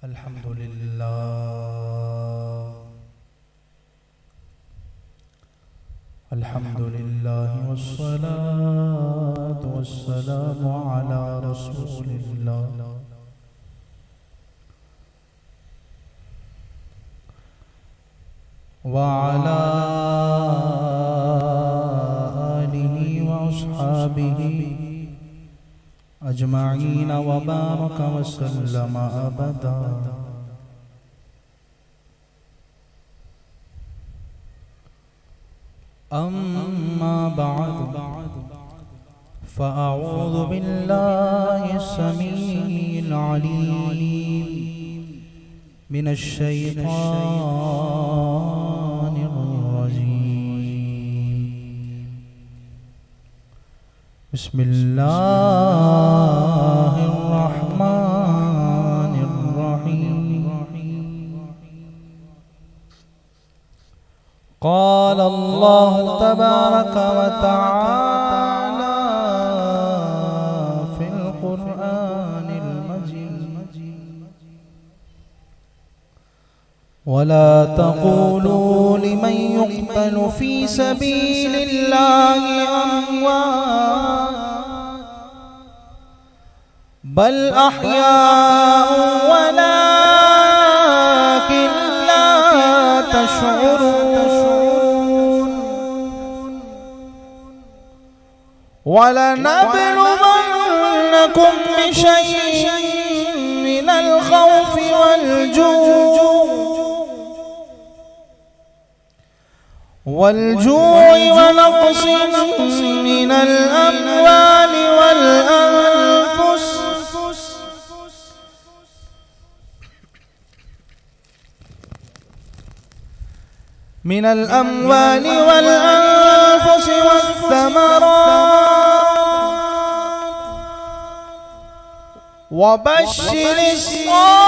अल्हम्दुलिल्लाह अल्हम्दुलिल्लाह वस्सलातु वस्सलामु अला रसूलिल्लाह व अला आलिहि व अस्हाबिहि अजमाईन व बारक व सल्लम अबदा। अम्मा बअद फ़अऊज़ु बिल्लाहि समीइल अलीम मिनश शैतानिर रजीम। बिस्मिल्लाहिर रहमानिर रहीम। क़ाल अल्लाहु तबारक व तआला फ़िल क़ुरआनिल मजीद वला तक़ूलू लिमन युक़तलु फ़ी सबीलिल्लाहि अम्वात बल अह्याउ वलाकिन ला तशऊरून। वलनबलुवन्नकुम बिशैइन मिनल खौफि वल्जू'i वनक़्सिन मिनल अम्वालि वल अनफुस वस्समरात वबश्शिरिस साबिरीन।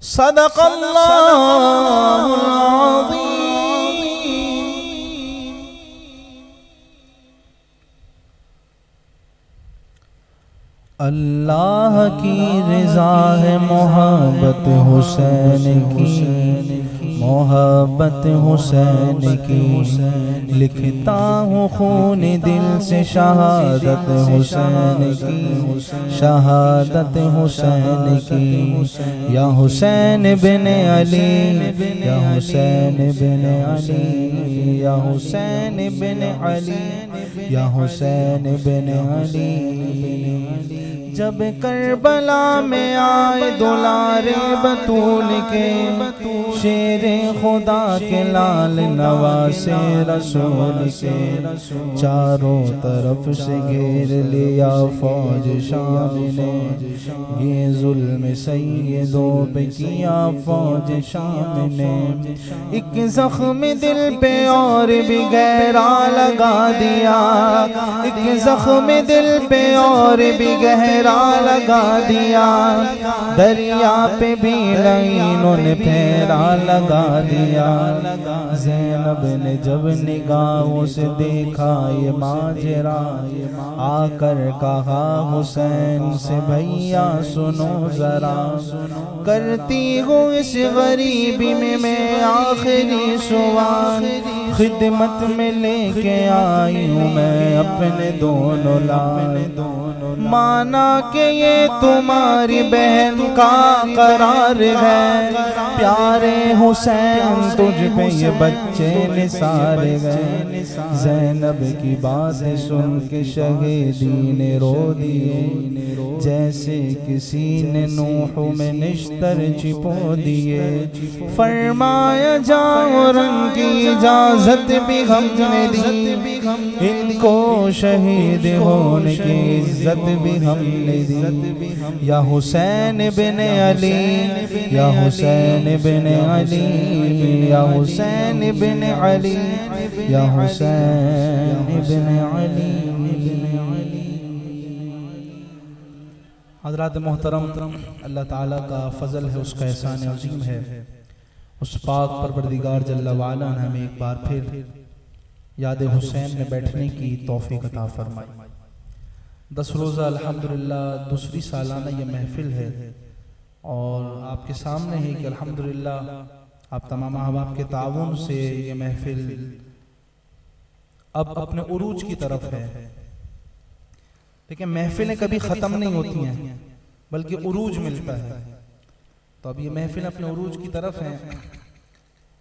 सदक़ल्लाहुल अज़ीम। अल्लाह की रज़ा है मोहब्बत हुसैन की, मोहब्बत हुसैन की। लिखता हूँ खून दिल से शहादत हुसैन की, शहादत हुसैन की। या हुसैन बिन अली, या हुसैन बिन अली, या हुसैन बिन अली, या हुसैन बिन अली। जब करबला में आए दुलारे बतूल के, शेरे खुदा के लाल नवासे रसूल के। चारों तरफ से घेर लिया फौज शाम ने, ये जुल्म सैयदों पे किया फौज शाम ने। एक जख्म दिल पे और भी गहरा लगा दिया, एक जख्म दिल पे और भी गहरा लगा दिया। दरिया पे भी लाइनों ने फेरा लगा दिया। ज़ैनब ने जब निगाहों से देखा ये माजरा, आकर कहा हुसैन से भैया सुनो जरा। करती हूँ इस गरीबी में मैं आखिरी सुवान, खिदमत में लेके आई हूँ मैं अपने दोनों लाल। माना कि ये तुम्हारी बहन का करार है, प्यारे हुसैन तुझ पे ये बच्चे निसार गए। ज़ैनब की बातें सुन के शहीदी ने रो दिए, जैसे किसी ने नूह में निश्तर छिपो दिए। फरमाया जाओ रंग की इजाजत भी हमने दी, इनको शहीद होने की इज्जत भी हमने दी। या हुसैन बिन अली, या हुसैन बिन अली, या हुसैन बिन अली, या हुसैन बिन अली। हज़रात मोहतरम, अल्लाह ताला का फ़ज़ल है, उसका एहसान अज़ीम है। उस पाक परवरदिगार जल्ल वाला ने हमें एक बार फिर याद हुसैन में बैठने की तौफीक अता फरमाई। 10 रोज़ा अल्हम्दुलिल्लाह दूसरी सालाना ये महफिल है और आपके सामने है कि अल्हम्दुलिल्लाह आप तमाम अहबाब के ताउन से ये महफिल अब अपने उरूज की तरफ है। देखिए महफिलें कभी ख़त्म नहीं होती हैं बल्कि उरूज मिलता है। तो अब ये महफिल अपने उरूज की तरफ है।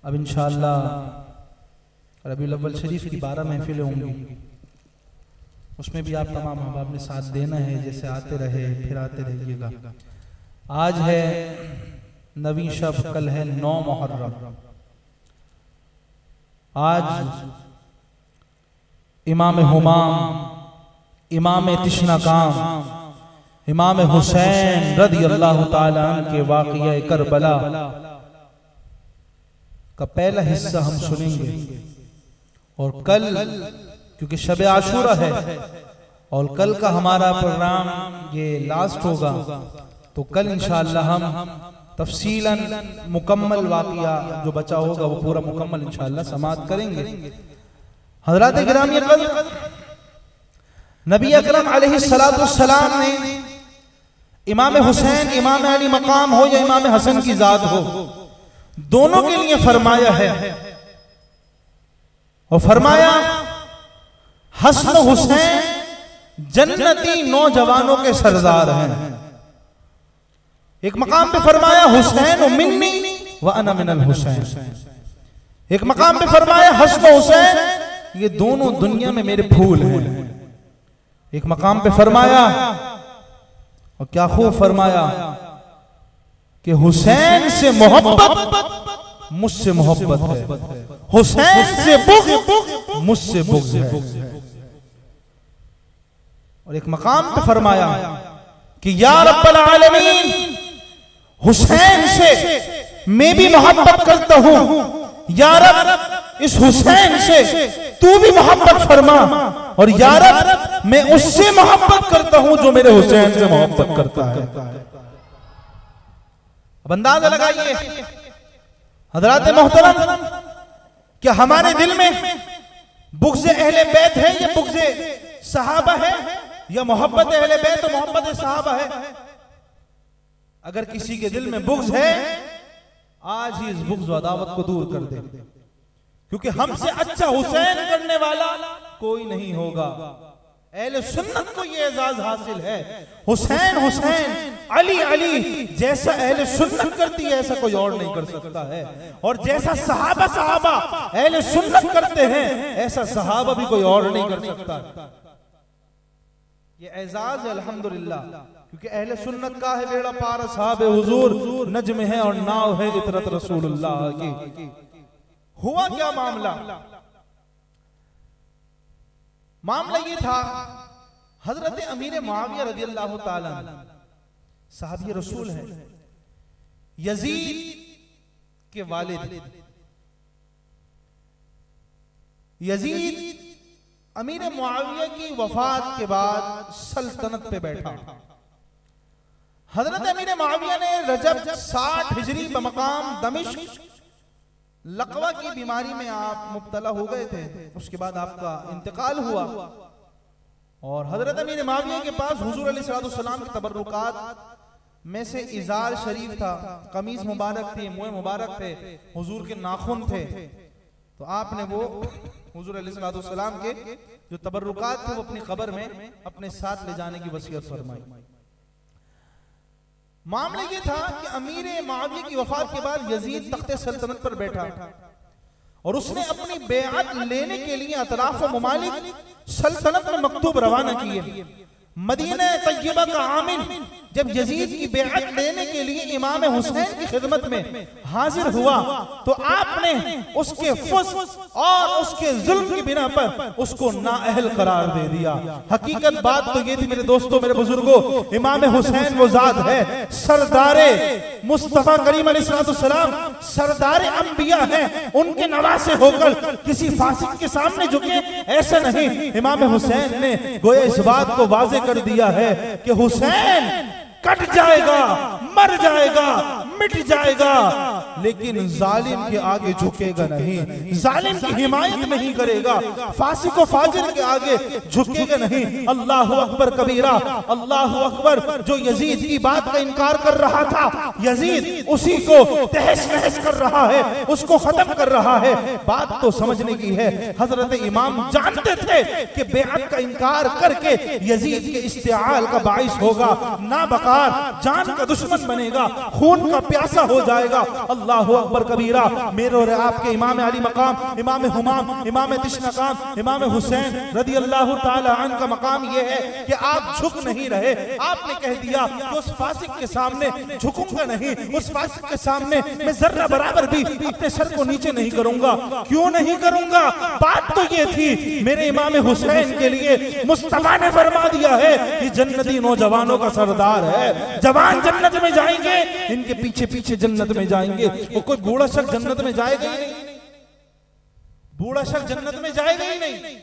अब इंशाअल्लाह रबीउल अव्वल शरीफ की 12 महफिलें होंगी, उसमें भी आप तमाम अहबाब ने साथ देना है। जैसे आते रहे फिर आते रहिएगा। आज है 9वीं शब, कल है 9 मुहर्रम। आज इमाम हुमाम, इमाम तिश्नकाम, इमाम हुसैन रज़ियल्लाहु ताला अन्हु के वाक़िया करबला का पहला हिस्सा हम सुनेंगे। और कल क्योंकि शब आशूरा है और कल का हमारा प्रोग्राम ये लास्ट होगा, तो कल इंशाअल्लाह हम तफसीलन मुकम्मल वाक़िया जो बचा होगा वो पूरा मुकम्मल इंशाअल्लाह समाअत करेंगे। हज़रात गिरामी क़द्र, नबी अकरम अलैहिस्सलातु वस्सलाम ने इमाम हुसैन, इमाम अली मकाम हो या इमाम हसन की जात हो, दोनों के लिए फरमाया है। और फरमाया हसन हुसैन जन्नती नौजवानों के सरदार हैं। एक मकाम पे फरमाया हुसैन मिन्नी व अना मिनल हुसैन। एक मकाम पे फरमाया हसन हुसैन ये दोनों दुनिया में मेरे फूल हैं। एक मकाम पे फरमाया, और क्या खूब फरमाया कि हुसैन से मोहब्बत मुझसे मोहब्बत है, हुसैन से बुग़्ज़ मुझसे बुग़्ज़ है। और एक मकाम पे फरमाया कि या रब्बल आलमीन हुसैन से मैं भी मोहब्बत करता हूं, या रब इस हुसैन से तू भी मोहब्बत फरमा, और या रब मैं उससे मोहब्बत करता हूं जो मेरे हुसैन से मोहब्बत करता है। अब अंदाजा लगाइए हज़रात मोहतरम, क्या हमारे दिल में बुग़्ज़ अहले बैत है या बुग़्ज़ सहाबा है, या मोहब्बत अहले बैत और मोहब्बत सहाबा है? अगर किसी के दिल में बुग़्ज़ है, आज ही इस बुग़्ज़ व अदावत को दूर कर दे, क्योंकि हमसे अच्छा हुसैन करने वाला कोई नहीं होगा। अहले सुन्नत को ये एजाज हासिल है, हुसैन हुसैन, अली अली जैसा अहले सुन्नत करती है ऐसा कोई और नहीं कर सकता है। और जैसा सहाबा सहाबा अहले सुन्नत करते हैं ऐसा सहाबा भी कोई और नहीं कर सकता। ये एजाज है अल्हम्दुलिल्लाह, क्योंकि अहले सुन्नत का है बेड़ा पार साहब हुजूर, नज्म है और नाव है इतरत रसूलुल्लाह की। हुआ क्या मामला? मामला ये था, हजरत अमीर मुआविया रज़ियल्लाहु ताला साहबी रसूल है, यजीद के वालिद। यजीद अमीर मुआविया की वफात के बाद सल्तनत पे बैठा। हजरत अमीर मुआविया ने रजब 60 हिजरी बमकाम दमिश्क लकवा की बीमारी में आप मुब्तला हो गए थे। उसके बाद आपका इंतकाल हुआ और हजरत अमीर मुआविया के पास हुजूर अलैहिस्सलाम के तबर्रुकात में से इजार शरीफ था, कमीज मुबारक थी, मुँह मुबारक थे, हुजूर के नाखून थे। तो आपने वो हुजूर अलैहिस्सलाम के जो तबर्रुकात थे वो अपनी कब्र में अपने साथ ले जाने की वसीयत फरमाई। मामला ये था कि अमीर मुआविया की वफात के बाद यजीद तख्ते सल्तनत पर बैठा और उसने अपनी बेअत लेने के लिए अतराफ मुमालिक सल्तनत में मकतूब रवाना किए। मदीना तय्यबा का आमिल जब यजीद की बेअत लेने के लिए इमाम हुसैन की खिदमत में हाजिर हुआ तो आपने उसके फुस्क और उसके जुल्म की बिना पर उसको नाअहल करार दे दिया। हकीकत बात तो ये थी मेरे दोस्तों, मेरे बुजुर्गों, इमाम हुसैन वो जात है, सरदारे मुस्तफा करीम अलैहिस्सलाम, सरदारे अंबिया है, उनके नवासे होकर किसी फासिक के सामने झुके ऐसा नहीं। इमाम हुसैन ने गोया इस बात को वाज़ेह कर दिया है कि हुसैन कट जाएगा, मर जाएगा, मिट जाएगा, लेकिन जालिम के आगे झुकेगा नहीं, जालिम की हिमायत नहीं करेगा, फासिक व फाजिर के आगे झुकेगा नहीं। अल्लाह अकबर कबीरा, अल्लाह अकबर। जो यजीद की बात का इनकार कर रहा था, यजीद उसी को तहस नहस कर रहा है, उसको खत्म कर रहा है। बात तो समझने की है, हजरत इमाम जानते थे कि बेअत का इनकार करके यजीद के इस्तेआल का बाइस होगा, ना बकार जान का दुश्मन बनेगा, खून का प्यासा हो जाएगा। अल्लाह अकबर कबीरा। मेरे और आपके इमाम अली मकाम, इमाम हुमाम, इमाम तिश्नकाम, इमाम हुसैन रदी अल्लाह ताला अन्हु का मकाम यह है कि आप झुक नहीं रहे। आपने कह दिया कि उस फासिक के सामने झुकूंगा नहीं, उस फासिक के सामने मैं जर्रा बराबर भी अपने सर को नीचे नहीं करूंगा। क्यों नहीं करूंगा? बात तो ये थी, मेरे इमाम हुसैन के लिए मुस्तफा ने फरमा दिया है ये जन्नती नौजवानों का सरदार है, जवान जन्नत में जाएंगे, इनके पीछे पीछे जन्नत में जाएंगे। वो कोई बूढ़ा शख्स जन्नत में जाएगा ही नहीं, बूढ़ा शख्स जन्नत में जाएगा ही नहीं।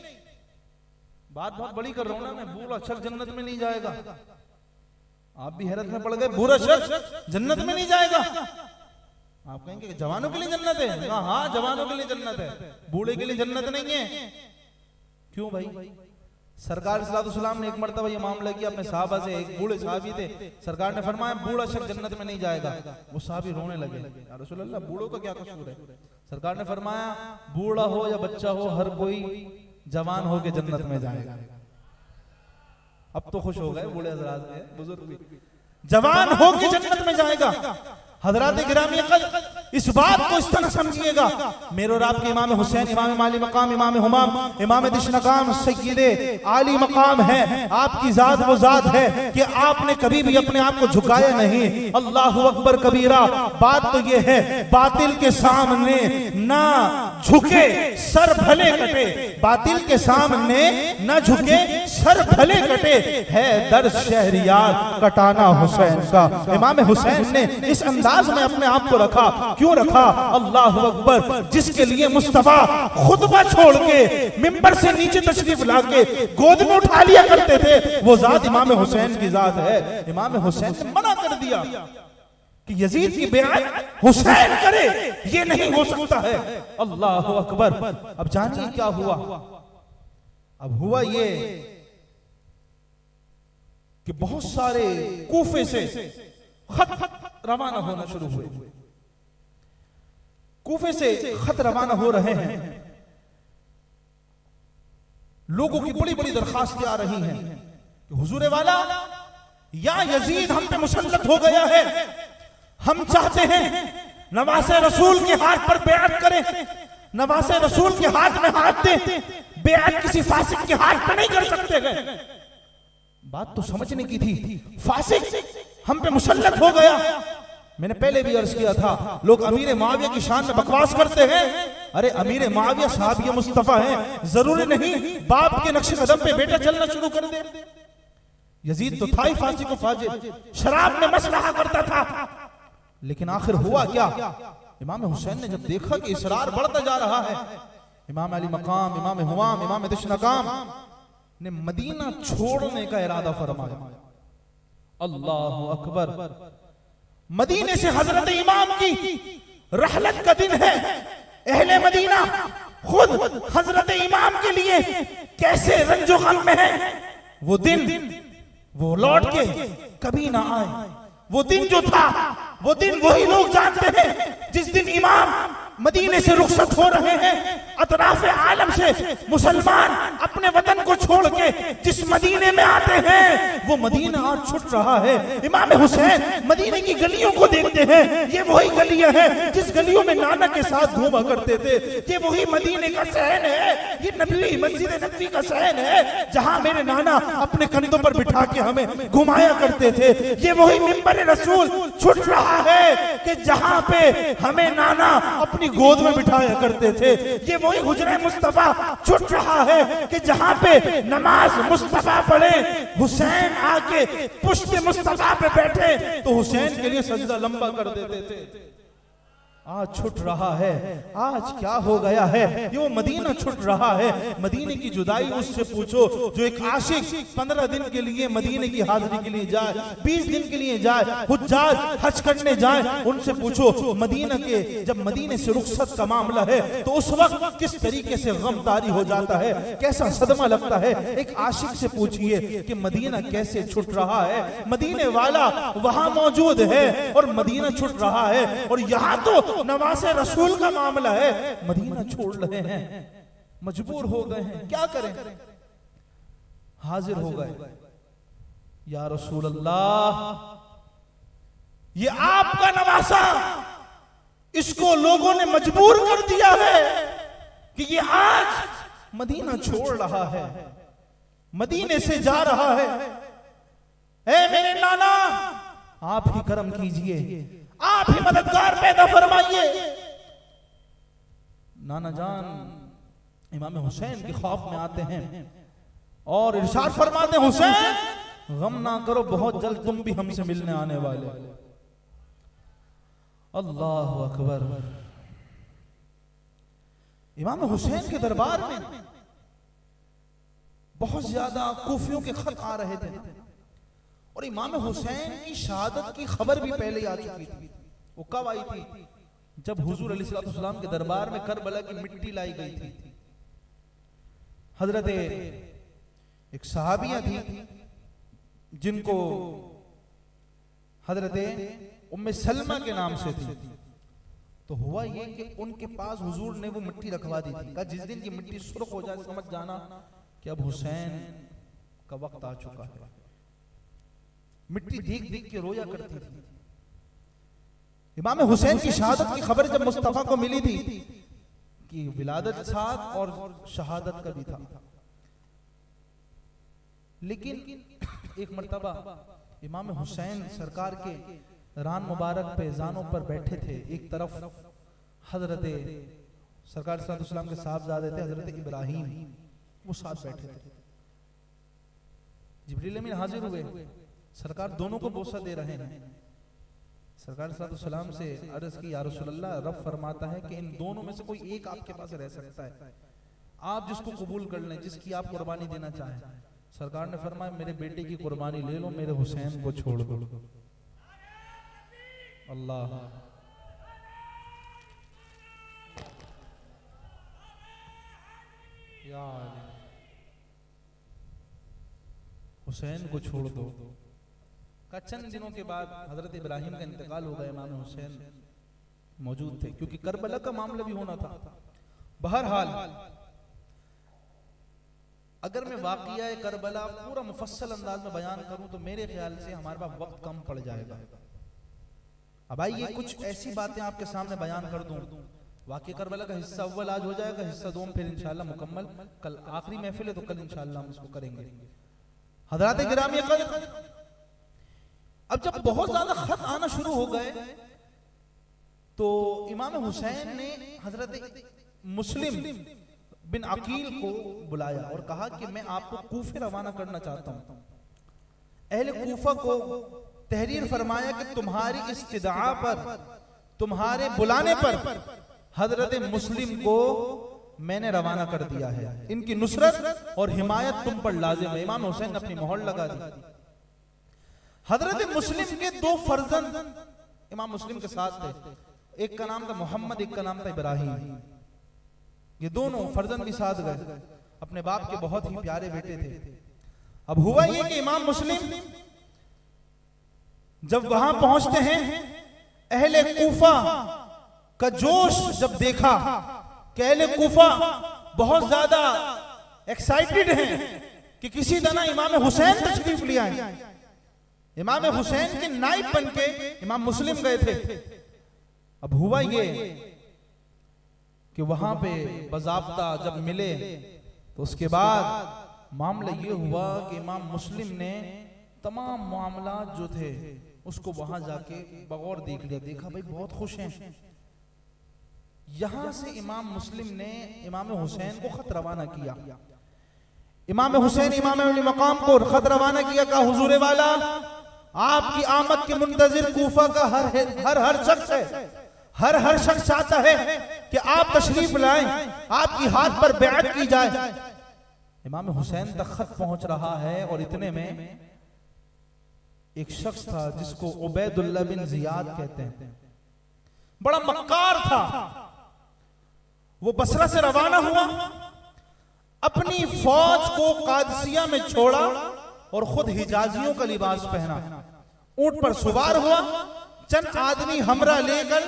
बात बहुत बड़ी कर रहा हूं ना मैं, बूढ़ा शख्स जन्नत में नहीं जाएगा। आप भी हैरत में पड़ गए, बूढ़ा शख्स जन्नत में नहीं जाएगा। आप कहेंगे जवानों के लिए जन्नत है, हाँ जवानों के लिए जन्नत है, बूढ़े के लिए जन्नत नहीं है। क्यों भाई? सरकार सल्लल्लाहु ने एक मर्तबा ये मामला किया अपने साहबा से, एक बूढ़े साहबी थे, सरकार ने फरमाया बूढ़ा शख्स जन्नत में नहीं जाएगा। वो साहबी रोने लगे, या रसूल अल्लाह बूढ़ों का क्या कसूर है? सरकार ने फरमाया बूढ़ा हो या बच्चा हो, हर कोई जवान हो के जन्नत में जाएगा। अब तो खुश हो गए बूढ़े हजरात में, बुजुर्ग भी जवान हो के जन्नत में जाएगा। हजरात गिरामी इस बात को इस तरह समझिएगा, मेरे और आपके इमाम हुसैन, इमाम आली मकाम, इमाम हुमाम, इमाम दिशनकाम सय्यदे आली मकाम है। आपकी जात वो जात है कि आपने कभी भी अपने आप को झुकाया नहीं। अल्लाह अकबर कबीरा। बात तो ये है, बातिल के सामने ना झुके सर भले कटे, बातिल के सामने ना झुके सर भले कटे, है दर शहरियार कटाना हुसैन का। इमाम हुसैन ने इस अंदाज में अपने आप को रखा। क्यों रखा? अल्लाह अकबर। जिसके लिए मुस्तफा खुतबा छोड़ के मिंबर से नीचे तशरीफ लाके गोद में उठा लिया करते थे, वो जात इमाम हुसैन की जात है। इमाम हुसैन ने मना कर दिया कि यजीद की बेअत हुसैन करे, ये नहीं हो सकता है। अल्लाह अकबर। अब जानिए क्या हुआ। अब हुआ ये कि बहुत सारे कूफे से खत रवाना होना शुरू हुए, कूफे से खत रवाना हो रहे हैं, लोगों की बड़ी बड़ी दरखास्तें आ रही हैं कि हुजूर वाला या यजीद हम पे मुसल्लत हो गया है, हम चाहते हैं नवासे रसूल के हाथ पर बेअत करें, नवासे रसूल के हाथ में हाथ दें, बेअत किसी फासिक के हाथ पे नहीं कर सकते गए। बात तो समझने की थी, फासिक हम पे मुसल्लत हो गया। मैंने पहले भी अर्ज किया था, लोग अमीर मुआविया की शान में बकवास करते हैं। अरे अमीर मुआविया साहब ये मुस्तफा हैं, जरूरी नहीं बाप के नक्शे कदम पे बेटा चलना शुरू कर दे। यजीद तो था ही फासिक व फाजिर, शराब में मस्त रहा करता था, लेकिन आखिर हुआ क्या? इमाम हुसैन ने जब देखा कि इसरार बढ़ता जा रहा है, इमाम अली मकाम, इमाम हुमाम, इमाम दिशनकाम ने मदीना छोड़ने का इरादा फरमाया। अल्लाह अकबर। मदीने से हजरत इमाम की रहलत का दिन है। अहले मदीना खुद हजरत इमाम के लिए कैसे रंजो गम में है। वो दिन वो लौट के कभी ना आए। वो दिन जो था, वो दिन वही लोग जानते हैं जिस दिन इमाम मदीने से रुखसत हो रहे हैं। अतराफे आलम से मुसलमान अपने वतन को छोड़ के जिस मदीने में आते हैं, वो मदीना आज छुट रहा है। इमाम हुसैन मदीने की गलियों को देखते हैं, ये वही गलियां हैं जिस गलियों में नाना के साथ घूमा करते थे। ये वही मदीने का सहन है, ये नबवी मस्जिद नबवी का सहन है जहां मेरे नाना अपने कंधों पर बिठा के हमें घुमाया करते थे। ये वही मिंबर रसूल छुट रहा है कि जहां पे हमें नाना अपनी गोद में बिठाया करते थे। ये वही हुजरे मुस्तफा छुट रहा है कि जहां पे नमाज मुस्तफा पढ़े, हुसैन आके पुश्त मुस्तफा पे बैठे तो हुसैन के लिए सजदा लंबा कर देते थे। आज छुट रहा है, आज क्या हो गया है, ये वो मदीना छुट रहा है। मदीने की जुदाई उससे पूछो जो एक आशिक 15 दिन के लिए मदीने की हाजिरी के लिए जाए, 20 दिन के लिए जाए, हुज्जाज हज करने जाए, उनसे पूछो मदीना के जब मदीने से रुखसत का मामला है तो उस वक्त किस तरीके से गमतारी हो जाता है, कैसा सदमा लगता है। एक आशिक से पूछिए कि मदीना कैसे छुट रहा है, मदीने वाला वहां मौजूद है और मदीना छुट रहा है, और यहां तो नवासे रसूल का मामला है, मदीना छोड़ रहे हैं, मजबूर हो गए हैं, क्या करें। हाजिर हो गए, या रसूल अल्लाह, ये आपका नवासा, इसको लोगों ने मजबूर कर दिया है कि ये आज मदीना छोड़ रहा है, मदीने से जा रहा है। ऐ मेरे नाना, आप ही करम कीजिए, आप ही मददगार पैदा फरमाइए। नाना जान इमाम हुसैन के खौफ में आते हैं और इरशाद फरमाते हैं, हुसैन गम ना करो, बहुत जल्द तुम भी हमसे मिलने आने वाले। अल्लाह अकबर। इमाम हुसैन के दरबार में बहुत ज्यादा कूफियों के खत आ रहे थे और इमाम हुसैन की शहादत की खबर भी पहले आ चुकी थी। वो कब आई थी? जब हुजूर अलैहिस्सलाम के दरबार में करबला की मिट्टी लाई गई थी। हजरत एक सहाबिया थी जिनको हजरत उम्मे सलमा के नाम से थी। तो हुआ ये कि उनके पास हुजूर ने वो मिट्टी रखवा दी थी। कहा जिस दिन की मिट्टी सुर्ख हो जाए समझ जाना कि अब हुसैन का वक्त आ चुका है। मिट्टी देख देख के रोया करती थी। इमाम हुसैन की शहादत की खबर जब मुस्तफा को मिली थी कि विलादत साथ और शहादत का भी था, लेकिन एक मर्तबा इमाम हुसैन सरकार के रान मुबारक पे जानों पर बैठे थे। एक तरफ हजरत सरकार सल्लल्लाहु अलैहि वसल्लम के साहबजादे थे हजरत इब्राहिम, वो साथ बैठे थे। जिब्रील अमीन हाजिर हुए, सरकार दोनों को बोसा दे रहे हैं। सरकार सल्लल्लाहु अलैहि वसल्लम से अर्ज की, या रसूल अल्लाह, रब फरमाता है कि इन दोनों में से कोई एक आपके पास रह सकता है, आप जिसको कबूल कर लें, जिसकी आप कुर्बानी देना चाहें। सरकार ने फरमाया मेरे बेटे की कुर्बानी ले लो, मेरे हुसैन को छोड़ दो। अल्लाह, यार हुसैन को छोड़ दो। का चंद दिनों के बाद हजरत इब्राहिम का इंतकाल हो गया। इमाम हुसैन मौजूद थे क्योंकि करबला का मामला भी होना था। बहरहाल अगर मैं वाक़िया करबला पूरा मुफस्सल अंदाज में बयान करूं तो मेरे ख्याल से हमारे पास वक्त कम पड़ जाएगा। अब आइए कुछ ऐसी बातें आपके सामने बयान कर दूं। वाक़िया करबला का हिस्सा अव्वल आज हो जाएगा, हिस्सा दो फिर इंशाअल्लाह मुकम्मल कल आखिरी महफिल है तो कल इंशाअल्लाह हम इसको करेंगे। हज़रात गिरामी क़द्र, अब जब बहुत ज्यादा खत आना शुरू हो गए तो इमाम हुसैन ने हजरत मुस्लिम बिन अकील को बुलाया और कहा कि मैं आपको कूफे रवाना करना चाहता हूं। अहले कूफा को तहरीर फरमाया कि तुम्हारी इस्तिदा पर, तुम्हारे बुलाने पर हजरत मुस्लिम को मैंने रवाना कर दिया है। इनकी नुसरत और हिमायत तुम पर लाजिम है। इमाम हुसैन ने अपनी मोहर लगा दी। हजरत मुस्लिम के दो फर्जंद इमाम मुस्लिम के साथ थे, एक का नाम था मोहम्मद, एक का नाम था इब्राहिम। ये दोनों फर्जंद भी साथ गए, अपने बाप के बहुत ही प्यारे बेटे थे। अब हुआ ये कि इमाम मुस्लिम जब वहां पहुंचते हैं, अहले कूफा का जोश जब देखा कि अहले कूफा बहुत ज्यादा एक्साइटेड हैं कि किसी तरह इमाम हुसैन तशरीफ ले आए। इमाम हुसैन के नाइब बन के इमाम मुस्लिम गए थे। अब हुआ ये कि वहां पे बज़ाब्ता जब मिले तो उसके बाद मामला ये हुआ कि इमाम मुस्लिम ने तमाम मामला जो थे उसको वहां जाके बगौर देख लिया। देखा भाई बहुत खुश हैं। यहां से इमाम मुस्लिम ने इमाम हुसैन को खत रवाना किया। इमाम हुसैन इमाम मकाम को खत रवाना किया, कहा हुजूर वाला आपकी आमद के मुंतजिर कूफा का हर शख्स है, हर शख्स चाहता है कि आप तशरीफ लाएं, आपकी हाथ पर बैअत की जाए। इमाम हुसैन तक खत पहुंच रहा है और इतने में एक शख्स था जिसको उबैदुल्लाह बिन जियाद कहते हैं, बड़ा मक्कार था। वो बसरा से रवाना हुआ, अपनी फौज को कादसिया में छोड़ा और खुद हिजाजियों का लिबास पहना, ऊंट पर सवार हुआ, चंद आदमी हमरा लेकर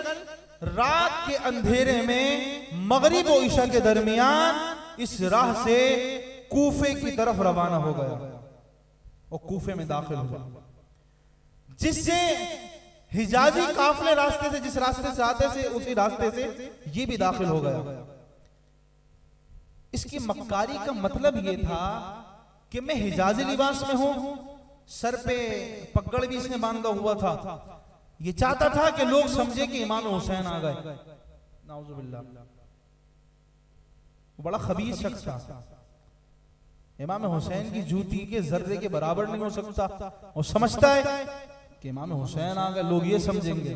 रात के अंधेरे में मगरिब और ईशा के दरमियान इस राह से कूफे की तरफ रवाना हो गया और कूफे में दाखिल हुआ, जिससे हिजाजी काफले रास्ते से, जिस रास्ते से आते थे उसी रास्ते से ये भी दाखिल हो गया। इसकी मक्कारी का मतलब ये था कि मैं हिजाजी लिबास में हूं, सर पे पगड़ भी इसने बांधा हुआ था। ये चाहता था कि लोग समझे कि इमाम हुसैन आ गए। नाउजुबिल्लाह, बड़ा खबीस शख्स था। इमाम हुसैन की जूती के जर्रे के बराबर नहीं हो सकता और समझता है कि इमाम हुसैन आ गए, लोग ये समझेंगे।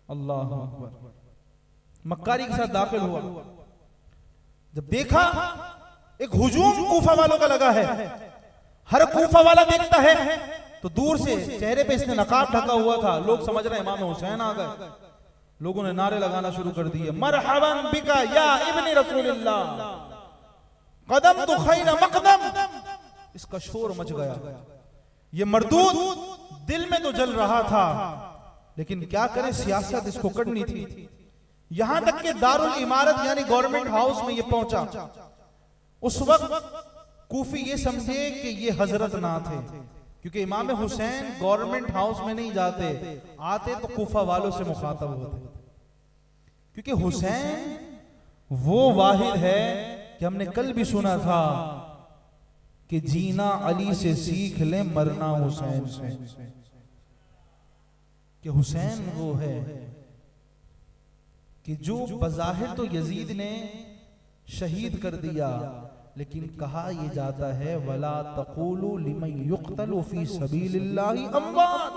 अल्लाह अकबर। मक्कारी के साथ दाखिल हुआ, जब देखा एक हुजूम कूफा वालों का लगा है, हर कूफा वाला देखता है तो दूर से चेहरे पे इसने नकाब ढका हुआ था, लोग समझ रहे हैं इमाम हुसैन आ गए। लोगों ने नारे लगाना शुरू कर दिए, मरहबन बिका या इब्ने रसूलिल्लाह, कदम तो खैर मकदम। इसका शोर मच गया। ये मरदूद दिल में तो जल रहा था, लेकिन क्या करें, सियासत इसको करनी थी। यहां तक कि दारुल इमारत यानी गवर्नमेंट हाउस में ये पहुंचा। उस वक्त कूफी ये समझे कि ये हजरत ना थे, क्योंकि इमाम हुसैन गवर्नमेंट हाउस में नहीं जाते, आते तो कूफा वालों से मुखातब होते, क्योंकि हुसैन वो वाहिद है कि हमने कल भी सुना था कि जीना अली से सीख ले, मरना हुसैन से। कि हुसैन वो है कि जो बज़ाहिर तो यजीद ने शहीद कर दिया, लेकिन कहा यह जाता है वला तक़ूलू लिमन युक़तलु फी सबीलिल्लाहि अमवात।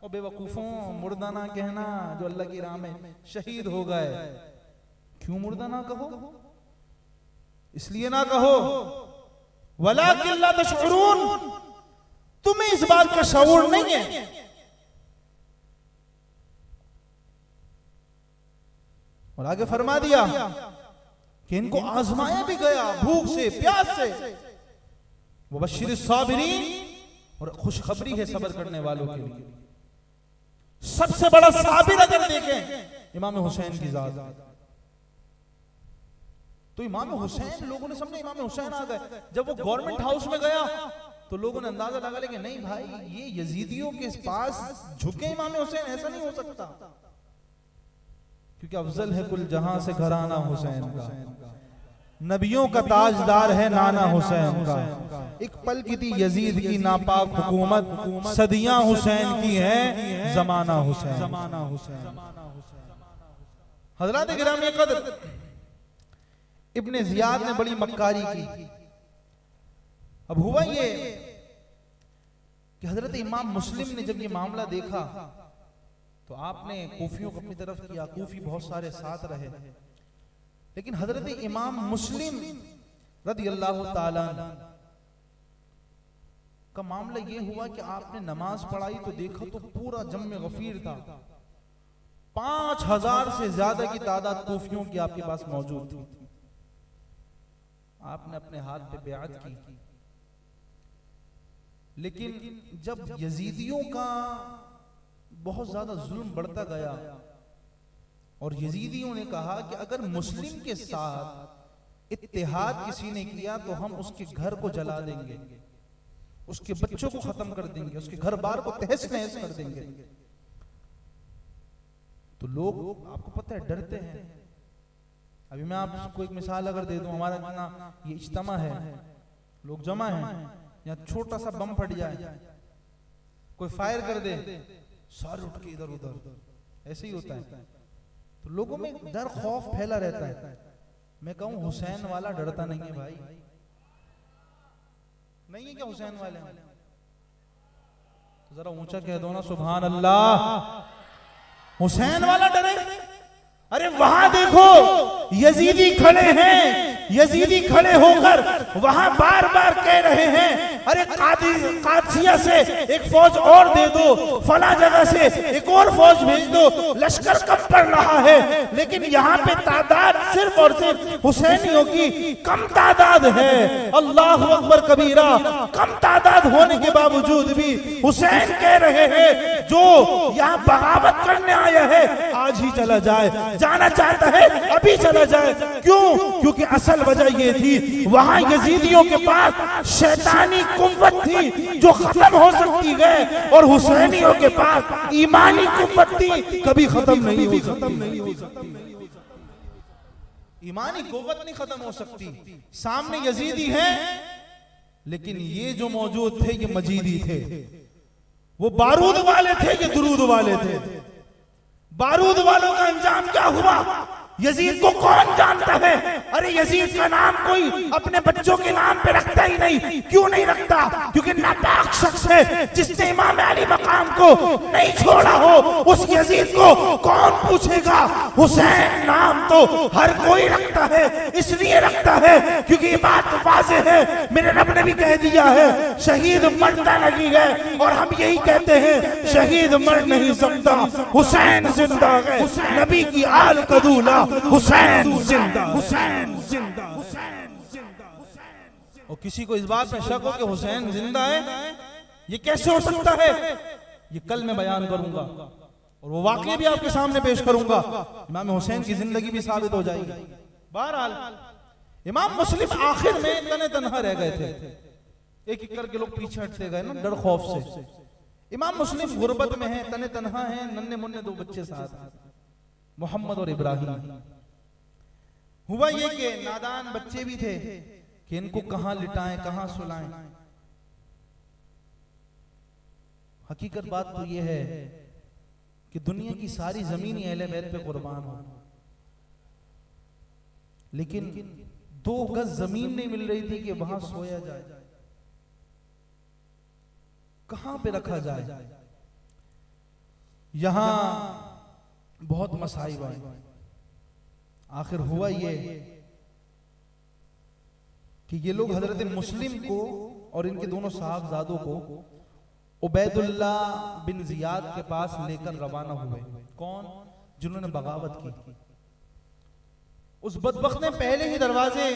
और बेवकूफों, मुर्दा ना कहना जो अल्लाह की राह में शहीद हो गए। क्यों मुर्दा ना कहो? इसलिए ना कहो वलाकिन ला तशउरून, तुम्हें इस बात का शऊर नहीं है। और आगे फरमा दिया कि इनको आजमाया भी गया भूख से, प्यास से। वो बशीर साबिरीन, और खुशखबरी है सब्र करने वालों के लिए। सबसे बड़ा साबिर अगर देखें इमाम हुसैन की जात, तो इमाम हुसैन लोगों ने समझा इमाम हुसैन आ गए। जब वो गवर्नमेंट हाउस में गया तो लोगों ने अंदाजा लगा लिया कि नहीं भाई, ये यजीदियों के पास झुके इमाम हुसैन, ऐसा नहीं हो सकता, क्योंकि अफजल है कुल जहां से घराना हुसैन का, नबियों का ताजदार है नाना हुसैन का। एक पल की थी यजीद की नापाक हुकूमत, सदियां हुसैन की है जमाना हुसैन। हजरात गिरामी कदर, इब्ने जियाद ने बड़ी मक्कारी की। अब हुआ ये कि हजरत इमाम मुस्लिम ने जब ये मामला देखा तो आपने कूफियों को अपनी तरफ किया, कूफी बहुत सारे साथ रहे, लेकिन हजरत इमाम मुस्लिम रदियल्लाहु ताला का मामला ये हुआ कि आपने नमाज पढ़ाई तो देखा तो पूरा जम्मे गफीर था, 5000 से ज्यादा की तादाद कूफियों की आपके पास मौजूद थी। आपने अपने हाथ पे बेअत की, लेकिन जब यजीदियों का बहुत ज्यादा जुल्म बढ़ता गया और यजीदियों ने कहा कि अगर मुस्लिम के साथ इत्तेहाद किसी ने किया तो हम उसके घर को जला देंगे, उसके बच्चों को खत्म कर देंगे, उसके घर बार को तहस नहस कर देंगे। तो लोग, आपको पता है, डरते हैं। अभी मैं आपको एक मिसाल अगर दे दूं, हमारा इतना ये इज्तिमा है, लोग जमा हैं, या छोटा सा बम फट जाए, कोई फायर कर दे, सारे उठ के इधर उधर, ऐसे ही होता है। तो लोगों में डर खौफ फैला रहता है। मैं कहूं हुसैन वाला डरता नहीं है भाई, नहीं है क्या हुसैन वाले? तो जरा ऊंचा कह दो ना सुभान अल्लाह। हुसैन वाला डरे? अरे वहां देखो यजीदी खड़े हैं, यजीदी खड़े होकर वहां बार बार कह रहे हैं अरे कादसिया से एक फौज और दे दो, फला जगह से एक और फौज भेज दो, लश्कर कम पड़ रहा है। लेकिन यहाँ पे तादाद सिर्फ और सिर्फ हुसैनियों की कम तादाद है। अल्लाह अकबर कबीरा। कम तादाद होने के बावजूद भी हुसैन कह रहे हैं जो यहाँ बगावत करने आया है आज ही चला जाए, जाना चाहता है अभी चला जाए। क्यों? क्योंकि असल वजह ये थी वहां यजीदियों के पास शैतानी कुव्वत थी जो खत्म हो सकती है, और हुसैनियों के पास ईमानी कुव्वत थी कभी खत्म नहीं हो सकती। ईमानी कुव्वत नहीं खत्म हो सकती। सामने यजीदी हैं, लेकिन ये जो मौजूद थे ये मजीदी थे। वो बारूद वाले थे, ये दुरूद वाले थे। बारूद वालों का अंजाम क्या हुआ यजीद को कौन जानता है? अरे यजीद का नाम कोई अपने बच्चों के नाम पे रखता ही नहीं। क्यों नहीं रखता? क्योंकि नापाक शख्स है जिसने इमाम अली मकाम को नहीं छोड़ा हो। उस यजीद को कौन पूछेगा? हुसैन नाम तो हर कोई रखता है, इसलिए रखता है क्योंकि ये बात वाज़ेह है, मेरे रब ने भी कह दिया है शहीद मरता नहीं है, और हम यही कहते हैं शहीद मर नहीं सकता, हुसैन जिंदा है। नबी की आल कदूला हुसैन जिंदा, हुसैन जिंदा, हुसैन जिंदा। और किसी को इस बात में शक हो कि हुसैन जिंदा है, ये कैसे हो सकता है? ये कल मैं बयान करूंगा और वो वाकई भी आपके सामने पेश करूंगा। इमाम हुसैन की जिंदगी भी साबित हो जाएगी। बहरहाल इमाम मुस्लिम आखिर में तने तनहा रह गए थे। एक एक करके लोग पीछे हटते गए ना डर खौफ से। इमाम मुस्लिम गुर्बत में है, तने तनहा है, नन्हे मुन्ने दो बच्चे साथ, मोहम्मद और इब्राहिम। हुआ ये कि नादान बच्चे भी थे कि इनको कहां लिटाएं, कहां सुलाएं। हकीकत बात तो ये है कि दुनिया की सारी जमीन अहले बैत पे कुर्बान हो, लेकिन 2 गज जमीन नहीं मिल रही थी कि वहां सोया जाए, कहां पे रखा जाए। यहां बहुत मसाइब आए। आखिर हुआ ये कि ये लोग हजरत मुस्लिम को और इनके दोनों साहबजादों को उबैदुल्लाह बिन जियाद के पास लेकर रवाना हुए। कौन? जिन्होंने बगावत की। उस बदबख्त ने पहले ही दरवाजे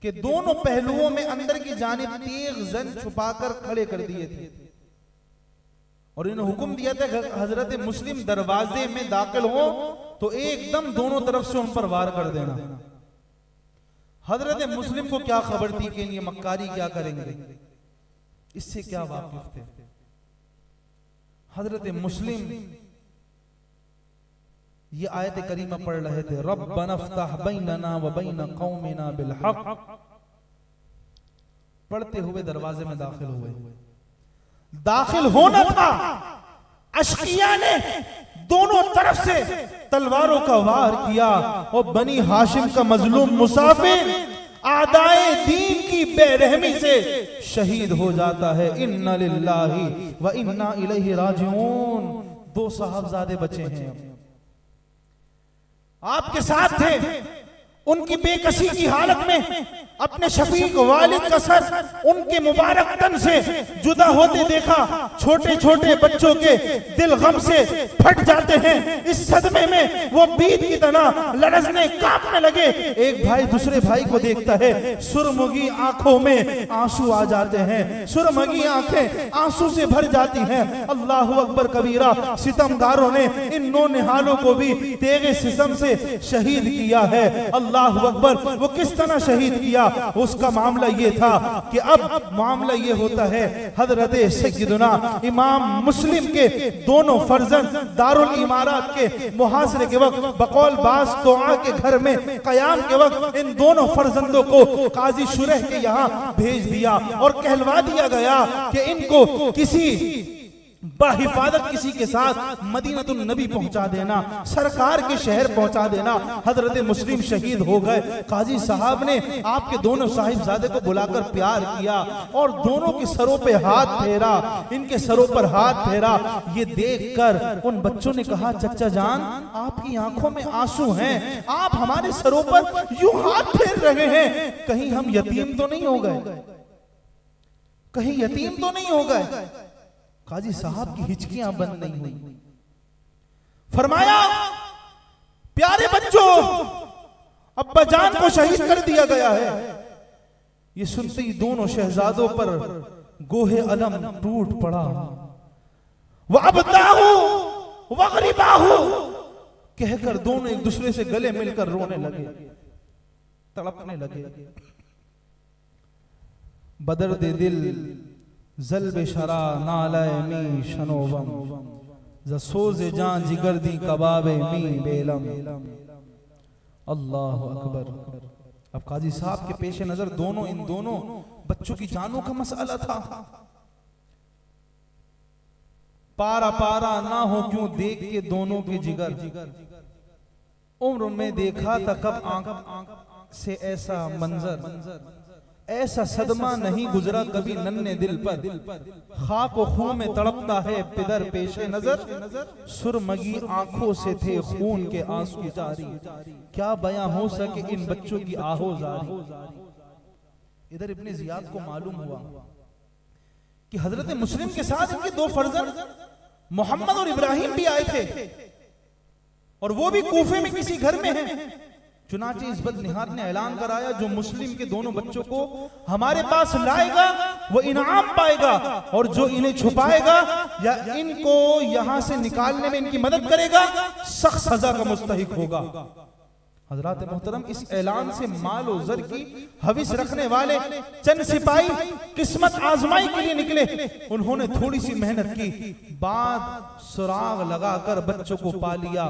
के दोनों पहलुओं में अंदर की जानिब तेग जन छुपाकर खड़े कर दिए थे, और इन्हें हुक्म दिया था हजरत मुस्लिम दरवाजे में दाखिल हो तो एकदम दोनों तरफ से उन पर वार कर देना। हजरत मुस्लिम को क्या खबर थी कि ये मक्कारी क्या करेंगे, इससे क्या वाकिफ थे। हजरत मुस्लिम ये आयत करीमा पढ़ रहे थे, रब्बना फ़्तह बैनना व बैन कौमिना बिल हक़। पढ़ते हुए दरवाजे में दाखिल हुए। दाखिल होना था, अशकिया ने दोनों तरफ से तलवारों का वार किया और बनी हाशिम का मजलूम मुसाफिर आदाए दीन की बेरहमी से शहीद हो जाता है। इन्ना लिल्लाहि व इन्ना इलैहि राजिऊन। 2 साहबजादे बचे हैं, आपके साथ थे। उनकी बेकसी की हालत में अपने शफीक वालिद का सर उनके मुबारक तन से जुदा होते देखा। छोटे छोटे बच्चों के दिल गम से फट जाते हैं। इस सदमे में वो बीत की तरह लड़जने कांपने लगे। एक भाई दूसरे भाई को देखता है, सुरमुगी आंखों में आंसू आ जाते हैं, सुरमुगी आंखें आंसू से भर जाती हैं। अल्लाह अकबर कबीरा। सितमगारों ने इन 9 निहालों को भी तेगे सितम से शहीद किया है। अल्लाह अकबर। वो किस तरह शहीद किया? उसका मामला ये था कि अब मामला ये होता है, हजरत सैयदना इमाम मुस्लिम के दोनों फर्जंद दारुल इमारत के मुहासरे के वक्त बकौल बास तोआ के घर में कयाम के वक्त इन दोनों फर्जंदों को काजी शुरह के यहाँ भेज दिया और कहलवा दिया गया कि इनको किसी बाहिफाजत किसी के साथ मदीनतुन नबी पहुंचा देना, सरकार के शहर पहुंचा देना। हजरत मुस्लिम शहीद हो गए। काजी साहब ने आपके दोनों साहिबजादे को बुलाकर प्यार किया और दोनों के सरों पे हाथ फेरा, इनके सरों पर हाथ फेरा। ये देखकर उन बच्चों ने कहा, चचा जान आपकी आंखों में आंसू हैं, आप हमारे सरों पर यूं हाथ फेर रहे हैं, कहीं हम यतीम तो नहीं हो गए, कहीं यतीम तो नहीं हो गए। काजी साहब की हिचकियां बंद नहीं हुई। फरमाया, प्यारे बच्चों, अब्बा जान को शहीद कर दिया गया है। ये सुनते ही दोनों शहजादों पर गोहे अलम टूट पड़ा। वअबताहु वगरिबाहु कहकर दोनों एक दूसरे से गले मिलकर रोने लगे, तड़पने लगे। बदर दे दिल जल्बे शरा नालाए मी शनोवम जसोज़े जान जिगर दी कबाबे मी बेलम। अल्लाह अकबर। अब काजी साहब के पेश नजर इन दोनों बच्चों की जानों का मसला था। पारा पारा ना हो क्यों देख के दोनों के जिगर, उम्र में देखा था कब आंख से ऐसा मंजर, ऐसा सदमा नहीं गुजरा कभी नन्हे दिल पर। खाक व खून में तड़पता है पिदर पेशे नजर, सुरमगी आंखों से थे खून के आंसू जारी, क्या बयां हो सके इन बच्चों की आहो जारी। इधर इब्ने जियाद को मालूम हुआ कि हजरत मुस्लिम के साथ इनके दो फर्जंद मोहम्मद और इब्राहिम भी आए थे और वो भी कूफे में किसी घर में हैं। चुनाचे इस बदनिहात ने ऐलान कराया, जो मुस्लिम के दोनों बच्चों को हमारे पास लाएगा वो इनाम पाएगा, और जो इन्हें छुपाएगा या इनको यहां से निकालने में इनकी मदद करेगा सख्त सजा का मुस्तहिक होगा। हजरात मोहतरम, इस ऐलान से माल और जर की हविस रखने वाले चंद सिपाही किस्मत आजमाई के लिए निकले। उन्होंने थोड़ी सी मेहनत की, बाद सुराग लगाकर बच्चों को पा लिया,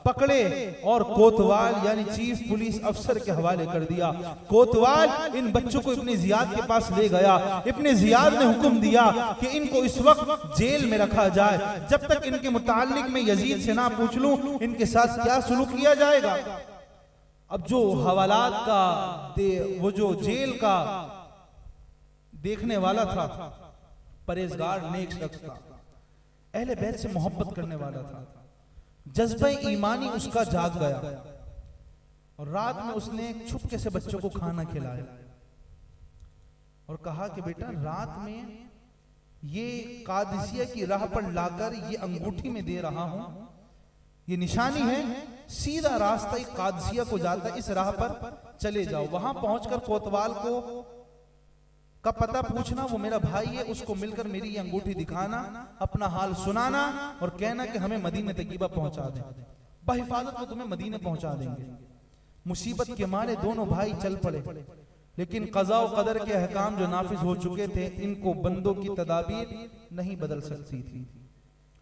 पकड़े और कोतवाल यानी चीफ पुलिस अफसर के हवाले कर दिया। कोतवाल इन बच्चों को इब्ने जियाद के पास ले गया। इब्ने जियाद ने हुक्म दिया कि इनको इस वक्त जेल में रखा जाए, जब तक इनके मुताल्लिक में यजीद से ना पूछ लूं इनके साथ क्या सुलूक किया जाएगा। अब जो हवालात का वो जो जेल का देखने वाला था, परहेजगार नेक शख्स था, अहले बैत से मोहब्बत करने वाला था, जज्बे ईमानी उसका जाग गया और रात में उसने छुपके से बच्चों को खाना खिलाया और कहा कि बेटा रात में ये कादिसिया की राह पर लाकर ये अंगूठी में दे रहा हूं, ये निशानी है, सीधा रास्ता एक कादसिया को जाता है, इस राह पर चले जाओ। वहां पहुंचकर कोतवाल को का पता पूछना, वो मेरा भाई है, उसको मिलकर मेरी ये अंगूठी दिखाना, अपना हाल सुनाना और कहना कि हमें मदीने तकीबा पहुंचा दें, बहिफाजत को तुम्हें मदीने पहुंचा देंगे। मुसीबत के मारे दोनों भाई चल पड़े, लेकिन कज़ा व क़दर के अहकाम जो नाफिज हो चुके थे, इनको बंदों की तदाबीर नहीं बदल सकती थी।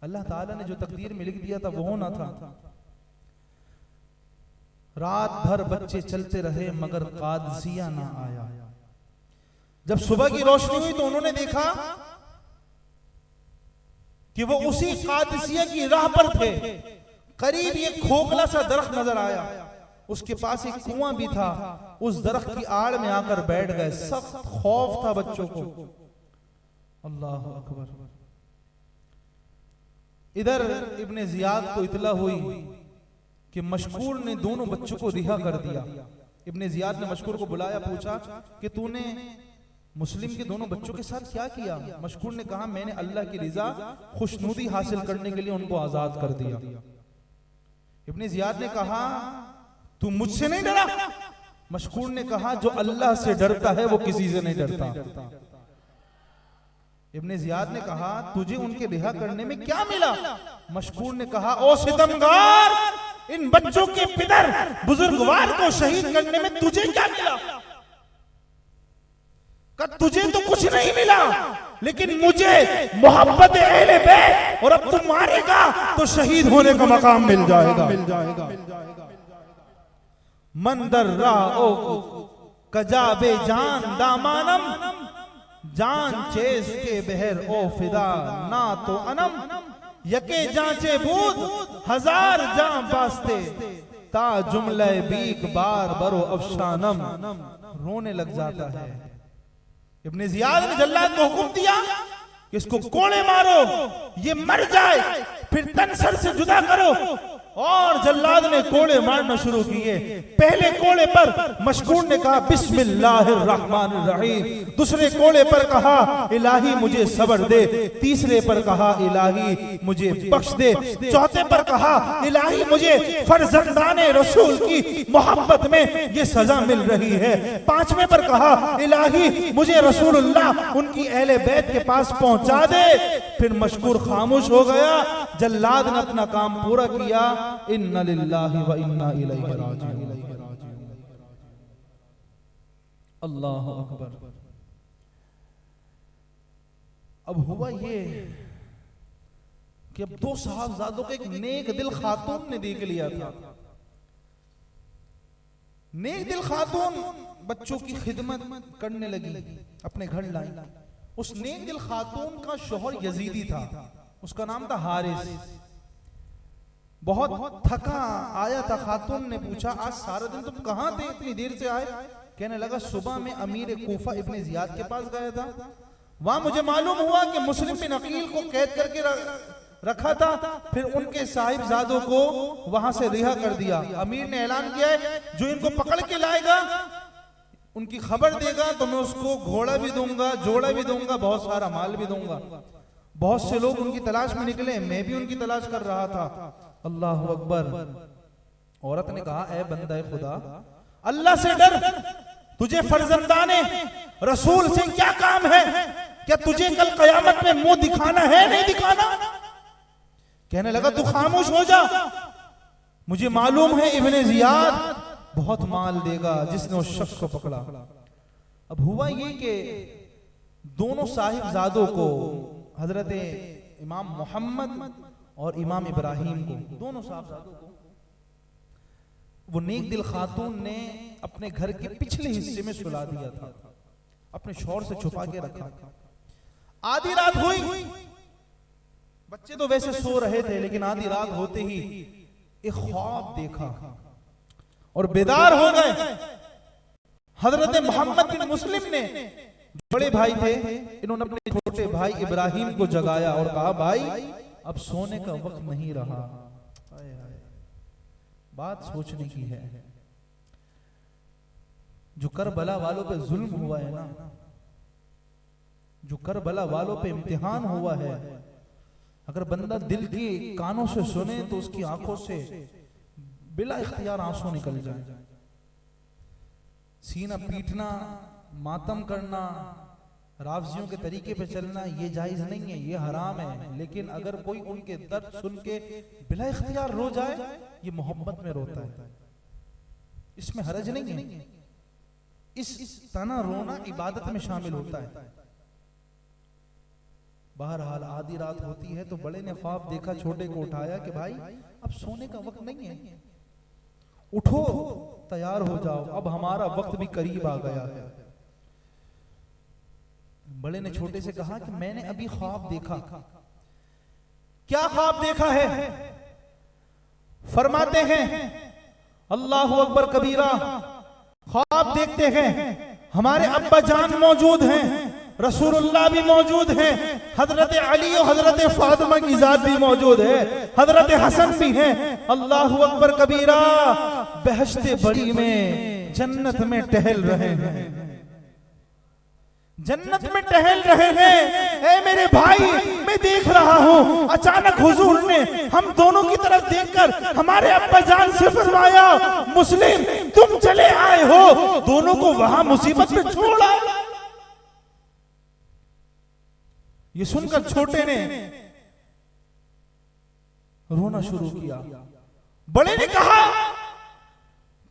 अल्लाह ताला ने जो तकदीर में लिख दिया था वो होना था। रात भर बच्चे चलते रहे मगर कादसिया ना आया। जब सुबह की रोशनी हुई तो उन्होंने देखा कि वो उसी कादसिया की राह पर थे। करीब एक खोखला सा दरख्त नजर आया, उसके पास एक कुआं भी था, उस दरख्त की आड़ में आकर बैठ गए। सख्त खौफ था बच्चों को। अल्लाह अकबर। इधर इब्ने जियाद को इतला हुई कि मशकूर ने दोनों बच्चों को रिहा कर दिया। इब्ने जियाद ने मशकूर को बुलाया, पूछा कि तूने मुस्लिम के दोनों बच्चों के साथ क्या किया। मशकूर ने कहा, मैंने अल्लाह की रिजा खुशनुदी हासिल करने के लिए उनको आजाद कर दिया। इब्ने जियाद ने कहा, तू मुझसे नहीं डरा। मशकूर ने कहा, जो अल्लाह से डरता है वो किसी से नहीं डरता। इब्ने जियाद ने कहा, तुझे उनके रिहा करने में क्या मिला। मशकूर ने कहा, ओ सितमगार, इन बच्चों के पितर बुजुर्गवार को शहीद करने में तुझे क्या मिला। तुझे तो कुछ नहीं मिला, लेकिन मुझे मोहब्बत अहले बैत, और अब तुम मारेगा तो शहीद होने का मकाम मिल जाएगा। मंदर रा ओ कजाबे जान दामानम जान चेस के बहर ओ फिदा ना तो अनम यके जांचे बूद हजार जां बास्ते ता जुमले बीक बार बरो अफशानम। रोने लग जाता है। इब्ने जियाद ने जल्लाद को हुक्म दिया कि इसको कोड़े मारो, ये मर जाए, फिर तन सर से जुदा करो। और जल्लाद ने कोड़े मारना शुरू किए। पहले कोड़े पर मशकूर ने कहा बिस्मिल्लाहिर्रहमानिर्रहीम, दूसरे कोड़े पर कहा इलाही मुझे सब्र दे, तीसरे पर कहा इलाही मुझे बख्श दे, चौथे पर कहा इलाही मुझे फर्जंदाने रसूल की मोहब्बत में ये सजा मिल रही है, पांचवें पर कहा इलाही मुझे रसूलुल्लाह उनकी अहले बैत के पास पहुंचा दे। फिर मशकूर खामोश हो गया। जल्लाद ने अपना काम पूरा किया। इन्ना लिल्लाहि व इन्ना इलैहि राजिऊन। अल्लाहु अकबर। अब हुआ ये कि अब दो साहबजादों को एक नेक दिल खातून ने देख लिया था। नेक दिल खातून बच्चों की खिदमत करने लगी, अपने घर लाई। उस नेक दिल खातून का शौहर यजीदी था, उसका नाम था हारिस। बहुत थका आया था। खातून ने पूछा आज सारा दिन तुम कहां थे, इतनी देर से आए? कहने लगा सुबह में अमीर कूफा इब्ने जियाद के पास गया था, वहां मुझे मालूम हुआ कि मुस्लिम बिन अकील को कैद करके रखा था, फिर उनके साहिबजादों को वहां से रिहा कर दिया। अमीर ने ऐलान किया है जो इनको पकड़ के लाएगा, उनकी खबर देगा तो मैं उसको घोड़ा भी दूंगा, जोड़ा भी दूंगा, बहुत सारा माल भी दूंगा। बहुत से लोग उनकी तलाश में निकले, मैं भी उनकी तलाश कर रहा था। अल्लाह अकबर। औरत ने कहा ऐ बंदा खुदा, अल्लाह से डर, तुझे फर्जंदाने रसूल से क्या काम है? क्या तुझे कल कयामत में मुंह दिखाना है, नहीं दिखाना? कहने लगा तू खामोश हो जा, मुझे मालूम है इब्ने जियाद बहुत माल देगा जिसने उस शख्स को पकड़ा। अब हुआ ये कि दोनों साहिबजादों को, हजरत इमाम मोहम्मद और इमाम इब्राहिम को, दोनों साहिबजादों को वो नेक दिल खातून ने अपने घर के पिछले हिस्से में सुला दिया था, अपने शौहर से छुपा के रखा था। आधी रात हुई, बच्चे तो वैसे सो रहे थे, लेकिन आधी रात होते ही एक ख्वाब देखा और बेदार हो गए। हजरत मोहम्मद बिन मुस्लिम ने, बड़े भाई थे, इन्होंने अपने छोटे भाई इब्राहिम को जगाया और कहा भाई अब सोने का वक्त नहीं रहा। बात सोचने की है। जो करबला वालों पे जुल्म हुआ है ना, जो करबला वालों पे इम्तिहान हुआ है, अगर बंदा दिल के कानों से सुने तो उसकी आंखों से बिला इख्तियार आंसू निकल जाए। सीना पीटना, मातम करना, रावजियों के तरीके पे चलना ये जायज नहीं है, ये हराम है। लेकिन अगर कोई उनके दर्द सुन के बिला इख्तियार रो जाए, ये मोहब्बत में रोता है, इसमें हरज नहीं है। इस तना रोना इबादत में शामिल होता है। बहरहाल आधी रात होती है तो बड़े ने ख्वाब देखा, छोटे को उठाया कि भाई अब सोने का वक्त नहीं है, उठो तैयार हो जाओ, अब हमारा वक्त भी करीब आ गया है। बड़े ने छोटे से कहा कि मैंने अभी ख्वाब देखा। क्या ख्वाब देखा है? फरमाते हैं अल्लाह अकबर कबीरा, ख्वाब देखते हैं हमारे अब्बा जान मौजूद हैं, रसूलुल्लाह भी मौजूद हैं, हजरत अली और हजरत फातिमा की जात भी मौजूद है, हजरत हसन भी हैं। अल्लाह अकबर कबीरा, बहश्ते बड़ी में जन्नत में टहल रहे हैं, जन्नत में टहल रहे हैं। ऐ मेरे भाई, मैं देख रहा हूँ अचानक हुजूर ने हम दोनों की तरफ देखकर हमारे अब्बा जान से फरमाया मुस्लिम तुम चले आए हो, दोनों को वहां मुसीबत में छोड़ा। ये सुनकर छोटे ने रोना शुरू किया। बड़े ने कहा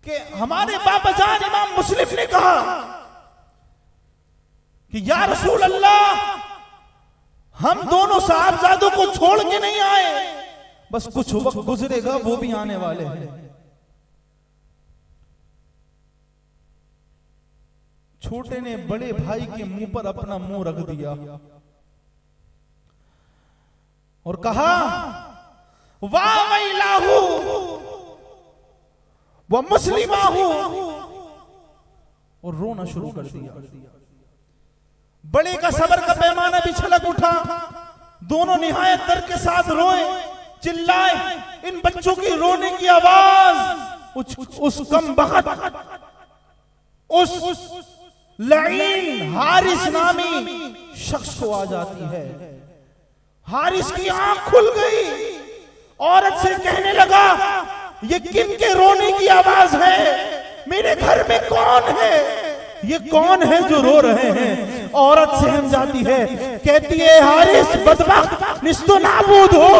कि हमारे बाबा जान इमाम मुस्लिम ने कहा कि या रसूल अल्लाह, हम दोनों साहबजादों को छोड़ के नहीं आए, बस कुछ वक्त गुजरेगा वो भी आने वाले हैं। छोटे ने बड़े भाई के मुंह पर अपना मुंह रख दिया और कहा, वाह वैलाहू व मुस्लिमाहू, और रोना शुरू कर दिया। बड़े का सब्र का पैमाना भी छलक उठा। दोनों निहायत दर्द के साथ रोए, चिल्लाए। इन बच्चों की रोने की आवाज उस कम बखत, उस लईन हारिस नामी शख्स को आ जाती है। हारिस की आंख खुल गई। औरत से कहने लगा, ये किन के रोने की आवाज है? मेरे घर में कौन है? ये कौन है जो रो रहे हैं? औरत सहम जाती है, कहती है, हारिस बदबख्त, निस्तो नाबूद हो,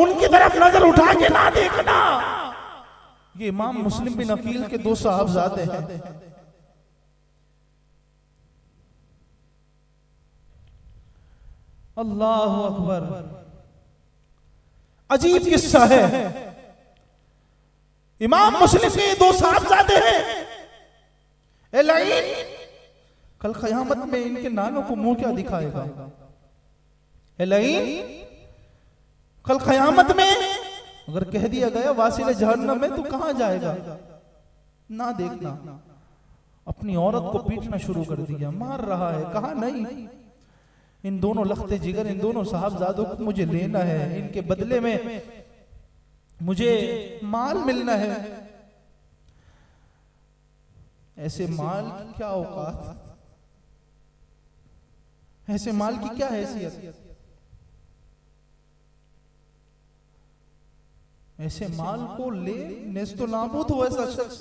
उनकी तरफ नजर उठा के ना देखना। ये इमाम मुस्लिम बिन अकील के दो साहबजादे हैं। अल्लाह अकबर। अजीब किस्सा है। इमाम मुस्लिम के दो साहबजादे हैं। एलाइन कल क़यामत में इनके नानों को मुंह क्या दिखाएगा? एलाइन कल क़यामत में अगर कह दिया गया वासिल जहन्नम में, तो कहां जाएगा? ना देखना। अपनी औरत को पीटना शुरू कर दिया, मार रहा है। कहा नहीं, इन दोनों लखते जिगर, इन दोनों साहबजादों को मुझे लेना है। इनके बदले में मुझे माल मिलना है। ऐसे माल की क्या औकात, ऐसे माल की क्या हैसियत? ऐसे माल को ले नेस्तो नाबूद हो ऐसा शख्स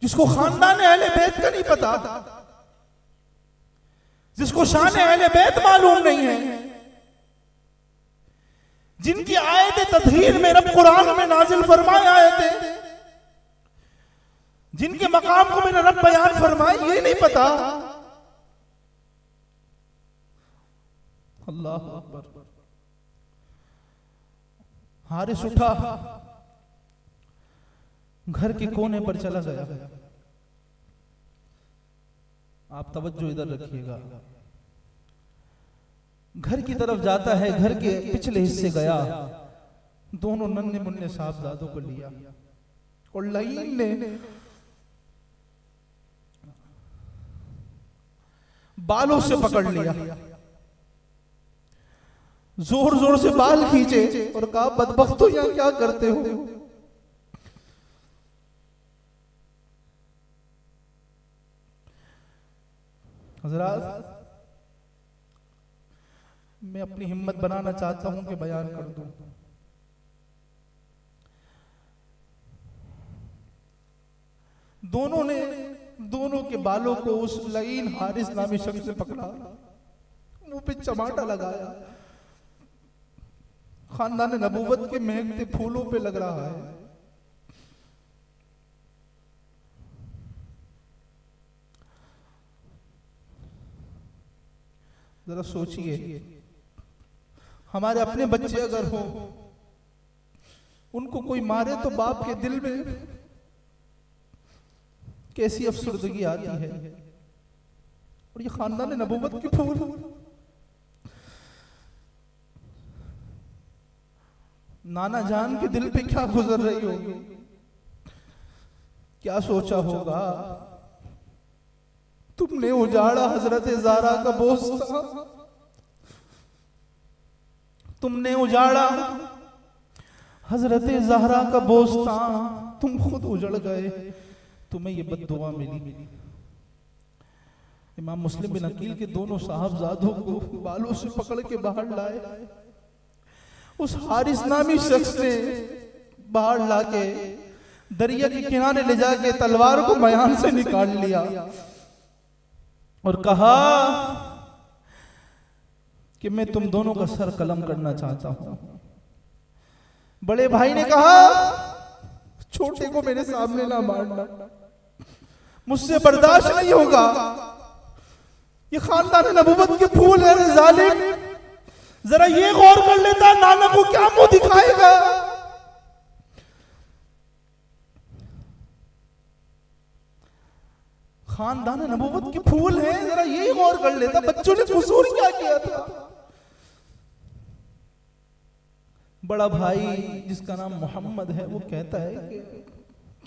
जिसको खानदान अहले बैत का नहीं पता, जिसको शान अहले बैत मालूम नहीं है, जिनकी आयत तदहीर में रब कुरान में नाजिल फरमाए आयतें, जिनके मकाम को मेरा रब बयान फरमाए, ये नहीं पता। अल्लाह अकबर। हारिस उठा, घर के कोने पर चला गया। आप तवज्जो इधर रखिएगा। घर की तरफ जाता है, घर के पिछले हिस्से गया, दोनों नन्हे मुन्ने साहबजादों को लिया और लाइन ने बालों से पकड़ लिया, जोर जोर से बाल खींचे और कहा, बदबख्तो यहां क्या करते हो? हजरात, मैं अपनी हिम्मत बनाना चाहता हूं कि बयान कर दूं। दोनों ने दोनों के बालों को उस लईन हारिस नामी शख्स से पकड़ा, मुंह पे चमाटा लगाया। खानदान नबूवत के महकते फूलों पे लग रहा है। जरा सोचिए, हमारे अपने बच्चे अगर हो, उनको कोई मारे तो बाप के दिल में कैसी अफसुर्दगी आती है। और ये खानदान नबूवत के फूल, नाना जान के दिल पे क्या गुजर रही होगी, क्या सोचा होगा? तुमने उजाड़ा हजरत ज़हरा का बोस्ता, तुमने उजाड़ा हजरत ज़हरा का बोस्ता, तुम खुद उजड़ गए, तुम्हें ये बद्दुआ मिली। इमाम मुस्लिम बिन अकील के दोनों साहबजादों को बालों से पकड़ के बाहर लाए। उस हारिस नामी शख्स ने बाहर लाके दरिया के किनारे ले जाके तलवार को मयान से निकाल लिया और कहा कि मैं तुम दोनों का सर कलम करना चाहता हूं। बड़े भाई ने कहा, छोटे को मेरे सामने ना मारना, मुझसे बर्दाश्त नहीं होगा। ये खानदान नबूवत के फूल है जालिम, जरा ये गौर कर लेता नाना को क्या मुंह दिखाएगा। खानदान नबूवत के फूल हैं, जरा यही गौर कर लेता बच्चों ने कसूर क्या किया था। बड़ा भाई जिसका नाम मोहम्मद है वो कहता है कि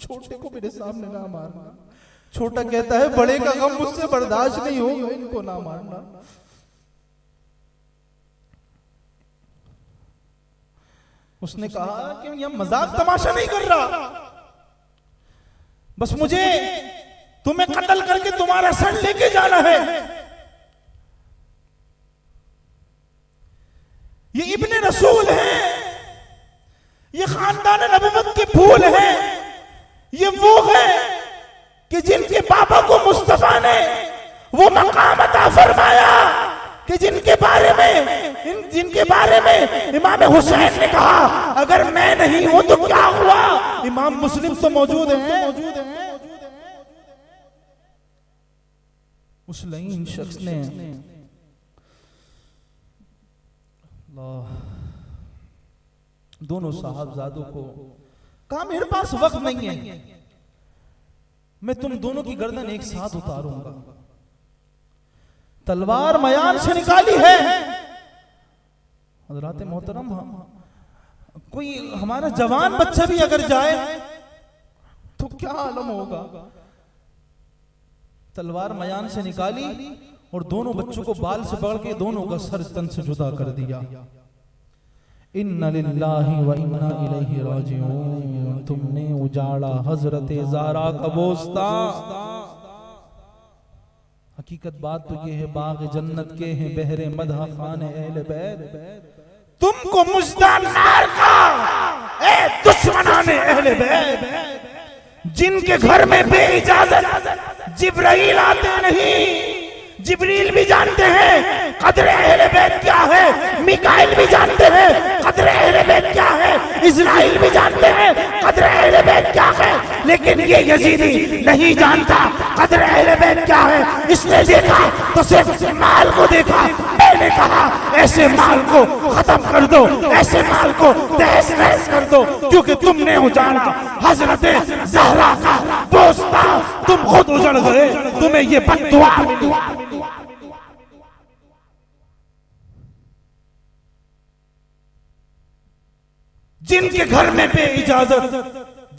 छोटे को मेरे सामने ना मारना। छोटा कहता है बड़े का गम मुझसे बर्दाश्त नहीं होगा, इनको ना मारना। उसने कहा कि यह मजाक तमाशा नहीं कर रहा, बस मुझे तुम्हें कत्ल करके तुम्हारा सर लेके जाना है। ये इब्ने रसूल है, ये खानदान नबूवत के फूल हैं। ये वो है कि जिनके पापा को मुस्तफा ने वो मकाम अता फरमाया कि जिनके बारे में इमाम हुसैन ने कहा अगर मैं नहीं हूं तो क्या हुआ। इमाम मुस्लिम तो मौजूद हैं। उस लईन शख्स ने दोनों साहबजादों को कहा मेरे पास वक्त नहीं है, मैं तुम दोनों की गर्दन एक साथ उतारूंगा। तलवार मयान से निकाली है। हज़रात मोहतरम, कोई हमारा जवान बच्चा भी अगर जाए तो क्या आलम होगा। तलवार मयान से निकाली और दोनों बच्चों को बाल से पकड़ के दोनों का सर तन से जुदा कर दिया। इन्ना लिल्लाहि व इन्ना इलैहि राजिऊन। तुमने उजाड़ा हजरत ज़हरा का बोस्ता। हकीकत बात तो ये है बाग जन्नत के हैं बहरे मदह खान अहले बैत। तुमको मुजदा नार का ए दुश्मनाने अहले बैत। जिनके घर में बेइजाजत जिब्राइल आते नहीं, जिब्रील भी जानते हैं कदर अहले बैत क्या है, मिकाइल भी जानते हैं कदर अहले बैत क्या है, इज़राइल भी जानते हैं कदर अहले बैत क्या है, लेकिन ये यजीदी नहीं जानता कदर अहले बैत क्या है। इसने देखा तो सिर्फ माल को देखा। मैंने कहा ऐसे माल को खत्म कर दो, ऐसे माल को तहस नहस कर दो, क्योंकि तुमने उजाड़ा हजरत ज़हरा का बोस्ता। तुम खुद उजड़ गए, तुम्हें ये बद्दुआ मिली। जिनके घर में बेइजाजत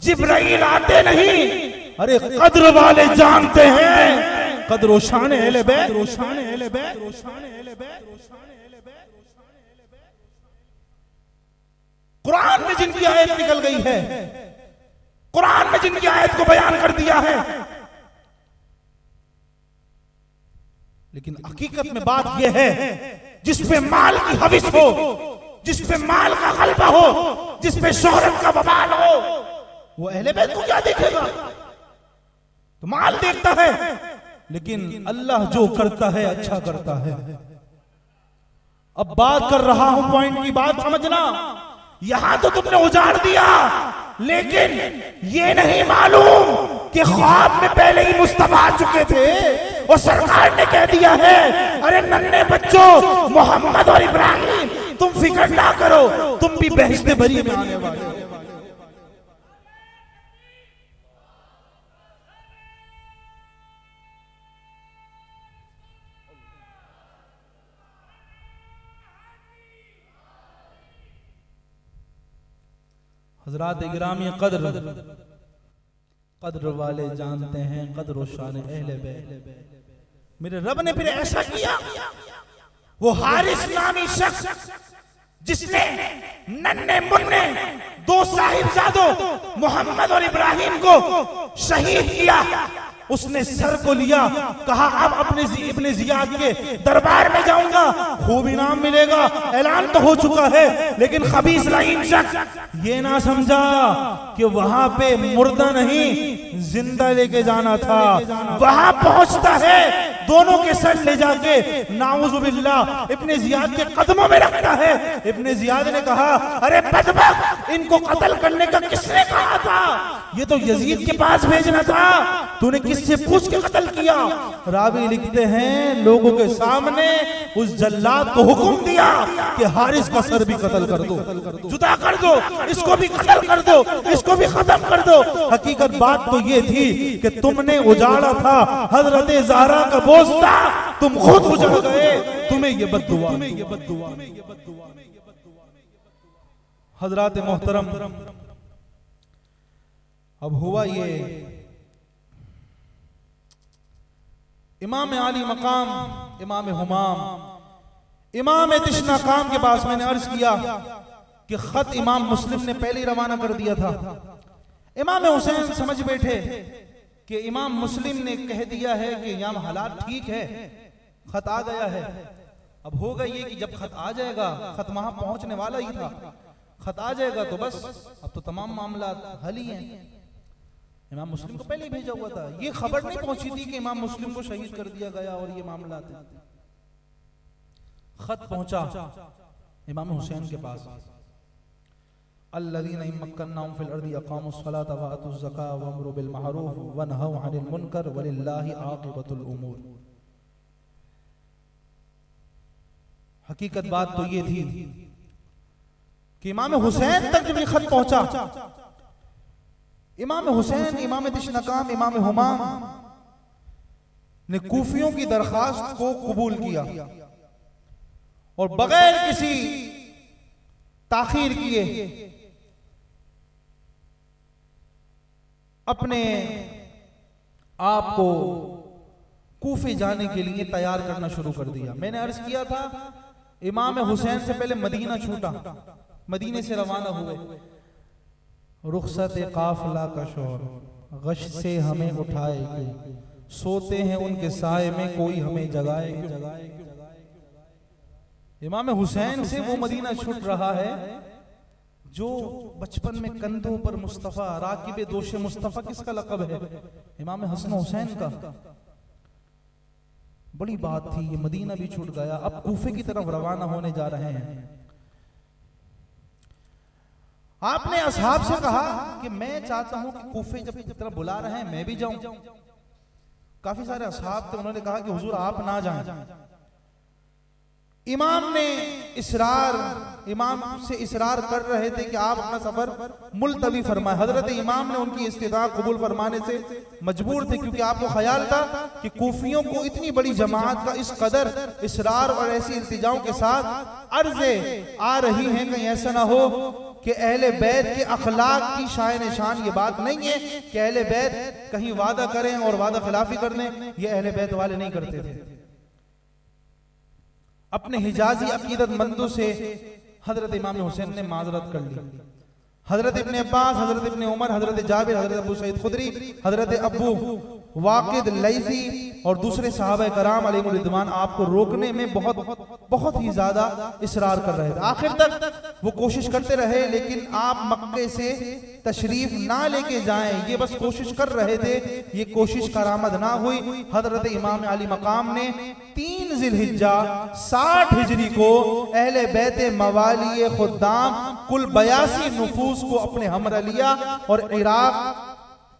जिब्राइल आते नहीं, अरे कद्र वाले जानते हैं कद्र शान अहले बैत। कुरान में जिनकी आयत निकल गई है, कुरान में जिनकी आयत को बयान कर दिया है, लेकिन हकीकत में बात यह है जिस पे माल की हविस हो, जिस पे माल का गलबा हो, जिस पे शोहरत का बवाल हो, वो अहले बैत को क्या देखेगा। तो माल देखता है, लेकिन अल्लाह जो करता है अच्छा करता है। अब बात कर रहा हूं, पॉइंट की बात समझना। यहां तो तुमने उजाड़ दिया, लेकिन ये नहीं मालूम कि ख्वाब में पहले ही मुस्तफा आ चुके थे और सरकार ने कह दिया है अरे नन्हे बच्चों मोहम्मद और इब्राहिम तुम फिक्र ना करो, तुम भी बहिश्ते बरी में आने वाले। हजरात इकरामी कद्र वाले जानते हैं कद्र शान अहले बैत। मेरे रब ने फिर ऐसा किया, वो हारिस नामी शख्स जिसने नन्हे मुन्ने दो साहिबजादों मोहम्मद और इब्राहिम को शहीद किया, उसने सर को लिया, कहा अब अपने इब्ने जियाद के दरबार में जाऊंगा, खूब इनाम मिलेगा। ऐलान तो हो चुका है, लेकिन खबीस लाइन शख्स ये ना समझा कि वहां पे मुर्दा नहीं जिंदा लेके जाना था। वहां पहुंचता है, दोनों के सर ले जाके नाउजुबिल्लाह इब्ने जियाद के कदमों में रखता है। इब्ने जियाद ने कहा, अरे बदबख्त, इनको कत्ल करने का किसने कहा था? ये तो यजीद के पास भेजना था, तूने किससे पूछ के कत्ल किया? रावी लिखते हैं, लोगों के सामने उस जल्लाद को हुक्म दिया कि हारिस का सर भी कत्ल कर दो, जुदा कर दो, इसको भी कत्ल कर दो, इसको भी खत्म कर दो। हकीकत बात तो ये थी कि तुमने उजाड़ा था हजरत ज़हरा का बोझ था, तुम खुद उजड़ गए, तुम्हें ये बद्दुआ। हजरात मोहतरम, अब हुआ ये, इमाम आली मकाम, इमाम हुमाम, इमाम तिश्ना काम के पास मैंने अर्ज किया कि खत इमाम मुस्लिम ने पहले ही रवाना कर दिया था। इमाम हुसैन समझ बैठे कि इमाम मुस्लिम ने कह दिया है कि यहाँ हालात ठीक है, खत आ गया है। अब होगा ये कि जब खत आ जाएगा, खत वहां पहुंचने वाला ही था, खत आ जाएगा तो बस अब तो तमाम मामला हल ही हैं। इमाम मुस्लिम को पहले ही भेजा हुआ था, ये खबर नहीं पहुंची थी कि इमाम मुस्लिम को शहीद कर दिया गया और ये मामला था। खत पहुंचा इमाम हुसैन के पास, अल्लज़ीना मक्कन्नाहुम फिल अर्दि अक़ामुस्सलाता व आतुज़्ज़कात व अमरू बिल मअरूफ व नहौ अनिल मुनकर वलिल्लाहि आक़िबतुल उमूर। हकीकत बात तो ये थी कि इमाम हुसैन तक जब ये खत पहुंचा, इमाम हुसैन, इमाम तिश्नकाम, इमाम हुमाम ने कूफियों की दरखास्त को कबूल किया और बगैर किसी ताखीर किए अपने आप को कूफे जाने के लिए तैयार करना शुरू कर दिया। मैंने अर्ज किया था, इमाम हुसैन से पहले मदीना छूटा, मदीने से रवाना हुए। रुखसत काफिला का शोर गश से हमें उठाए, सोते हैं उनके साए में, कोई हमें जगाए। इमाम हुसैन से वो मदीना छूट रहा है जो बचपन में कंधों पर मुस्तफा, राकिब दोशे मुस्तफा किसका लक़ब है? इमाम हसन हुसैन का। बड़ी बात थी, ये मदीना भी छूट गया, अब कूफे की तरफ रवाना होने जा रहे हैं। आपने असहाब से कहा कि मैं चाहता हूं कि कूफे जब की तरफ बुला रहे हैं मैं भी जाऊं। काफी सारे असहाब थे, उन्होंने कहा कि हुजूर आप ना जाएं। इमाम ने इमाम से इसरार कर रहे थे कि आप अपना सफर मुलतवी फरमाए। हजरत इमाम ने उनकी इस्तिदा कबूल फरमाने से मजबूर थे, क्योंकि आपको ख्याल था कि कूफियों को इतनी बड़ी जमात का इस कदर इसरार और ऐसी इल्तिजाओं के साथ अर्ज़े आ रही हैं, कहीं ऐसा ना हो कि अहले बैत के अखलाक की शान निशान ये बात नहीं है कि अहले बैत कहीं वादा करें और वादा खिलाफी कर दें। ये अहले बैत वाले नहीं करते थे। अपने हिजाजी अकीदतमंदों से हजरत इमाम हुसैन ने माजरत कर ली। हजरत इब्ने अब्बास, हजरत इब्ने उमर, हजरत जाबिर, हजरत अबू सईद खुदरी, हजरत अबू वाकिद लैसी और दूसरे सहाबा कराम अलैहिम रिदवान आपको रोकने में बहुत ही ज्यादा इसरार कर रहे थे। आखिर तक वो कोशिश करते रहे, लेकिन आप मक्के से तशरीफ ना लेके जाएं, ये बस कोशिश कर रहे थे। ये कोशिश करामद ना हुई। हजरत इमाम अली मकाम ने 3 ज़िलहिज्जा 60 हिजरी को अहले बैत मवाली खुद्दाम कुल 82 नुफूस को अपने हमरा लिया और इराक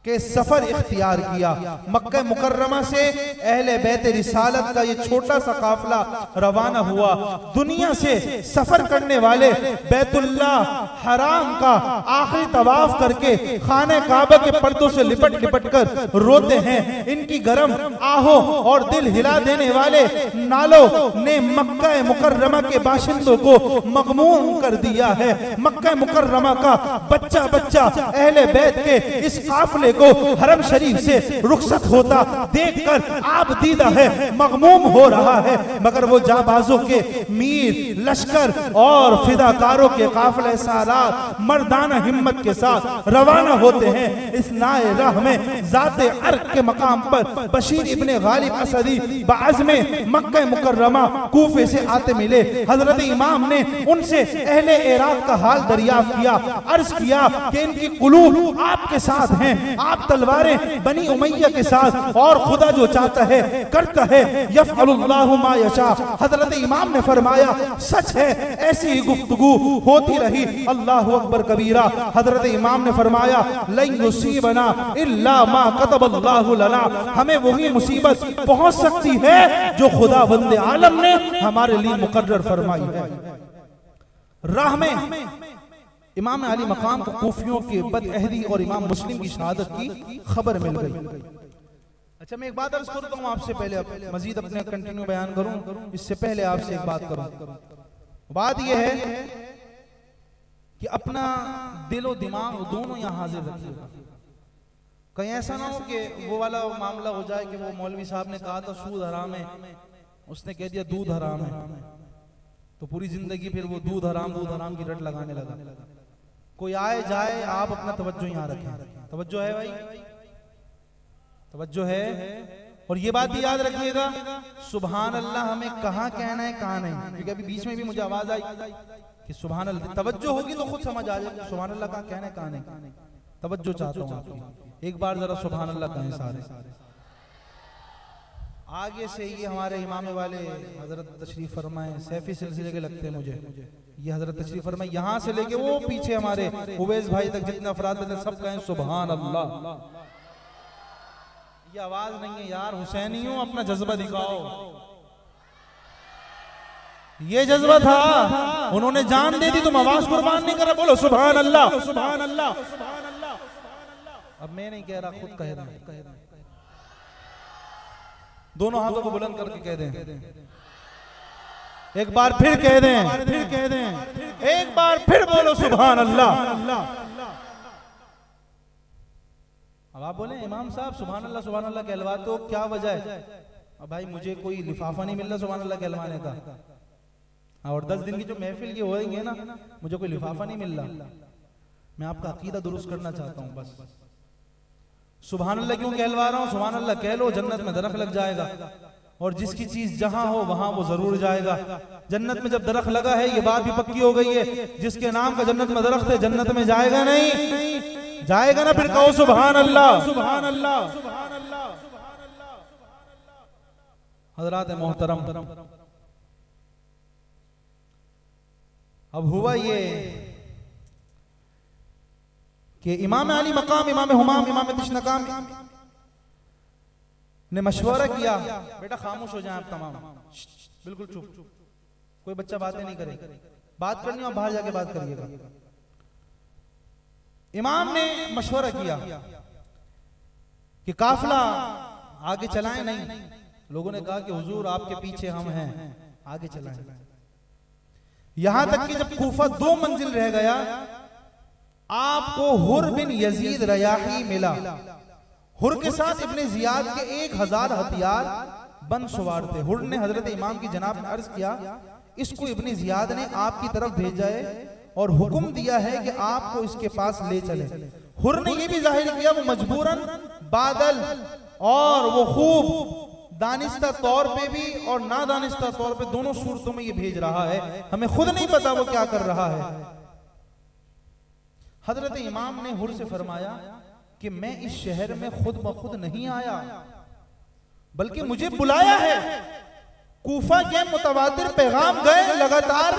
के सफर इख्तियार किया। मक्का मुकर्रमा से अहले बैत रिसालत का ये छोटा सा काफिला रवाना हुआ। दुनिया से सफर करने वाले बैतुल्लाह हराम का आखिरी तवाफ करके खाने काबा के पर्दों से लिपट कर रोते हैं। इनकी गरम आहो और दिल हिला देने वाले नालों ने मक्का मुकर्रमा के बाशिंदों को मगमूम कर दिया है। मक्का मुकर्रमा का बच्चा बच्चा अहले बैत के इस काफिले को हरम शरीफ से रुखसत होता देखकर आप दीदा है मगमूम हो रहा है। मगर वो जाबाजों के मीर लश्कर और फिदाकारों के काफिले सालार मर्दाना हिम्मत के साथ रवाना होते हैं। इस नाए राह में जाते अर्क के मकाम पर बशीर इब्ने गालिब असदी बाज़्म मक्का मुकर्रमा कूफे से आते मिले। हजरत इमाम ने उनसे अहले इराक का हाल दरियाफ्त किया। अर्ज किया कि इनकी कुलूब आपके साथ हैं, आप तलवारें बनी उमैया के साथ, और खुदा जो चाहता है करता है, यफ़अलुल्लाहु मा यशा। हजरत इमाम ने फरमाया सच है, ऐसी ही गुफ्तगू होती रही। अल्लाहु अकबर कबीरा। हजरत इमाम ने फरमाया लन युसीबना इल्ला मा कतबल्लाहु लना, हमें वही मुसीबत पहुंच सकती है जो खुदा वंदे आलम ने हमारे लिए मुकर्रर फरमाई है। राह में इमाम अली मकाम को कूफियों के बदअहदी और इमाम मुस्लिम की शहादत की खबर मिल गई। अच्छा, मैं एक बात अर्ज करता हूँ आपसे पहले, मजीद अपने कंटिन्यू बयान करूं, इससे पहले आपसे एक बात करूं। बात यह है कि अपना दिलो दिमाग दोनों यहाँ हाजिर रखिएगा। कहीं ऐसा ना हो कि वो वाला मामला हो जाए कि वो मौलवी साहब ने कहा था सूद हराम है, उसने कह दिया दूध हराम है, तो पूरी जिंदगी फिर वो दूध हराम की रट लगाने लगा। कोई आए जाए, आप अपना तवज्जो यहाँ रखें। तवज्जो है भाई, तवज्जो है। और ये बात भी याद रखिएगा, सुभान अल्लाह हमें कहाँ कहना है कहाँ नहीं, क्योंकि अभी बीच में भी मुझे आवाज आई कि सुभान अल्लाह, तवज्जो होगी तो खुद समझ आ जाएगा सुभान अल्लाह कहाँ कहना है कहाँ नहीं। तवज्जो चाहता हूँ आपकी, एक बार जरा सुभान अल्लाह कहें सारे। आगे से ये हमारे इमाम वाले हजरत तशरीफ फरमाए, सैफी सिलसिले के लगते हैं मुझे, ये हजरत तशरीफ फरमाए, यहाँ से लेके वो पीछे हमारे उवैस भाई तक जितने अफराद में सब कहें सुभान अल्लाह। ये आवाज नहीं है यार, हुसैनियों अपना जज्बा दिखाओ। ये जज्बा था, उन्होंने जान दे दी, तुम आवाज कुर्बान नहीं कर रहे, बोलो सुभान अल्लाह सुभान अल्लाह सुभान अल्लाह। अब मैं नहीं कह रहा, खुद कह रहा हूं। दोनों हाथों को बुलंद करके कह दें, एक बार फिर कह दें, फिर कह दें, एक बार फिर बोलो सुभान अल्लाह। अब आप बोले इमाम साहब सुभान अल्लाह कहलवाते हो, क्या वजह है? अब भाई मुझे कोई लिफाफा नहीं मिल रहा सुभान अल्लाह कहलवाने का, और 10 दिन की जो महफिल की हो रही है ना, मुझे कोई लिफाफा नहीं मिल रहा। मैं आपका अकीदा दुरुस्त करना चाहता हूं बस। सुभान अल्लाह क्यों कहलवा रहा हूं? सुभान अल्लाह कह लो, जन्नत में दरख्त लग जाएगा, और जिसकी चीज जहां हो वहां वो जरूर जाएगा। जन्नत में जब दरख्त लगा है, ये बात भी पक्की हो गई है, जिसके नाम का जन्नत में दरख्त है जन्नत में जाएगा नहीं, जाएगा ना? फिर कहो सुभान अल्लाह सुभान अल्लाह सुभान अल्लाह सुभान अल्लाह। हजरात मोहतरम, अब हुआ ये कि इमाम अली मकाम, इमाम हुमाम, इमाम तशनकाम ने मशवरा किया, बेटा खामोश हो जाएं आप तमाम, बिल्कुल चुप, कोई बच्चा बातें नहीं करे, बात करनी हो बाहर जाके बात करिएगा। इमाम ने मशवरा किया कि काफिला आगे चलाएं नहीं। लोगों ने कहा कि हुजूर आपके पीछे हम हैं, आगे चलाएं। यहां तक कि जब कूफा 2 मंजिल रह गया, आपको हुर बिन यजीद रयाही मिला। हुर के साथ इब्ने जियाद के 1000 हथियार बन सवार थे। हुर ने हजरत इमाम की जनाब ने अर्ज किया, इसको इब्ने जियाद ने आपकी तरफ भेजा है और हुक्म दिया है कि आपको इसके पास ले चले। हुर ने यह भी जाहिर किया वो मजबूरन बादल और वो खूब दानिस्ता तौर पे भी और नादानिस्ता तौर पे दोनों सूरतों में ये भेज रहा है, हमें खुद नहीं पता वो क्या कर रहा है। हजरत इमाम ने हुर से फरमाया कि मैं इस शहर में खुद ब खुद नहीं आया, बल्कि मुझे बुलाया है। कूफा के मुतवातिर पैगाम गए, लगातार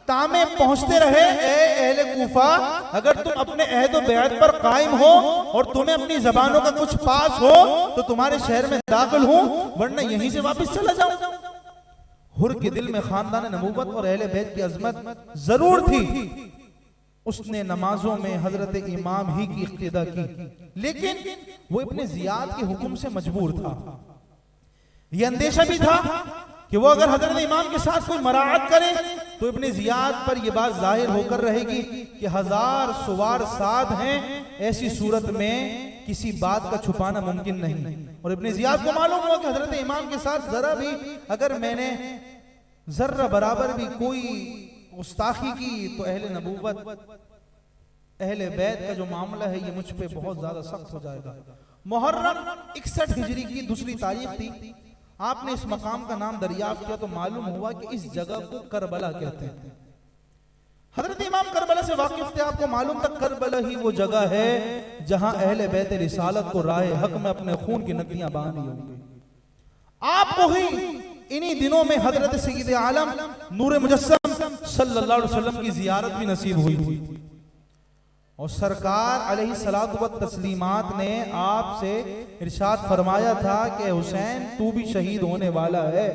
तामे पहुंचते रहे, ए अहले कूफा, अगर तुम अपने अहद व बैत पर कायम हो और तुम्हें अपनी जबानों का कुछ पास हो तो तुम्हारे शहर में दाखिल हूं, वरना यहीं से वापस चला जाऊं। हुर के दिल में खानदान नबूवत और अहले बैत की अजमत जरूर थी। उसने नमाजों में हजरत इमाम ही की इक्तिदा की, लेकिन वो इब्ने जियाद के हुक्म से मजबूर था। यह अंदेशा भी था कि वो अगर हजरत इमाम के साथ कोई मराअत करे तो इब्ने जियाद पर यह बात जाहिर होकर रहेगी कि 1000 सवार साथ हैं, ऐसी सूरत में किसी बात का छुपाना मुमकिन नहीं। और इब्ने जियाद को मालूम हुआ कि हजरत इमाम के साथ जरा भी अगर मैंने जर्रा बराबर भी कोई गुस्ताखी की तो अहले नबूवत, अहले बैत का जो मामला है ये मुझ पे बहुत ज्यादा सख्त हो जाएगा। मुहर्रम 61 हिजरी की दूसरी तारीख थी। आपने इस मकाम का नाम दरियाफ्त किया तो मालूम हुआ कि इस जगह को करबला कहते हैं। हजरत इमाम करबला से वाकिफ थे, आपको मालूम था करबला ही वो जगह है जहां अहले बैत रिसालत को राह हक में अपने खून की नदियां बहानी होंगी। आपको ही इन्हीं दिनों में हजरत सय्यद आलम नूर मुजस्सम सल्लल्लाहु अलैहि वसल्लम की जियारत भी नसीब हुई थी और सरकार अलैहिस्सलातु व तस्लीमात ने आपसे इरशाद फरमाया था कि हुसैन तू भी शहीद होने वाला है।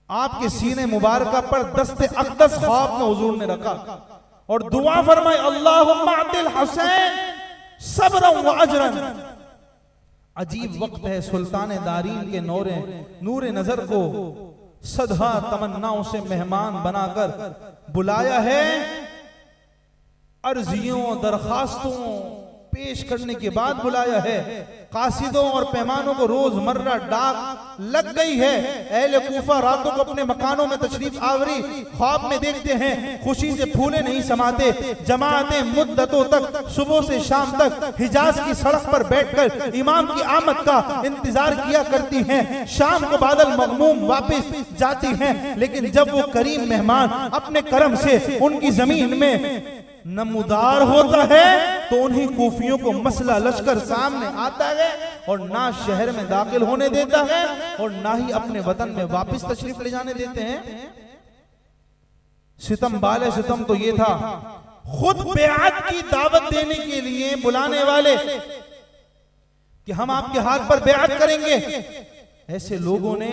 आपके सीने मुबारका पर दस्ते अक़दस ख्वाब में हुजूर ने रखा और दुआ फरमाई, अल्लाहुम्मा अदिल हुसैन सब्रन व अजरन। अजीब वक्त है, सुल्तान दारीन के नूरे नजर को सदा तमन्नाओं से मेहमान बनाकर बुलाया है। अर्जियों दरखास्तों पेश करने के बाद बुलाया है। कासिदों और पैमानों को रोजमर्रा डाक लग गई है। अहले कूफा रातों को अपने मकानों में तशरीफ आवरी ख्वाब में देखते हैं, खुशी से फूले नहीं समाते। जमातें मुद्दतों तक सुबह से शाम तक हिजाज की सड़क पर बैठकर इमाम की आमद का इंतजार किया करती हैं। शाम को बादल मगमूम वापस जाती हैं, लेकिन जब वो करीम मेहमान अपने करम से उनकी जमीन में नमूदार होता है तो उन्हीं कूफियों को मसला लश्कर सामने आता है और ना शहर में दाखिल होने देता है और ना ही अपने वतन में वापस तशरीफ ले जाने देते हैं। सितम बाले सितम तो ये था, खुद बेअत की दावत देने के लिए बुलाने वाले कि हम आपके हाथ पर बेअत करेंगे, ऐसे लोगों ने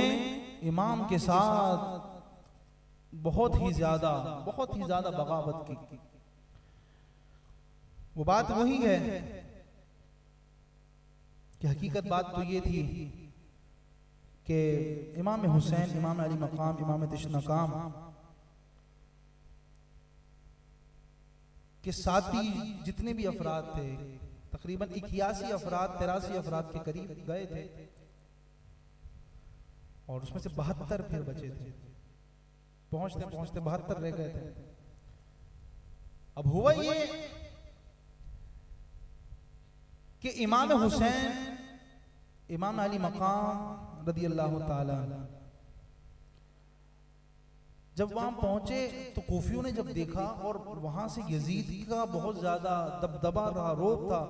इमाम के साथ बहुत ही ज्यादा बगावत की। वो बात वही है कि हकीकत बात तो ये थी कि इमाम हुसैन, इमाम अली मकाम, इमाम तशनकाम के साथी जितने भी अफराद थे, तकरीबन 81 अफराद 83 अफराद के करीब गए थे और उसमें से 72 फिर बचे थे। पहुंचते पहुंचते 72 रह गए थे। अब हुआ ये कि इमाम हुसैन, इमाम अली मकाम रदी अल्लाह ताला जब वहां पहुंचे तो कूफियों ने जब देखा और वहां से यजीद का बहुत ज्यादा दबदबा रहा, रोब था,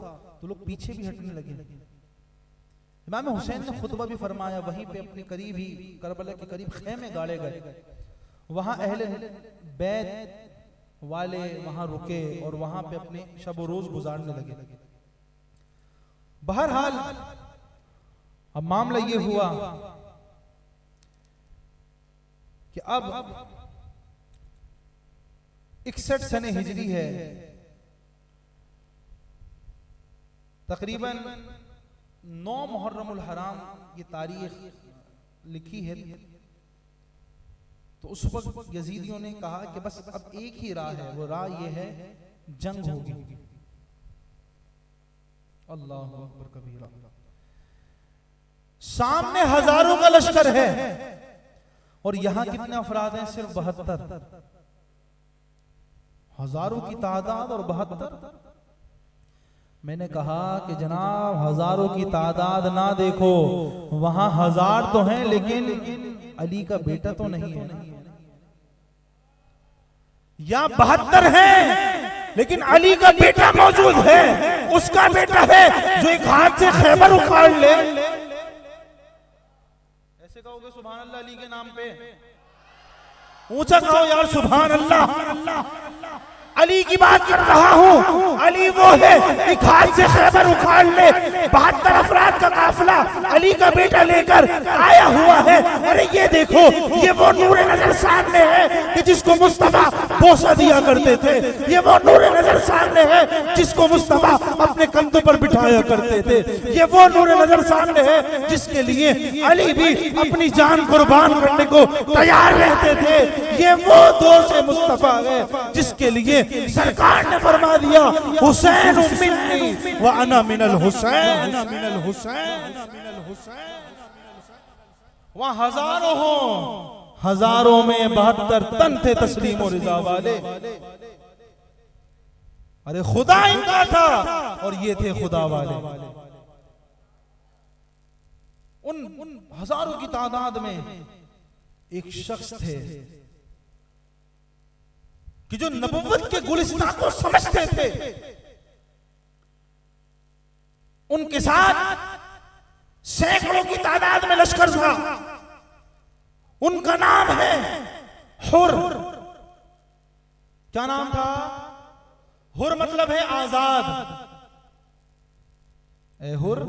तो लोग पीछे भी हटने लगे। इमाम हुसैन ने खुतबा भी फरमाया, वहीं पे अपने करीब ही करबला के करीब खेमे गाड़े गए। वहां अहले बैत वाले वहां रुके और वहां पे अपने शब व रोज गुजारने लगे। बहरहाल अब मामला ये हुआ कि अब 61 सने हिजरी है, तकरीबन 9 मुहर्रमुल हराम ये तारीख लिखी है। तो उस वक्त यजीदियों ने कहा कि बस अब एक ही राह है, वो राह ये है जंग होगी। अल्लाहु अकबर कबीरा। सामने हजारों का लश्कर है और यहां कितने अफराद हैं? सिर्फ 72। हजारों की तादाद और 72। मैंने कहा कि जनाब हजारों की तादाद ना देखो, वहां हजार तो हैं लेकिन अली का बेटा तो नहीं है। या 72 हैं लेकिन अली का बेटा मौजूद है। उसका बेटा है जो एक हाथ से खैबर उखाड़ ले। ऐसे कहोगे सुभान अल्लाह अली के नाम पे? ऊंचा कहो यार सुभान अल्लाह। अली की बात कर रहा हूँ। अली वो है एक हाथ से खैबर उखाड़ ले। 72 अफराद का काफिला अली का बेटा लेकर आया हुआ है। अरे ये देखो, ये वो नूरे नजर सामने है कि जिसको मुस्तफा बोसा दिया करते थे। ये वो नूरे नजर सामने है जिसको मुस्तफा अपने कंधों पर बिठाया करते थे। ये वो नूरे नजर सामने है जिसके लिए अली भी अपनी जान कुर्बान करने को तैयार रहते थे। ये वो दोस्त मुस्तफा है जिसके लिए सरकार ने फरमा दिया, हुसैन मिन्नी व अना मिनल हुसैन। वहां हजारों हो, हजारों में 72 तन थे तस्लीम और रिजा वाले। अरे खुदा इनका था और ये थे खुदा वाले। उन हजारों की तादाद में एक शख्स थे कि जो नबुव्वत के गुलिस्तान को समझते थे, उनके साथ सैकड़ों की तादाद में लश्कर था। उनका नाम है हुर। क्या नाम था? हुर मतलब है आजाद। ए हुर,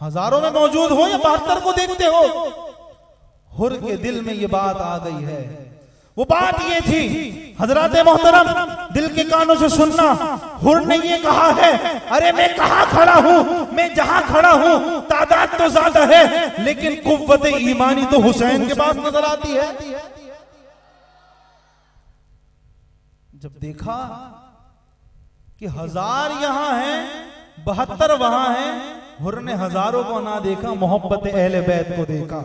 हजारों में मौजूद हो या 72 को देखते हो, हुर के दिल में ये बात आ गई है। वो बात ये थी, हजरत मोहतरम दिल के कानों से सुनना, हुर ने ये कहा है, अरे मैं कहां खड़ा हूं, मैं जहां खड़ा हूं तादाद तो ज्यादा है, लेकिन कुव्वत ईमानी तो हुसैन के पास नजर आती है। जब देखा कि 1000 यहां हैं, 72 वहां हैं, हुर ने हजारों को ना देखा, मोहब्बत अहले बैत को देखा।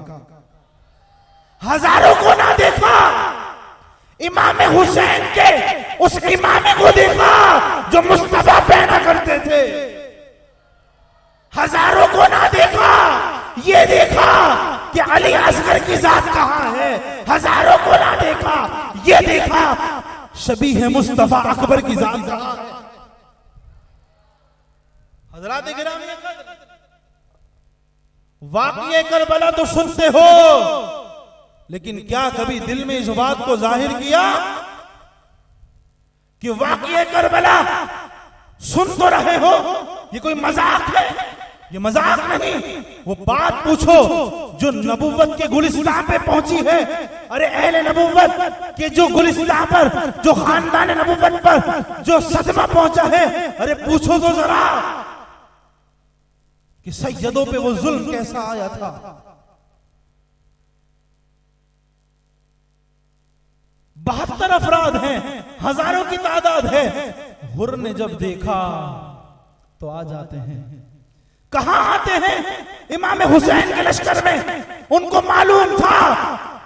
हजारों को ना देखा, इमाम हुसैन के उस इमाम को देखा जो मुस्तफा पहना करते थे। हजारों को ना देखा, ये देखा कि अली असगर की जात कहां है। हजारों को ना देखा, ये देखा शबीह मुस्तफा अकबर की जात कहां है। हजरात गिरामी वाक़िए करबला तो सुनते हो, लेकिन क्या कभी दिल में इस बात को जाहिर किया कि वाक़िए करबला सुन तो रहे हो, ये कोई मजाक है? ये मजाक नहीं, वो बात पूछो जो नबुव्वत के गुलिस्तान पे पहुंची है। अरे अहले नबुव्वत के जो गुलिस्तान पर, जो खानदान नबुव्वत पर जो सदमा पहुंचा है, अरे पूछो तो जरा कि सैयदों पे वो जुल्म कैसा आया था। बहत्तर अफराद हैं, हजारों की तादाद है। हुर ने जब देखा तो आ जाते हैं। कहां आते हैं? इमाम हुसैन के लश्कर में। उनको मालूम था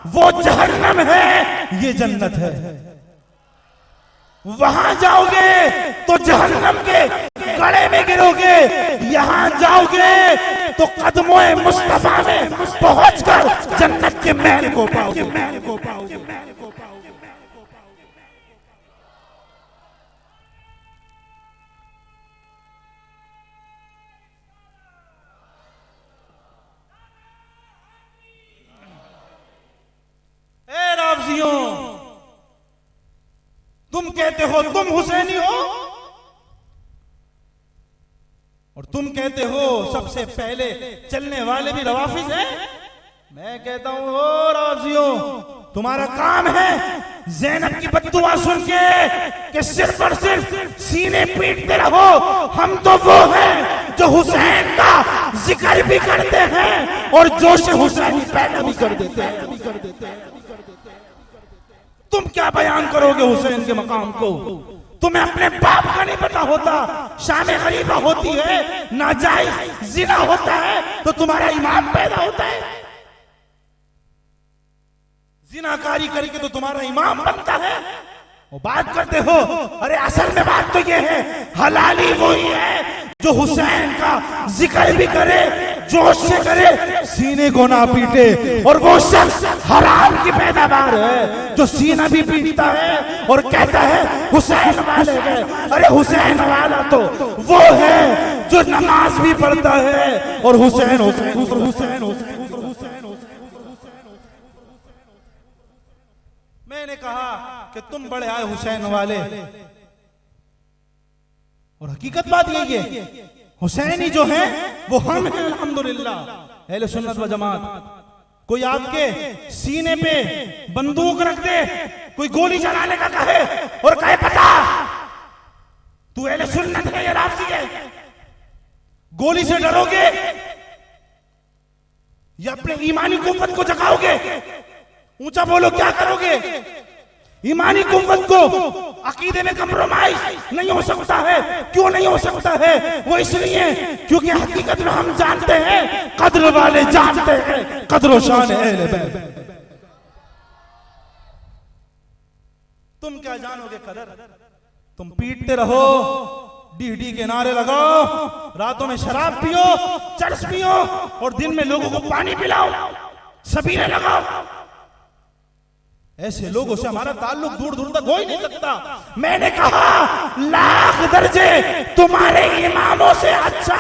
वो जहन्नम है, ये जन्नत है। वहां जाओगे तो जहन्नम के गड़े में गिरोगे, यहां जाओगे तो कदमों मुस्तफा में पहुंचकर जन्नत के महल को पाओगे। ए राफ़ज़ियों, तुम कहते हो तुम हुसैनी हो, और तुम कहते हो सबसे पहले चलने वाले भी रवाफिज हैं। मैं कहता हूं ओ राज़ियों, तुम्हारा काम है ज़ैनब की बद्दुआ सुन के कि सिर्फ और सिर्फ सीने पीटते रहो। हम तो वो हैं जो हुसैन का जिक्र भी करते हैं और जोश हुसैनी पैदा भी कर देते हैं। तुम क्या बयान करोगे हुसैन के मकाम को? तुम्हें अपने बाप का नहीं पता होता, शाम गरीबा होती है, नाजायज जिना होता है तो तुम्हारा इमाम पैदा होता है। जिनाकारी करके तो तुम्हारा इमाम बनता है। वो बात करते हो, अरे असल में बात तो ये है, हलाली वही है जो हुसैन का जिक्र भी करे, जोश से करे, सीने को ना पीटे। और वो शख्स हराम की पैदावार है जो सीना भी पीटता है और कहता है हुसैन वाले हैं। अरे हुसैन वाला तो वो है जो नमाज भी पढ़ता है और हुसैन हुसैन हुसैन हुसैन। मैंने कहा कि तुम बड़े आए हुसैन वाले, और हकीकत बात यही है, हुसैनी जो है वो हम हैं अल्हम्दुलिल्लाह, अहले सुन्नत व जमात। कोई आपके सीने पे बंदूक रख दे, कोई गोली चलाने का कहे और कहे पता तू अहले सुन्नत है या राफ़ज़ी है, गोली से डरोगे या अपने ईमानी कुव्वत को जगाओगे? ऊंचा बोलो, क्या करोगे? ईमानी कुव्वत को अकीदे में कम्प्रोमाइज नहीं हो सकता है। क्यों नहीं हो सकता है? वो इसलिए क्योंकि हकीकत में हम जानते हैं, कद्र वाले जानते हैं कद्र शान अहले बैत। तुम क्या जानोगे कदर? तुम पीटते रहो, डी के नारे लगाओ, रातों में शराब पियो, चरस पियो और दिन में लोगों को पानी पिलाओ, सबीरे लगाओ। ऐसे लोगों से हमारा ताल्लुक दूर दूर तक हो ही नहीं सकता। मैंने कहा लाख दर्जे तुम्हारे इमामों से अच्छा,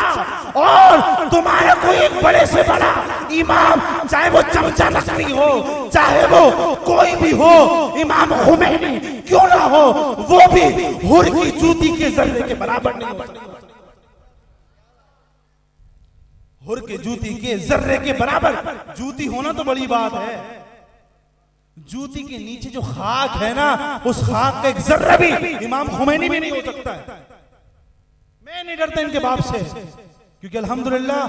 और तुम्हारा कोई एक बड़े से बड़ा इमाम, चाहे वो चमचा नकवी हो, चाहे वो कोई भी हो, इमाम खुमैनी क्यों ना हो, वो भी हुर की जूती के जर्रे के बराबर नहीं हो सकता। हुर के जूती के जर्रे के बराबर जूती होना तो बड़ी बात है, जूती के नीचे जो खाक है ना, उस खाक का एक जर्रा भी इमाम खुमैनी भी नहीं हो सकता है। मैं नहीं डरता इनके बाप से, क्योंकि अल्हम्दुलिल्लाह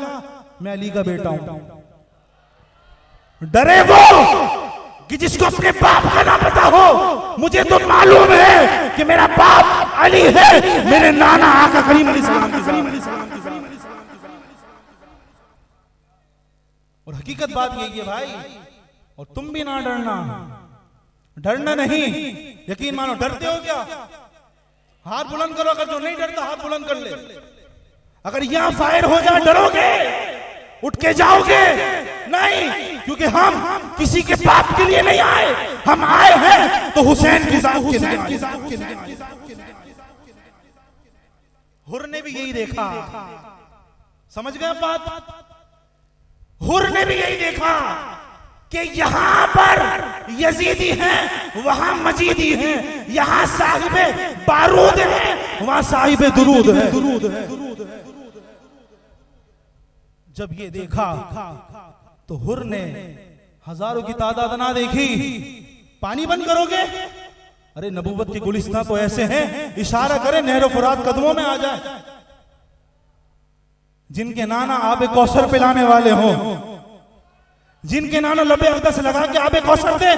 मैं अली का बेटा हूं। डरे वो कि जिसको अपने बाप का नाम पता हो। मुझे तो मालूम है कि मेरा बाप अली है, मेरे नाना आका करीम अलैहिस्सलाम की। और हकीकत बात यही है भाई, और तुम भी ना डरना, डरना नहीं, यकीन मानो। डरते हो क्या? हाथ बुलंद करो, अगर जो नहीं डरता हाथ बुलंद कर ले। अगर यहां फायर हो जाए डरोगे, उठ के जाओगे? नहीं, क्योंकि हम किसी के बाप के लिए नहीं आए, हम आए हैं तो हुसैन की जात के लिए। हुर ने भी यही देखा, समझ गए बात? हुर ने भी यही देखा कि यहां पर यजीदी हैं, वहां मजीदी हैं, यहां साहिबे बारूद हैं, वहां साहिबे दुरूद है। जब ये देखा तो हुर ने हजारों की तादाद ना देखी। पानी बंद करोगे? अरे नबूवत के गुलिस्तां तो ऐसे हैं, इशारा करे नहर फुरात कदमों में आ जाए। जिनके नाना आबे कौसर पिलाने वाले हो, जिनके नाना लबे अकदस लगा के आबे कौसर दे।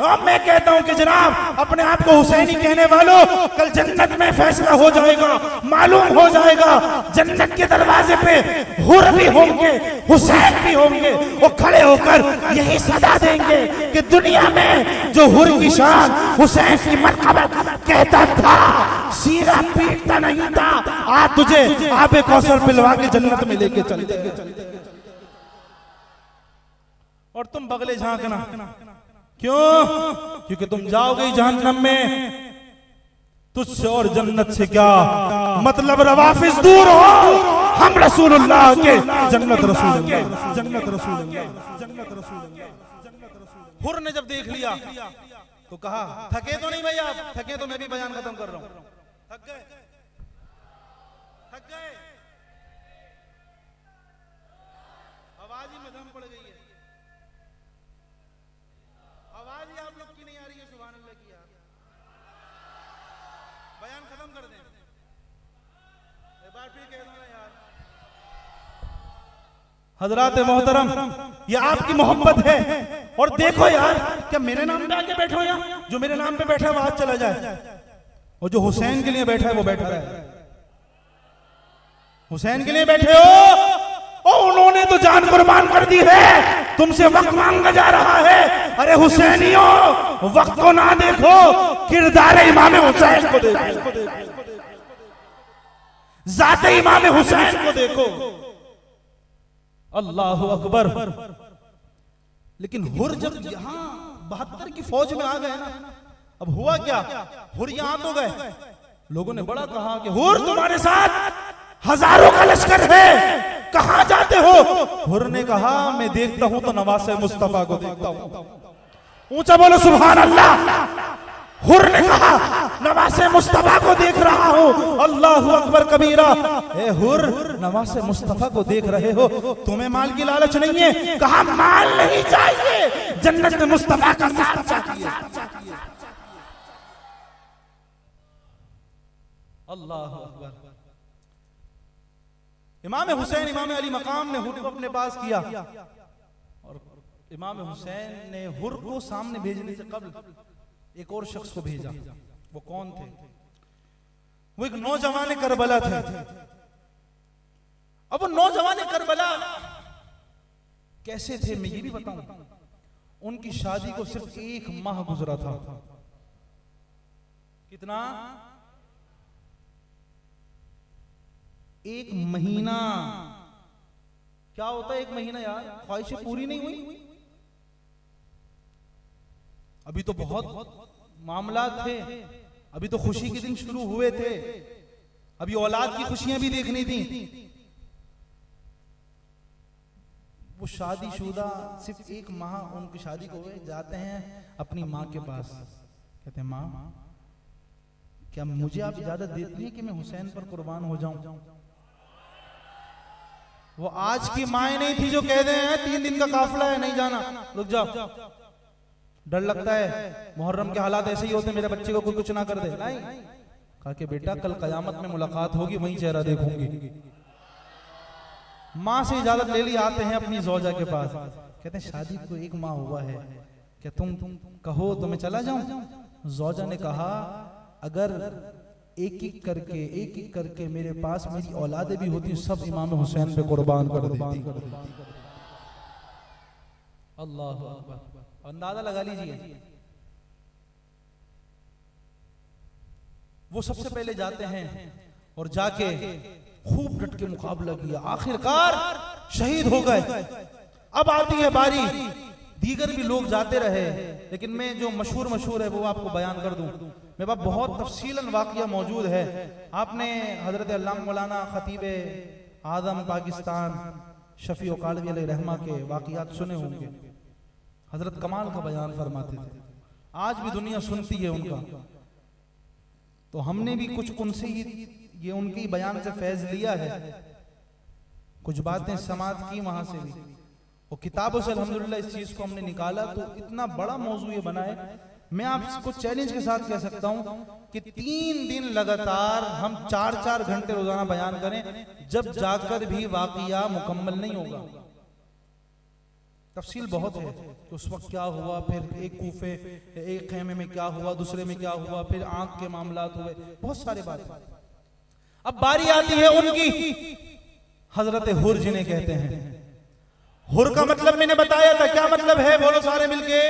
अब मैं कहता हूं कि जनाब अपने आप को हुसैनी कहने वालों, कल जन्नत में फैसला हो जाएगा, मालूम हो जाएगा। जन्नत के दरवाजे पे हुर भी होंगे, हुसैन भी होंगे, वो खड़े होकर यही सदा देंगे कि दुनिया में जो हुर की शान हुसैन की मरतबत कहता था, सीरा पीटता नहीं था, आज तुझे आबे कौसर पिलवा के जन्नत में लेके चल जाएगा। और तुम बगले झांकना क्यों? क्योंकि तुम जाओगे जहन्नम में, तुझसे और जन्नत से क्या मतलब? रवाफिज दूर हो, हम रसूलुल्लाह के जन्नत रसूलुल्लाह, जन्नत रसूलुल्लाह, जन्नत रसूलुल्लाह। हुर ने जब देख लिया तो कहा थके तो नहीं भाई आप? थके तो मैं भी बयान खत्म कर रहा हूं। थक गए? थक गए? आवाज ही में दम पड़ गई है, आवाज ही आप लोग की नहीं आ रही है। सुभान अल्लाह की यार, बयान खत्म कर दें, एक बार फिर कह दो ना यार। हजरात मोहतरम, ये आपकी मोहब्बत है। और देखो यार, क्या मेरे नाम पे आके बैठो? यहाँ जो मेरे नाम पे बैठा है वो हाथ चला जाए, और जो हुसैन के लिए बैठा है वो बैठा है। हुसैन के लिए बैठे हो, और उन्होंने तो जान कुर्बान कर दी है, तुमसे वक्त मांगा जा रहा है। अरे हुसैनियों, वक्त को ना देखो, किरदार इमाम हुसैन को देखो, जाते इमाम हुसैन को देखो। अल्लाह अकबर। लेकिन हुर जब यहां 72 की फौज में आ गए ना, अब हुआ क्या? हुर यहां तो गए, लोगों ने बड़ा कहा कि हुर तुम्हारे साथ हजारों का लश्कर है, कहां जाते हो? हुर ने कहा मैं देखता हूं तो नवासे मुस्तफा को देखता हूं। ऊंचा बोलो सुभान अल्लाह। हुर ने कहा नवासे मुस्तफा को देख रहा हूं। अल्लाहु अकबर कबीरा। ए हुर, नवासे मुस्तफा को देख रहे हो, तुम्हें माल की लालच नहीं है? कहा माल नहीं चाहिए, जन्नत में मुस्तफा का साथ चाहिए। अल्लाहु अकबर। इमाम हुसैन, इमाम अली मकाम ने हुर को अपने पास किया, और इमाम हुसैन ने हुर को सामने भेजने से कबल एक और शख्स को भेजा। वो कौन थे? वो एक नौजवान करबला थे। अब वो नौजवान करबला कैसे थे मैं ये भी बताऊं। उनकी शादी को सिर्फ 1 माह गुजरा था। कितना? 1 महीना। क्या होता है 1 महीना यार? ख्वाहिशें पूरी नहीं हुई, अभी तो बहुत मामला थे, अभी तो खुशी के दिन शुरू हुए थे, अभी औलाद की खुशियां भी देखनी थी। वो शादीशुदा सिर्फ 1 माह उनकी शादी को हुए, जाते हैं अपनी माँ के पास, कहते हैं माँ क्या मुझे आप इजाजत देती हैं कि मैं हुसैन पर कुर्बान हो जाऊं? वो आज की माएँ नहीं थी जो कह दे हैं 3 दिन का काफिला है नहीं जाना, रुक जाओ, डर लगता है मुहर्रम के हालात ऐसे ही होते, मेरे बच्चे को कोई कुछ ना कर दे। नहीं, कहा कि बेटा कल कयामत में मुलाकात होगी, वहीं चेहरा देखूंगी। माँ से इजाजत ले ली, आते हैं अपनी जौजा के पास, कहते हैं शादी को 1 माह हुआ है, क्या तुम कहो तो मैं चला जाऊं? जौजा ने कहा अगर एक एक करके मेरे पास मेरी औलादे भी होती, सब इमाम हुसैन पे कुर्बान कर देती। अल्लाह अकबर। अंदाजा लगा लीजिए, वो सबसे पहले जाते हैं और जाके खूब डट के मुकाबला किया, आखिरकार शहीद हो गए। अब आती है बारी, दीगर भी लोग जाते रहे, लेकिन मैं जो मशहूर है वो आपको बयान कर दूं। मेरे पास बहुत तफसीलन वाकया मौजूद है। आपने हजरत अल्लामा मौलाना खतीब आजम पाकिस्तान शफी कालवी अलैहि रहमा के वाकयात सुने होंगे। हजरत कमाल का बयान फरमाते थे, आज भी दुनिया सुनती है उनका। तो हमने भी कुछ उनसे ही ये उनके बयान से फैज लिया है, कुछ बातें समात की वहां से भी, और किताबों से अल्हम्दुलिल्लाह इस चीज को हमने निकाला। तो इतना बड़ा मौजू ये बना है, मैं आपको चैलेंज के साथ कह सकता हूं कि 3 दिन लगातार हम 4-4 घंटे रोजाना बयान करें, जब जाकर भी वाकया मुकम्मल नहीं होगा। तफसील बहुत है कि उस वक्त क्या हुआ, फिर एक कूफे एक खेमे में क्या हुआ, दूसरे में क्या हुआ, फिर आंख के मामलात हुए, बहुत सारे बातें। अब बारी आती है उनकी, हजरत हुर जिन्हें कहते हैं। हुर का मतलब मैंने बताया था, क्या मतलब है? बोलो सारे मिलके,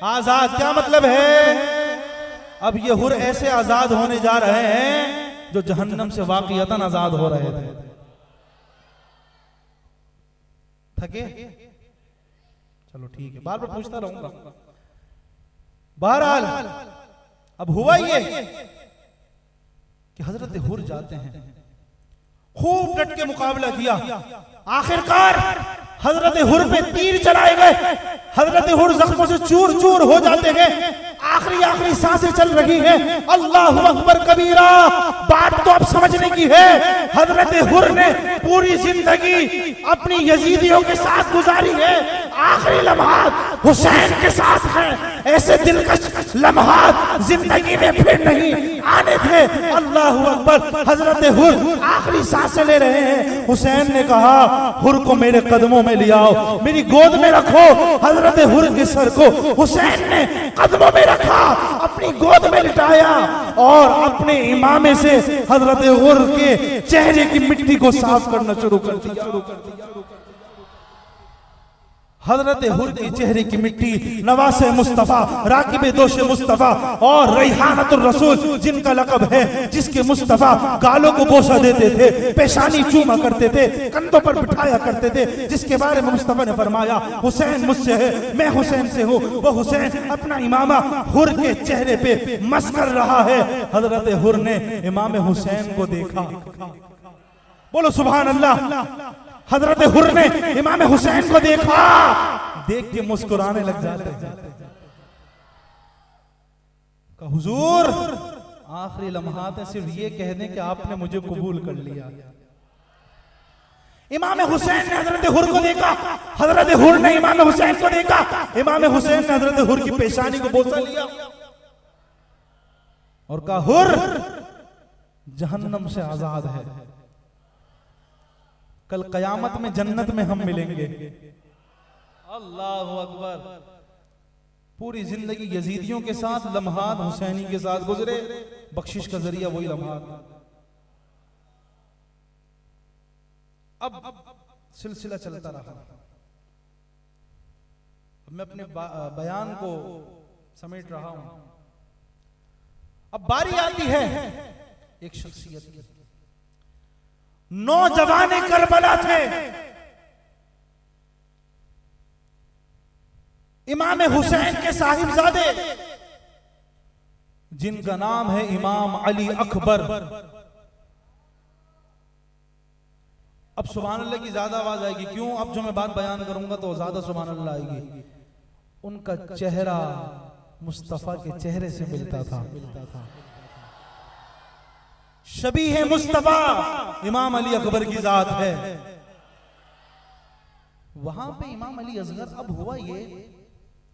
आजाद। क्या मतलब है? अब ये हुर ऐसे आजाद होने जा रहे हैं जो जहन्नम से वाकईतन आजाद हो रहे थे। थके? चलो ठीक है, बार बार पूछता रहूंगा। बहरहाल अब हुआ ये कि हजरत हुर जाते हैं, खूब डट के मुकाबला किया, आखिरकार हजरत हुर पे तीर चलाए गए, हजरत हुर जख्मों से चूर चूर हो जाते हैं, आखिरी सांसें चल रही है। अल्लाहु अकबर कबीरा। बात तो अब समझने की है, हजरत हुर ने पूरी जिंदगी अपनी यजीदियों के साथ गुजारी है, आखिरी लम्हात हुसैन के साथ है। ऐसे दिलकश लम्हात जिंदगी में फिर नहीं आने थे। अल्लाहु अकबर। हजरत हुर आखिरी सांसें ले रहे हैं। हुसैन ने कहा हुर को मेरे कदमों में ले आओ, मेरी गोद में रखो। हजरत हुर के सर को हुसैन ने कदमों में रखा, अपनी गोद में लिटाया और अपने इमामे से हजरत हुर के चेहरे की मिट्टी को साफ करना शुरू कर दिया। हजरत हुर के चेहरे की मिट्टी नवासे मुस्तफा, राकिबे दोशे मुस्तफा और रैहानतुर रसूल जिनका लक़ब है, जिसके मुस्तफा गालों को बोसा देते थे, पेशानी चूमा करते थे, कंधों पर बिठाया करते थे, जिसके बारे में मुस्तफा ने फरमाया हुसैन मुझसे है, मैं हुसैन से हूँ। वो हुसैन अपना इमामा हुर के चेहरे पे मस कर रहा है। हजरत हुर ने इमाम हुसैन को देखा, बोलो सुभान अल्लाह। हजरत हुर ने इमाम हुसैन को देखा, देख के मुस्कुराने लग जाते का हुजूर आखिरी लम्हात है, सिर्फ ये कह दें कि आपने मुझे कबूल कर लिया। इमाम हुसैन ने हजरत हुर को देखा, हजरत हुर ने इमाम हुसैन को देखा, इमाम हुसैन ने हजरत हुर की पेशानी को बोसा लिया और कहा हुर जहन्नम से आजाद है, कल कयामत में जन्नत में हम मिलेंगे। अल्लाहु अकबर। पूरी जिंदगी यजीदियों के साथ लम्हात हुसैनी के साथ गुजरे, बख्शिश का जरिया वही लम्हात। अब सिलसिला चलता रहा। अब मैं अपने बयान को समेट रहा हूं। अब बारी आती है एक शख्सियत की। नौजवान करबला थे, इमाम हुसैन के साहिबजादे जिनका नाम है इमाम अली अकबर। अब सुभान अल्लाह की ज्यादा आवाज आएगी, क्यों? अब जो मैं बात बयान करूंगा तो ज्यादा सुभान अल्लाह आएगी। उनका चेहरा मुस्तफा के चेहरे से मिलता था। शबीह मुस्तफा इमाम अली अकबर की जात है। वहां पे इमाम अली असगर, अब हुआ ये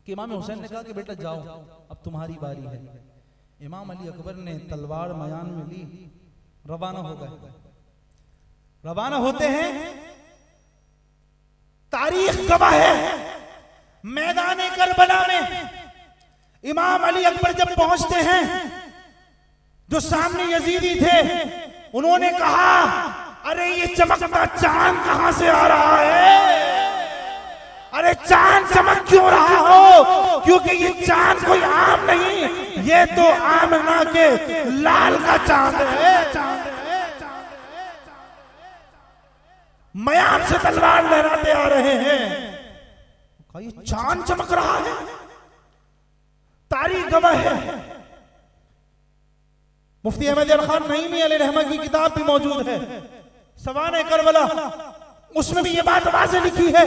कि इमाम हुसैन ने कहा कि बेटा जाओ, अब तुम्हारी बारी है। इमाम अली अकबर ने तलवार मयान में ली, रवाना हो गए। रवाना होते हैं, तारीख गवाह है, मैदान करबला में इमाम अली अकबर जब पहुंचते हैं, जो सामने यजीदी थे उन्होंने कहा, अरे ये चमकता चांद कहां से आ रहा है? अरे चांद चमक क्यों रहा हो? क्योंकि ये चांद कोई आम नहीं, ये तो आमना के लाल का चांद है। मयान से तलवार लहराते आ रहे हैं, ये चांद चमक रहा है, तारीख गवाह है। मुफ्ती अहमद यार खान नईमी अलैहि रहमत की किताब भी मौजूद है, सवाने करबला, उसमें भी ये बात वाज़ेह लिखी है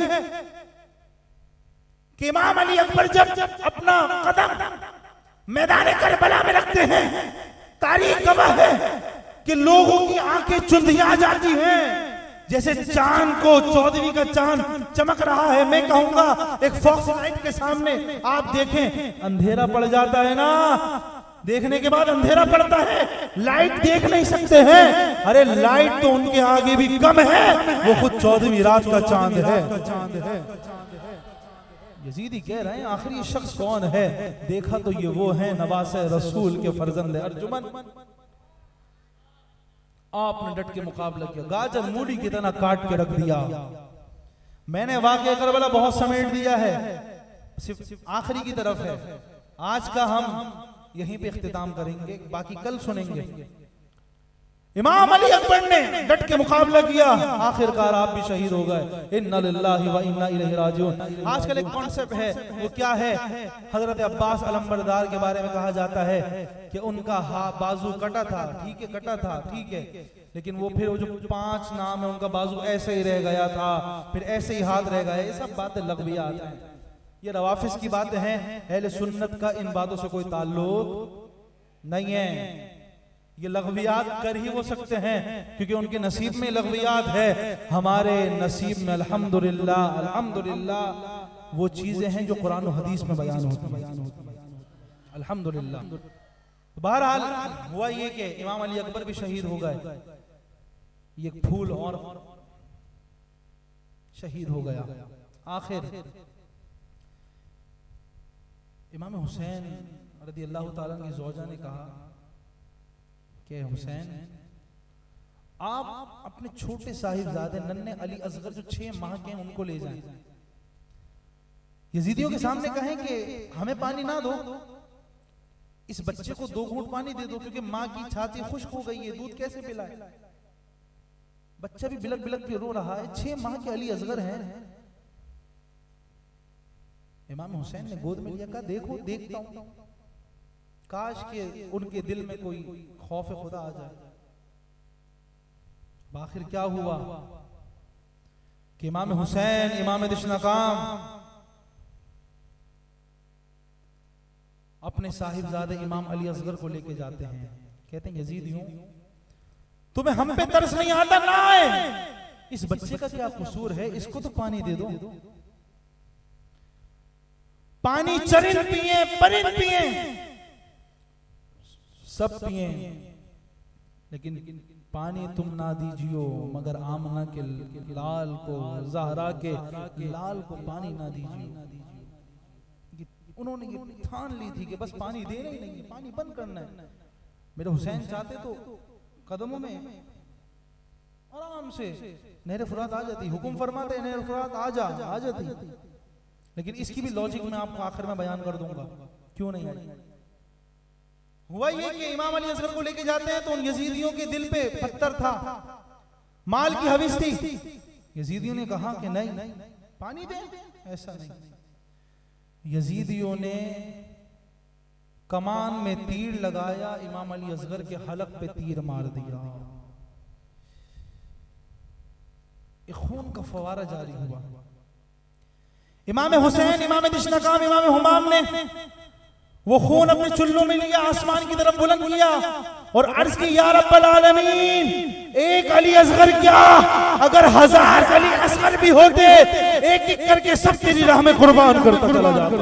कि इमाम अली अकबर जब अपना कदम मैदान करबला में रखते हैं, तारीख गवाह है कि लोगों की आंखें चुंधिया जाती हैं, जैसे चांद को 14वीं का चांद चमक रहा है। मैं कहूंगा एक फॉक्स लाइट के सामने आप देखें, अंधेरा पड़ जाता है ना, देखने के बाद अंधेरा पड़ता है, लाइट देख नहीं सकते हैं। अरे लाइट तो उनके आगे भी कम है, वो खुद 14वीं रात का चांद है। यजीदी कह रहे हैं, आखिर ये शख्स कौन है? देखा तो ये वो है नवासे रसूल के फर्जंद अर्जुमन। आपने डट के मुकाबला किया, गाजर मूली की तरह काट के रख दिया। मैंने वाक़या करबला बहुत समेट दिया है, सिर्फ आखिरी की तरफ है। आज का हम यहीं पे इख्तिताम करेंगे, बाकी कल सुनेंगे। इमाम अली अकबर ने डट के मुकाबला किया, आखिरकार आप भी शहीद हो गए। इन्ना लिल्लाहि व इन्ना इलैहि राजिऊन। आजकल एक कॉन्सेप्ट है, वो क्या है? हजरत अब्बास अलंबरदार के बारे में कहा जाता है कि उनका बाजू कटा था, ठीक है, कटा था, ठीक है, लेकिन वो फिर वो जो 5 नाम है, उनका बाजू ऐसे ही रह गया था, फिर ऐसे ही हाथ रह गया। ये सब बातें लग़वियात हैं, ये रवाफिज की बातें हैं। अहले सुन्नत का इन बातों से कोई ताल्लुक नहीं है। ये लग़वियात कर ही वो सकते हैं क्योंकि उनके नसीब में लग़वियात है। हमारे नसीब में अल्हम्दुलिल्लाह अल्हम्दुलिल्लाह वो चीजें हैं जो कुरान और हदीस में बयान होती हैं, अल्हम्दुलिल्लाह। बहरहाल हुआ ये कि इमाम अली अकबर भी शहीद हो गए, ये फूल और शहीद हो गया। आखिर इमाम हुसैन रज़ियल्लाहु ताला की ज़ौजा ने कहा कि हुसैन, आप अपने छोटे साहिबजादे नन्हे अली असगर जो 6 माह के हैं उनको ले जाएं, यजीदियों के सामने कहें कि हमें पानी ना दो, इस बच्चे को 2 घूंट पानी दे दो, क्योंकि माँ की छाती खुश्क हो गई है, दूध कैसे पिलाए? बच्चा भी बिलक बिलक के रो रहा है, 6 माह के अली असगर हैं। इमाम हुसैन ने गोद में लिया, कहा देखो देखता हूं, काश के उनके दिल में कोई खौफ खुदा आ जाए। आखिर क्या हुआ कि इमाम हुसैन इमाम दिशनकाम अपने साहिबजादे इमाम अली असगर को लेके जाते हैं, कहते हैं यजीदियों, तुम्हें हम पे तरस नहीं आता ना आए, इस बच्चे का क्या कसूर है, इसको तो पानी दे दो। पानी चरिंद पिए, परिंद पिए, सब पिए, लेकिन पानी तुम ना दीजियो मगर आमना के लाल को, ज़हरा के लाल को पानी ना दीजियो। उन्होंने ये ठान ली थी कि बस पानी देना ही नहीं है, पानी बंद करना है। मेरे हुसैन चाहते तो कदमों में आराम से नहर फुरात आ जाती, हुक्म फरमाते नहर फुरात आ जाती, लेकिन इसकी भी लॉजिक मैं आपको आखिर में बयान कर दूंगा क्यों नहीं आई। हुआ ये कि इमाम अली असगर को लेके जाते हैं तो उन यजीदियों के दिल पे पत्थर था, माल की हविस थी। यजीदियों ने कहा कि नहीं पानी दे, ऐसा नहीं। यजीदियों ने कमान में तीर लगाया, इमाम अली असगर के हलक पे तीर मार दिया, एक खून का फवारा जारी हुआ। इमाम हुसैन, इमाम दिशनकाम, इमाम हुमाम ने वो खून अपने चुल्लू में लिया, आसमान की तरफ बुलंद किया और अर्ज की, या रब्बल आलमीन, एक अली असगर क्या, अगर 1000 अली असगर भी होते, एक एक करके सब तेरी राह में कुर्बान करता चला जाता।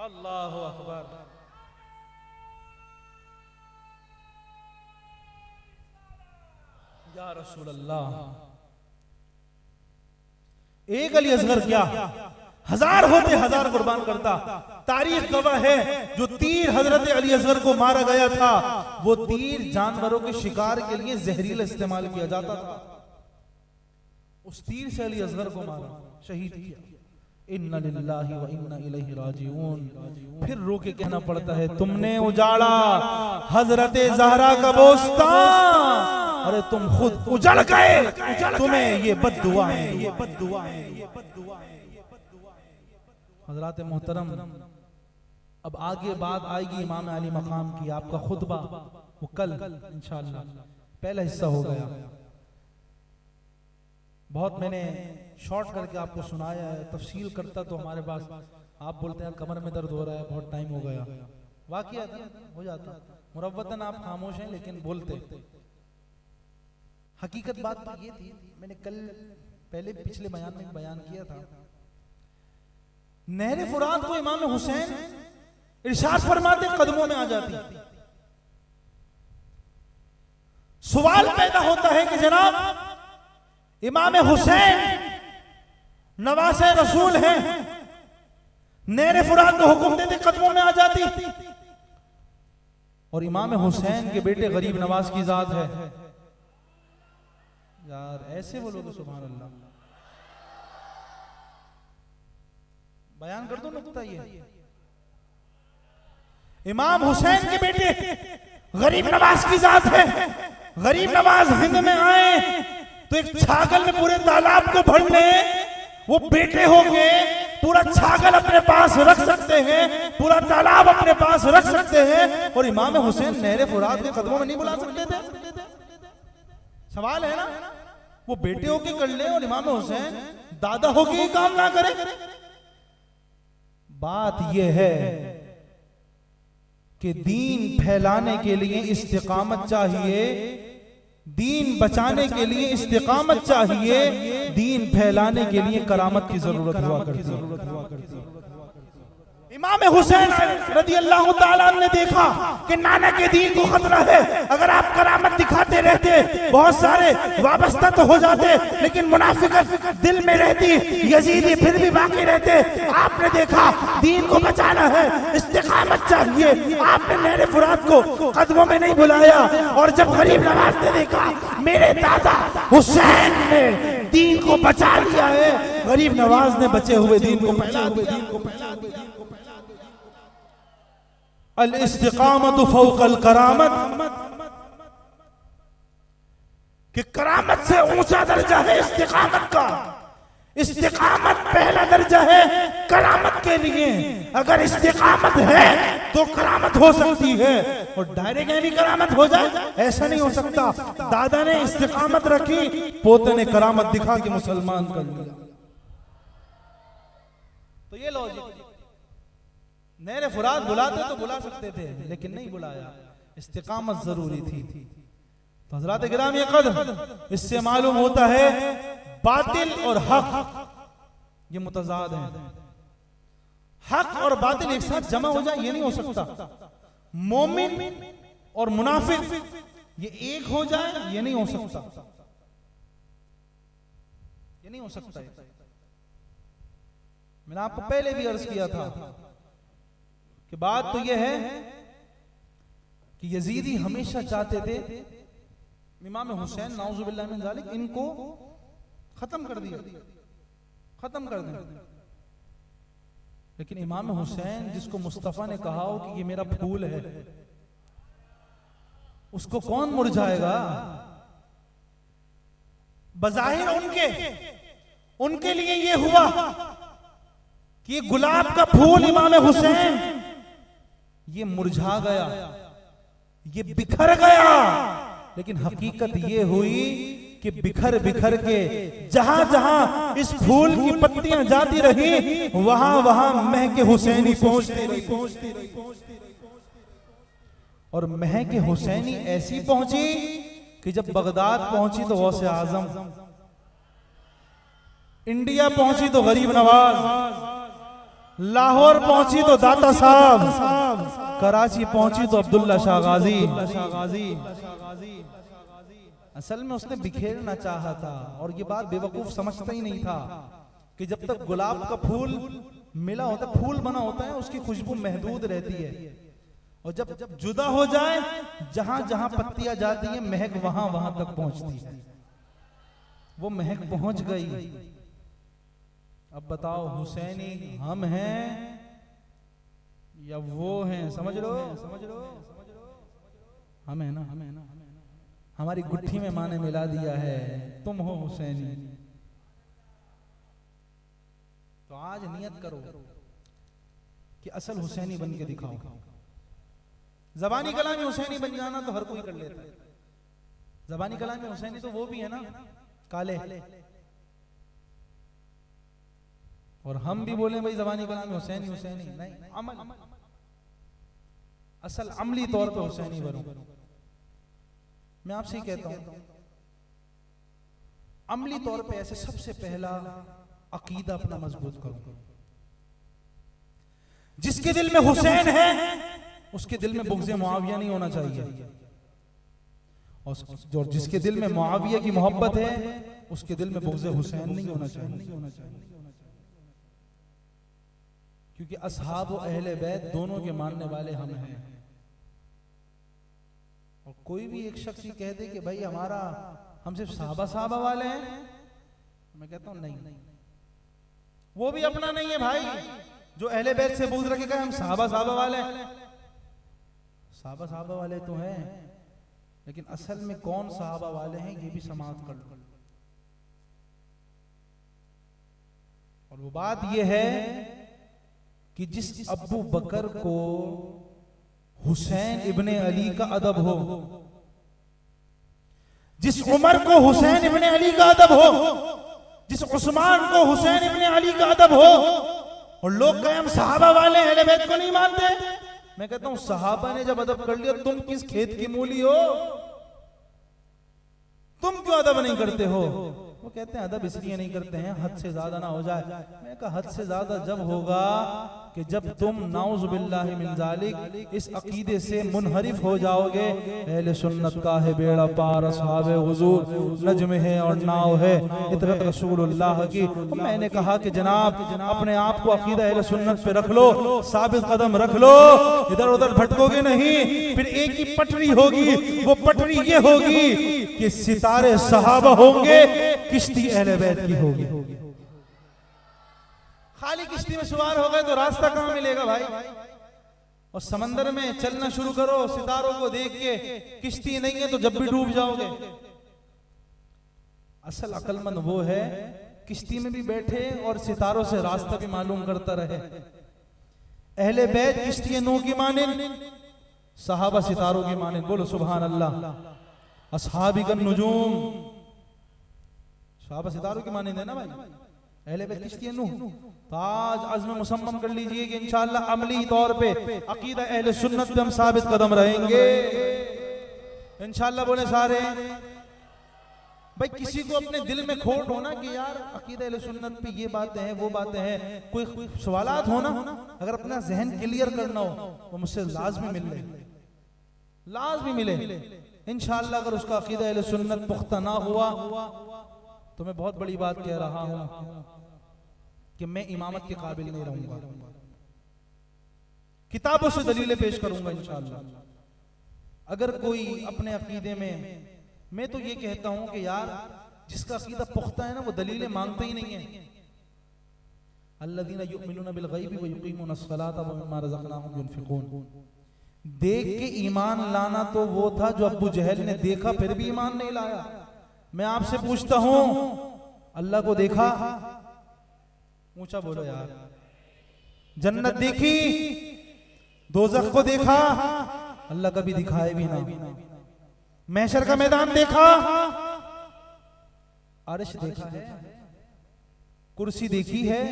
अल्लाह अकबर। या रसूल अल्लाह, एक अली असगर क्या, 1000 होते 1000 कुर्बान करता। तारीख गवाह है, जो तीर हजरत अली असगर को मारा गया था, वो तीर जानवरों के शिकार के लिए जहरीला इस्तेमाल किया जाता था। उस तीर से अली असगर को मारा, शहीद किया। इन्ना लिल्लाहि व इन्ना इलैहि राजिऊन। फिर रो के कहना पड़ता है, तुमने उजाड़ा हजरत ज़हरा का बोस्तान, अरे तुम खुद उजड़ गए, तुम्हें ये बद्दुआ है, ये बद्दुआ है, ये बद्दुआ है। हजरात मोहतरम, अब आगे बात आएगी इमाम अली मकाम की। आपका खुतबा वो कल इंशाअल्लाह, पहला हिस्सा हो गया। बहुत मैंने शॉर्ट करके आपको सुनाया है, तफसील करता तो हमारे पास, आप बोलते हैं कमर में दर्द हो रहा है, बहुत टाइम हो गया, वाकई हो जाता। मुरव्वतन आप खामोश हैं लेकिन बोलते। हकीकत बात तो ये थी, मैंने कल पहले पिछले बयान में बयान किया था, नहर फुरात को इमाम हुसैन इरशाद फरमाते कदमों में आ जाती। सवाल पैदा होता है कि जनाब, इमाम हुसैन नवासे रसूल हैं, नहर फुरात को हुक्म देते कदमों में आ जाती, और इमाम हुसैन के बेटे गरीब नवाज की जात है। यार ऐसे बोलोगे सुभान अल्लाह। बयान कर दो नुक्ता ये, इमाम हुसैन के बेटे गरीब नवाज की जात है। गरीब नवाज हिंद में आए तो एक छागल में पूरे तालाब को भरने, वो बेटे होंगे, पूरा छागल अपने पास रख सकते हैं, पूरा तालाब अपने पास रख सकते हैं, और इमाम हुसैन नहर फुरात के कदमों में नहीं बुला सकते थे। सवाल है ना, वो बेटे होके कर ले और इमाम हुसैन दादा होके ही काम ना करे। बात यह है कि दीन फैलाने के लिए इस्तिकामत चाहिए, दीन बचाने के लिए इस्तिकामत चाहिए, दीन फैलाने के लिए करामत की जरूरत हुआ करती है। इमाम हुसैन रदियल्लाहु ताला ने देखा कि नाना के दीन को खतरा है, अगर आप करामत दिखाते रहते बहुत सारे वाबस्ता तो हो जाते, लेकिन मुनाफिकत दिल में रहती, यजीदी फिर भी बाकी रहते। आपने देखा दीन को बचाना है, इस्तिकामत चाहिए, आपने नहर फुरात को कदमों में नहीं बुलाया। और जब गरीब नवाज ने देखा मेरे दादा हुसैन ने दीन को बचा लिया है, गरीब नवाज ने बचे हुए दीन को फैला दिया। अल इस्तिकामत फौकल करामत, कि करामत से ऊंचा दर्जा है इस्तिकामत का। इस्तिकामत पहला दर्जा है करामत के लिए। अगर इस्तिकामत है तो करामत हो सकती है, और डायरेक्ट यानी करामत हो जाए ऐसा नहीं हो सकता। दादा ने इस्तिकामत रखी, पोते ने करामत दिखा के मुसलमान कर लिया। तो ये लॉजिक, नहर फुरात बुलाते तो बुला सकते थे, लेकिन नहीं बुलाया, इस्तिकामत जरूरी थी। तो हज़रात गिरामी क़द्र, इससे मालूम होता है बातिल और हक ये मुतज़ाद हैं। हक और बातिल एक साथ जमा हो जाए ये नहीं हो सकता। मोमिन और मुनाफिक ये एक हो जाए ये नहीं हो सकता, ये नहीं हो सकता। मैंने आपको पहले भी अर्ज किया था कि बात तो यह है कि यजीदी हमेशा चाहते थे इमाम हुसैन नाउज़ुबिल्लाह मिन ज़ालिक इनको खत्म कर दिया, खत्म कर दिया। लेकिन इमाम हुसैन जिसको मुस्तफा ने कहा हो कि ये मेरा फूल है, उसको कौन मुरझाएगा? बज़ाहिर उनके उनके लिए ये हुआ कि गुलाब का फूल इमाम हुसैन ये मुरझा गया, ये बिखर गया, लेकिन हकीकत ये हुई कि बिखर बिखर के जहां जहां इस फूल की पत्तियां जाती रही वहां वहां महके हुसैनी पहुंचती रही। और महके हुसैनी ऐसी पहुंची कि जब बगदाद पहुंची तो गौसे आजम, इंडिया पहुंची तो गरीब नवाज, लाहौर पहुंची तो दाता साहब, कराची पहुंची तो अब्दुल्ला शाह गाजी। असल में उसने बिखेरना चाहा था और ये बात बेवकूफ समझता ही नहीं था कि जब तक गुलाब का फूल मिला होता, फूल बना होता है, उसकी खुशबू महदूद रहती है, और जब जुदा हो जाए जहां जहां पत्तियां जाती है महक वहां वहां तक पहुंचती है। वो महक पहुंच गई। अब बताओ हुसैनी हम हैं या वो हैं? समझ लो हम है ना, हमारी गुट्ठी में माँ ने मिला दिया है तुम हो हुसैनी। तो आज नियत करो कि असल हुसैनी बन के दिखाओ। ज़बानी कलाम में हुसैनी बन जाना तो हर कोई कर लेता है। ज़बानी कलाम में हुसैनी तो वो भी है ना काले, और हम भी बोले भाई ज़बानी कलाम में हुसैनी नहीं, अमल असल अमली तौर पे हुसैनी बनो। मैं आपसे ही कहता हूं अमली तौर पे ऐसे सबसे पहला अकीदा अपना मजबूत करो। जिसके दिल में हुसैन है उसके दिल में बुग़्ज़े मुआविया नहीं होना चाहिए, और जो जिसके दिल में मुआविया की मोहब्बत है उसके दिल में बुग़्ज़े हुसैन नहीं होना चाहिए। क्योंकि असहाब व अहले बैत दोनों के मानने वाले हम हैं। और कोई भी एक शख्स कह दे कि भाई हम सिर्फ साहबा वाले हैं, मैं कहता हूं नहीं, वो भी अपना नहीं है भाई। जो अहले बैत से बुग़्ज़ रखे हम साहबा वाले हैं, साहबा वाले तो हैं, लेकिन असल में कौन साहबा वाले हैं ये भी समाअत कर लो। और वो बात ये है कि जिस अबू बकर को हुसैन इब्ने अली का अदब हो, जिस उमर को हुसैन इब्ने अली का अदब हो, जिस उस्मान को हुसैन इब्ने अली का अदब हो, और लोग कहे हम सहाबा वाले अहले बैत को नहीं मानते। मैं कहता हूं सहाबा ने जब अदब कर लिया, तुम किस खेत की मूली हो? तुम क्यों अदब नहीं करते हो? वो कहते हैं अदब इसलिए नहीं करते हैं हद से ज्यादा ना हो जाए। मैं कहा हद से ज्यादा जब होगा कि जब तुम नाउज़ु बिल्लाहि मिन ज़ालिक इस अकीदे से मुनहरिफ हो जाओगे। अहले सुन्नत का है बेड़ा पार, असहाबे हुजूर नज्म है और नाव है, इतरत रसूलुल्लाह की। मैंने कहा कि जनाब अपने आप को अकीदा अहले सुन्नत पे रख लो, साबित कदम रख लो, इधर उधर भटकोगे नहीं। फिर एक ही पटरी होगी, वो पटरी ये होगी कि सितारे सहाबा होंगे, किश्ती अहले बैत की होगी। खाली किश्ती में सवार हो गए तो रास्ता कहां मिलेगा भाई? और समंदर में चलना शुरू करो सितारों को देख के, किश्ती नहीं है तो जब भी डूब जाओगे। असल अक्लमंद वो है किश्ती में भी बैठे और सितारों से रास्ता भी मालूम करता रहे। अहले बैत किश्ती नूह की मानिंद, सहाबा सितारों की मानिंद। बोलो सुभान अल्लाह। अस्हाबिकन नुजूम, सहाबा सितारों की मानिंद है ना भाई, अहले बैत किश्ती नूह। तो आज अज़्म मुसम्मम कर लीजिए कि इंशाअल्लाह अमली तौर पे अकीदा अहले सुन्नत पे हम साबित कदम रहेंगे इंशाअल्लाह। बोले सारे भाई, किसी को अपने दिल में खोट होना कि यार अकीदा अहले सुन्नत पे ये बातें हैं वो बातें हैं, कोई सवालात हो ना, अगर अपना जहन क्लियर करना हो तो मुझसे लाजमी मिले इंशाअल्लाह। अगर उसका अकीदा अहले सुन्नत पुख्ता ना हुआ तो मैं बहुत बड़ी बात कह रहा हूं कि मैं इमामत के काबिल नहीं रहूंगा। किताबों से दलीलें पेश करूंगा इंशाअल्लाह। अगर कोई अपने अकीदे में, मैं तो ये कहता हूं कि यार जिसका अकीदा पुख्ता है ना वो दलीलें मांगता ही नहीं है। अल्लज़ीना युमिनूना बिल गैबि व युकीमूनस सलाता व मिम्मा रज़क़नाहुम युनफ़िक़ून। देख के ईमान लाना तो वो था जो अब्बू जहल ने देखा फिर भी ईमान नहीं लाया। मैं आपसे पूछता हूं अल्लाह को देखा, ऊंचा बोलो यार, जन्नत देखी, दोज़ख को देखा, अल्लाह कभी दिखाए भी ना, महशर का मैदान देखा, अर्श देखा है, कुर्सी देखी है,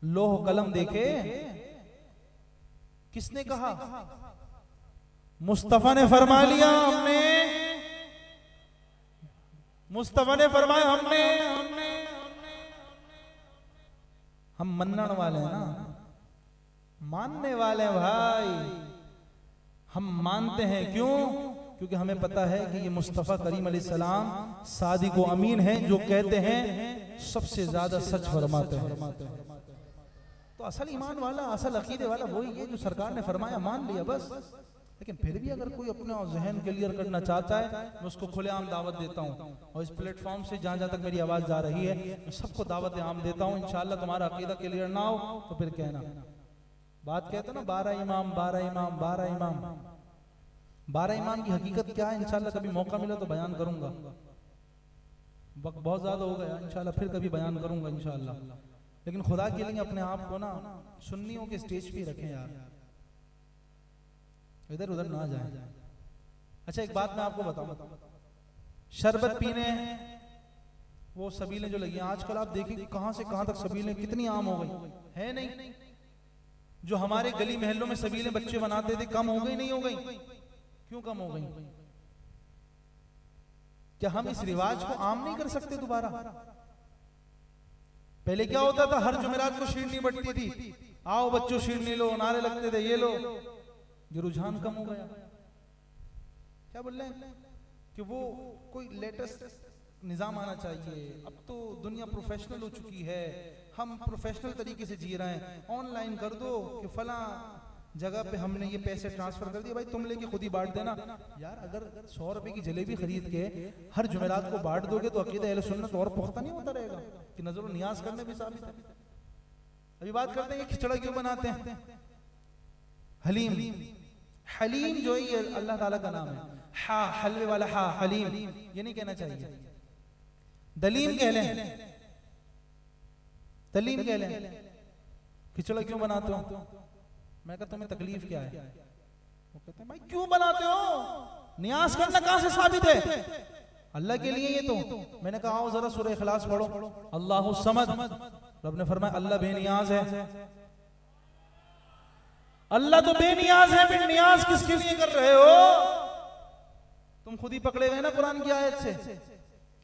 लोह कलम देखे, किसने कहा? मुस्तफा ने फरमा लिया, हमने, मुस्तफा ने फरमाया हमने, हम मन्नण वाले हैं ना, मानने वाले हैं भाई, हम मानते हैं। क्यों? क्योंकि हमें पता है कि ये मुस्तफा करीम अलैहिस्सलाम सादिक व अमीन हैं, जो कहते हैं सबसे ज्यादा सच फरमाते हैं। तो असल ईमान वाला, असल अकीदे वाला वही है जो सरकार ने फरमाया मान लिया बस। लेकिन फिर भी अगर कोई अपना जहन क्लियर करना चाहता है, मैं उसको खुलेआम दावत देता हूँ, और इस प्लेटफॉर्म से जहाँ जहाँ तक मेरी आवाज़ जा रही है, मैं सबको दावत आम देता हूँ। इंशाअल्लाह तुम्हारा अकीदा क्लियर ना हो तो फिर कहना। बात कहते ना 12 इमाम 12 इमाम 12 इमाम, 12 इमाम की हकीकत क्या है इंशाअल्लाह कभी मौका मिला तो बयान करूंगा। वक्त बहुत ज्यादा हो गया, इंशाअल्लाह फिर कभी बयान करूंगा इंशाअल्लाह। लेकिन खुदा के लिए अपने आप को ना सुन्नियों के स्टेज पे रखें यार, इधर उधर ना जाए। अच्छा एक बात मैं आपको बताऊं, शरबत पीने वो सबीलें जो लगी आजकल, आप देखिए कहां से कहां तक सबीलें कितनी आम हो गई है। नहीं, जो हमारे गली महलों में सबीलें बच्चे बनाते थे, कम हो गई नहीं हो गई? क्यों कम हो गई? क्या हम इस रिवाज को आम नहीं कर सकते दोबारा? पहले क्या होता था, हर जुमेरात को शीरनी बंटती थी, आओ बच्चों शीरनी लो, नारे लगते थे ये लो। ये रुझान कम हो गया। क्या बोल रहे हैं कि वो कोई लेटेस्ट निजाम आना चाहिए। अब तो दुनिया प्रोफेशनल हो चुकी है, हम प्रोफेशनल तरीके से जी रहे हैं। ऑनलाइन कर दो कि फला जगह पे हमने ये पैसे ट्रांसफर कर दिए, भाई तुम लेके खुद ही बांट देना। यार अगर 100 रुपए की जलेबी खरीद के हर जुमेरात को बांट दोगे तो अकीदा अहले सुन्नत और पुख्ता नहीं होता रहेगा कि नजर और नियाज करने भी साबित है। अभी बात करते हैं खिचड़ा क्यों बनाते हैं। हलीम, हलीम जो है ये अल्लाह ताला का नाम है। हा हलवे वाला हा, हलीम ये नहीं कहना चाहिए, दलीम कह लें, दलीम कह लें। खिचड़ा क्यों बनाते हो? मैं कहता तुम्हें तकलीफ क्या है? वो कहते हैं भाई क्यों बनाते हो, नियाज करना कहां से साबित है? अल्लाह के लिए ये तो। मैंने कहा आओ जरा सूरह इखलास पढ़ो। अल्लाहु समद, रब ने फरमाया अल्लाह बेनियाज है। अल्लाह तो बेनियाज है, फिर नियाज किसके लिए कर रहे हो? तुम खुद ही पकड़े गए ना कुरान की आयत से,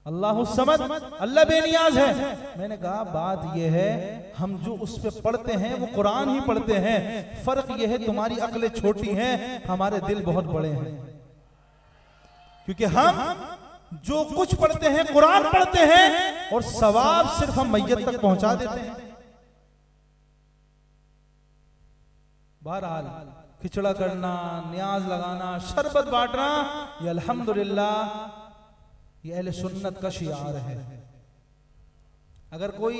अल्लाहु समद, अल्लाह बेनियाज है। मैंने कहा बात यह है हम जो उस पे पढ़ते हैं वो कुरान ही पढ़ते हैं। फर्क यह है तुम्हारी अक्लें छोटी हैं, हमारे दिल बहुत बड़े हैं। क्योंकि हम जो कुछ पढ़ते हैं कुरान पढ़ते हैं, और सवाब सिर्फ हम मैयत तक पहुंचा देते हैं। बहरहाल खिचड़ा करना, न्याज लगाना, शरबत बांटना, ये अल्हम्दुलिल्लाह ये अहले सुन्नत का शियार है। अगर कोई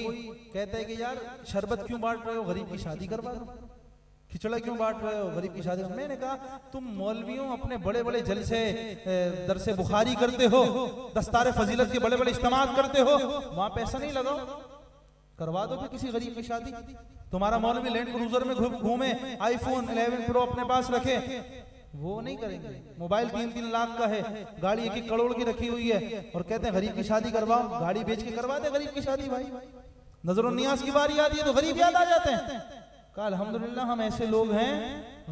कहता है कि यार शरबत क्यों बांट रहे हो, गरीब की शादी करवा दो। खिचड़ा क्यों बांट रहे हो, गरीब की शादी। मैंने कहा तुम मौलवियों अपने बड़े बड़े जलसे दरसे बुखारी करते हो, दस्तारे फजीलत के बड़े बड़े इज्तिमात करते हो, वहां पैसा नहीं लगाओ, करवा दो फिर किसी गरीब की शादी। तुम्हारा मौलवी लैंड क्रूजर में घूमे, आईफोन 11 प्रो अपने पास रखे, वो नहीं करेंगे। मोबाइल 3-3 लाख का है, गाड़ी 1-1 करोड़ की रखी हुई है, और कहते हैं गरीब की शादी करवाओ। गाड़ी बेच के करवा दे गरीब की शादी। भाई नजर नियाज की बारी आती है तो गरीब याद आ जाते हैं। कहा अल्हम्दुलिल्लाह हम ऐसे लोग हैं,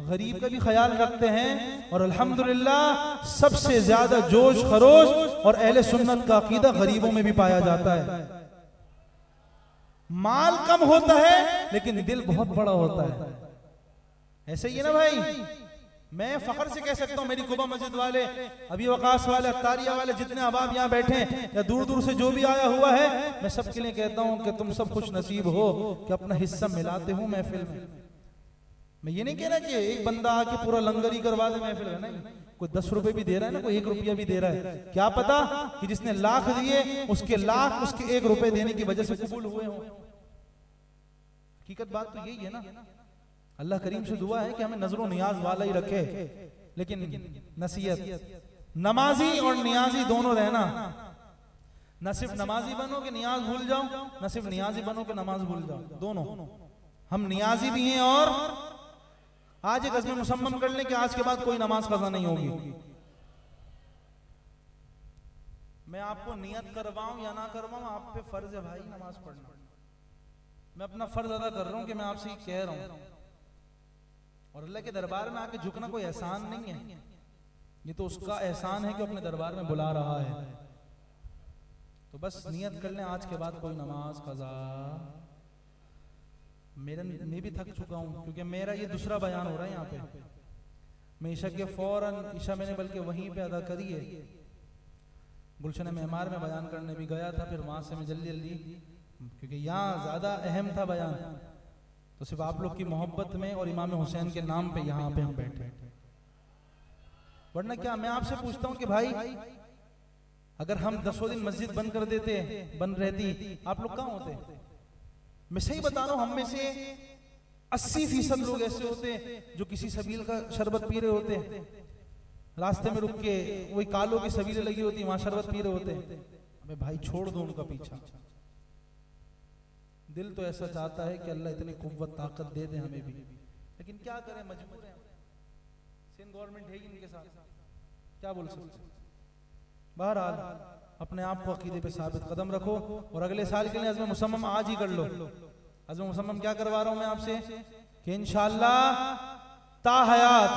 गरीब का भी ख्याल रखते हैं, और अल्हम्दुलिल्लाह सबसे ज्यादा जोश खरोश और अहले सुन्नत का अकीदा गरीबों में भी पाया जाता है। माल कम होता है लेकिन दिल बहुत बड़ा होता है। ऐसे ही है ना भाई। मैं फख्र से कह सकता हूँ मेरी कुबा मस्जिद वाले, अभी वकास वाले, अत्तारिया वाले, जितने अहबाब यहाँ बैठे हैं या दूर दूर से जो भी आया हुआ है, मैं सबके लिए कहता हूँ कि तुम सब खुश नसीब हो कि अपना हिस्सा मिलाते हो महफिल में। मैं ये नहीं कह रहा कि एक बंदा आके पूरा लंगर ही करवा दे महफिल में, नहीं। कोई 10 रुपए भी दे रहा है ना, कोई 1 रुपया भी दे रहा है। क्या पता कि जिसने लाख दिए उसके लाख उसके 1 रुपए देने की वजह से कबूल हुए हों। हकीकत बात तो यही है ना। अल्लाह करीम से दुआ है कि हमें नजरों नियाज वाला ही रखे। लेकिन नसीहत, नमाजी और नियाजी दोनों रहना। न सिर्फ नमाजी बनो कि नियाज भूल जाओ, न सिर्फ नियाजी बनो कि नमाज भूल जाओ, दोनों। हम नियाजी भी हैं और आज एक अज़्म मुसम्मम कर लें कि आज के बाद कोई नमाज कज़ा नहीं होगी। मैं आपको नियत करवाऊं या ना करवाऊं, आप पे फर्ज है भाई नमाज पढ़ना। मैं अपना फर्ज अदा कर रहा हूं कि मैं आपसे ही कह रहा हूं, और अल्लाह के दरबार में आके झुकना कोई एहसान नहीं है, ये तो उसका एहसान है कि अपने दरबार में बुला रहा है। तो बस नियत कर लें आज के बाद कोई नमाज कज़ा। मैं भी थक चुका हूं क्योंकि मेरा ये दूसरा बयान हो रहा है यहाँ पे। मैं ईशा के फौरन, ईशा मैंने बल्कि वहीं पे अदा करी है, गुलशन मेहमार में बयान करने भी गया था, फिर वहां से मैं जल्दी जल्दी, क्योंकि यहाँ ज्यादा अहम था बयान, तो सिर्फ आप लोग की मोहब्बत में और इमाम हुसैन के नाम पे यहाँ पे हम बैठे। वरना क्या, मैं आपसे पूछता हूँ कि भाई अगर हम 10 दिन मस्जिद बंद कर देते, बंद रहती, आप लोग कहाँ होते? मैं सही बता रहा हूँ, हम में से 80% लोग ऐसे होते जो किसी सबील का शरबत पी रहे होते, रास्ते में रुक के वही कालों की सबीलें लगी होती वहां शरबत पी रहे होते। अबे भाई छोड़ दो उनका पीछा। दिल तो ऐसा चाहता है कि अल्लाह इतनी कुव्वत ताकत दे दे हमें भी, लेकिन क्या करें, मजबूर हैं। सिंध गवर्नमेंट है इनके साथ, क्या बोल सकते। बहरहाल अपने आप को अकीदे पे साबित कदम रखो, और अगले साल के लिए अज़्म मुसम्मम आज ही कर लो। अज़्म मुसम्मम क्या करवा रहा हूं मैं आपसे कि इंशाअल्लाह ताहयात,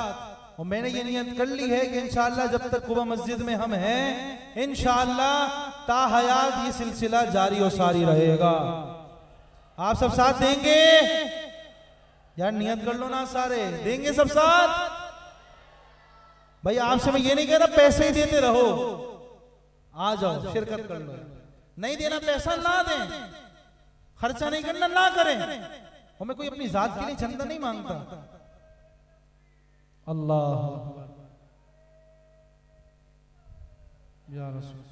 और मैंने ये नियत कर ली है कि इंशाअल्लाह जब तक कुबा मस्जिद में हम हैं, इंशाअल्लाह ताहयात ये सिलसिला जारी और सारी रहेगा। आप सब साथ देंगे यार? नियत कर लो ना सारे, देंगे सब साथ? भाई आपसे मैं ये नहीं कह रहा पैसे ही देते रहो, आ जाओ शिरकत कर लो। नहीं देना पैसा ना दें, खर्चा नहीं करना ना करें, और मैं कोई अपनी जात के लिए चंदा नहीं मांगता। अल्लाह या रसूल।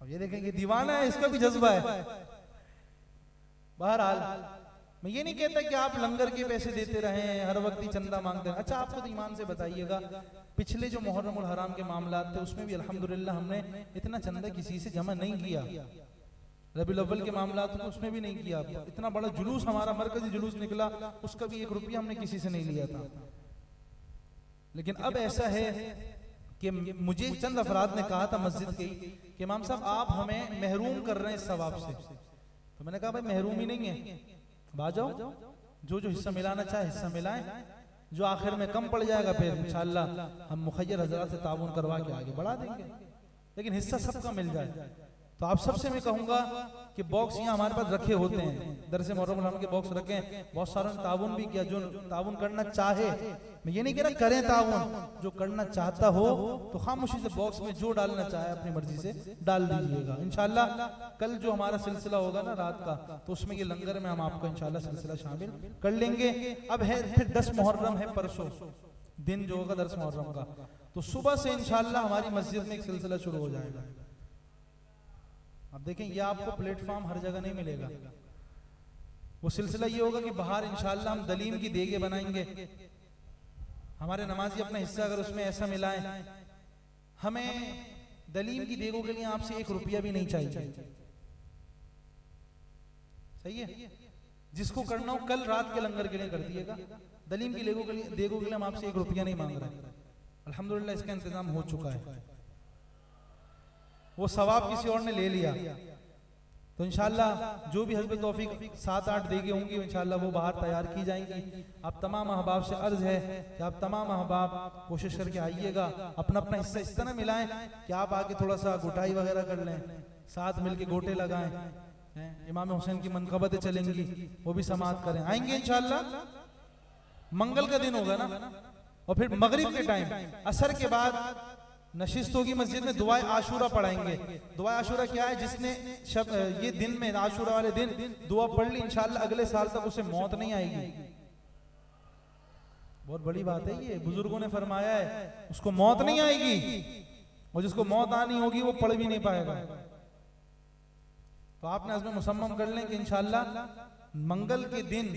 अब ये देखेंगे दीवाना है, इसका भी जज्बा है। बहरहाल मैं ये नहीं कहता कि आप लंगर के पैसे देते रहें, हर वक्त ही चंदा मांगते हैं। अच्छा आप खुद ईमान से बताइएगा, पिछले जो मुहर्रम और हराम के मामलात थे उसमें भी अल्हम्दुलिल्लाह हमने इतना चंदा किसी से जमा नहीं किया। रबीउल अव्वल के मामलात में उसमें भी नहीं किया। इतना बड़ा जुलूस हमारा मरकजी जुलूस निकला, उसका भी 1 रुपया हमने किसी से नहीं लिया था। लेकिन अब ऐसा है कि मुझे चंद अफराद ने कहा था मस्जिद के कि इमाम साहब आप हमें महरूम कर रहे हैं इस सवाब से। तो मैंने कहा भाई महरूम ही नहीं है, बाजाओ जो जो हिस्सा मिलाना चाहे हिस्सा मिलाएं, जो आखिर में कम पड़ जाएगा फिर इंशाअल्लाह हम मुखय्यर हजरात से ताउन करवा के आगे बढ़ा देंगे, लेकिन हिस्सा सबका मिल जाए। तो आप सबसे मैं कहूंगा कि बॉक्स यहाँ हमारे पास रखे होते हैं, दरसे मुहर्रम के बॉक्स रखे हैं, बहुत सारों ने ताउन भी किया। जो ताउन करना चाहे, मैं ये नहीं कह रहा करें ताउन, जो करना चाहता हो तो खामोशी से बॉक्स में जो डालना चाहे अपनी मर्जी से डाल दीजिएगा। इंशाअल्लाह कल जो हमारा सिलसिला होगा ना रात का, तो उसमें ये लंगर में हम आपको इंशाअल्लाह सिलसिला शामिल कर लेंगे। अब है फिर 10 मुहर्रम है, परसों दिन जो होगा 10 मुहर्रम का, तो सुबह से इंशाअल्लाह हमारी मस्जिद में एक सिलसिला शुरू हो जाएगा। अब देखें ये आपको प्लेटफॉर्म हर जगह नहीं मिलेगा। वो सिलसिला ये होगा कि बाहर इंशाअल्लाह हम दलीम की देगे बनाएंगे, हमारे नमाजी अपना हिस्सा अगर उसमें ऐसा मिलाएं, हमें दलीम की देगों के लिए आपसे 1 रुपया भी नहीं चाहिए। सही है? जिसको करना हो कल रात के लंगर के लिए कर दिएगा, दलीम की देगों के लिए हम आपसे 1 रुपया नहीं मांग रहे। अल्हम्दुलिल्लाह इसका इंतजाम हो चुका है, वो सवाब किसी और ने ले लिया। तो इंशाअल्लाह जो भी हस्ब तौफीक 7-8 देगे होंगी इंशाअल्लाह वो बाहर तैयार की जाएंगी। आप तमाम अहबाब से अर्ज है कि आप तमाम अहबाब कोशिश करके आइएगा, अपना अपना हिस्सा इस तरह मिलाएं कि आप आके थोड़ा सा गुटाई वगैरह कर लें, साथ मिलके गोटे लगाएं। इमाम हुसैन की मनकबतें चलेंगी, वो भी समाअत करें। आएंगे इंशाअल्लाह, मंगल का दिन होगा ना, और फिर मगरिब के टाइम असर के बाद नशिस्त होगी मस्जिद में, दुआए आशूरा पढ़ाएंगे। दुआए आशूरा क्या है? जिसने ये दिन में आशूरा वाले दिन दुआ पढ़ ली इंशाअल्लाह अगले साल तक उसे मौत नहीं आएगी। बहुत बड़ी बात है ये, बुजुर्गों ने फरमाया है उसको मौत नहीं आएगी, और जिसको मौत आनी होगी वो पढ़ भी नहीं पाएगा। तो आपने अज़्म मुसम्मम कर लें कि इंशाअल्लाह मंगल के दिन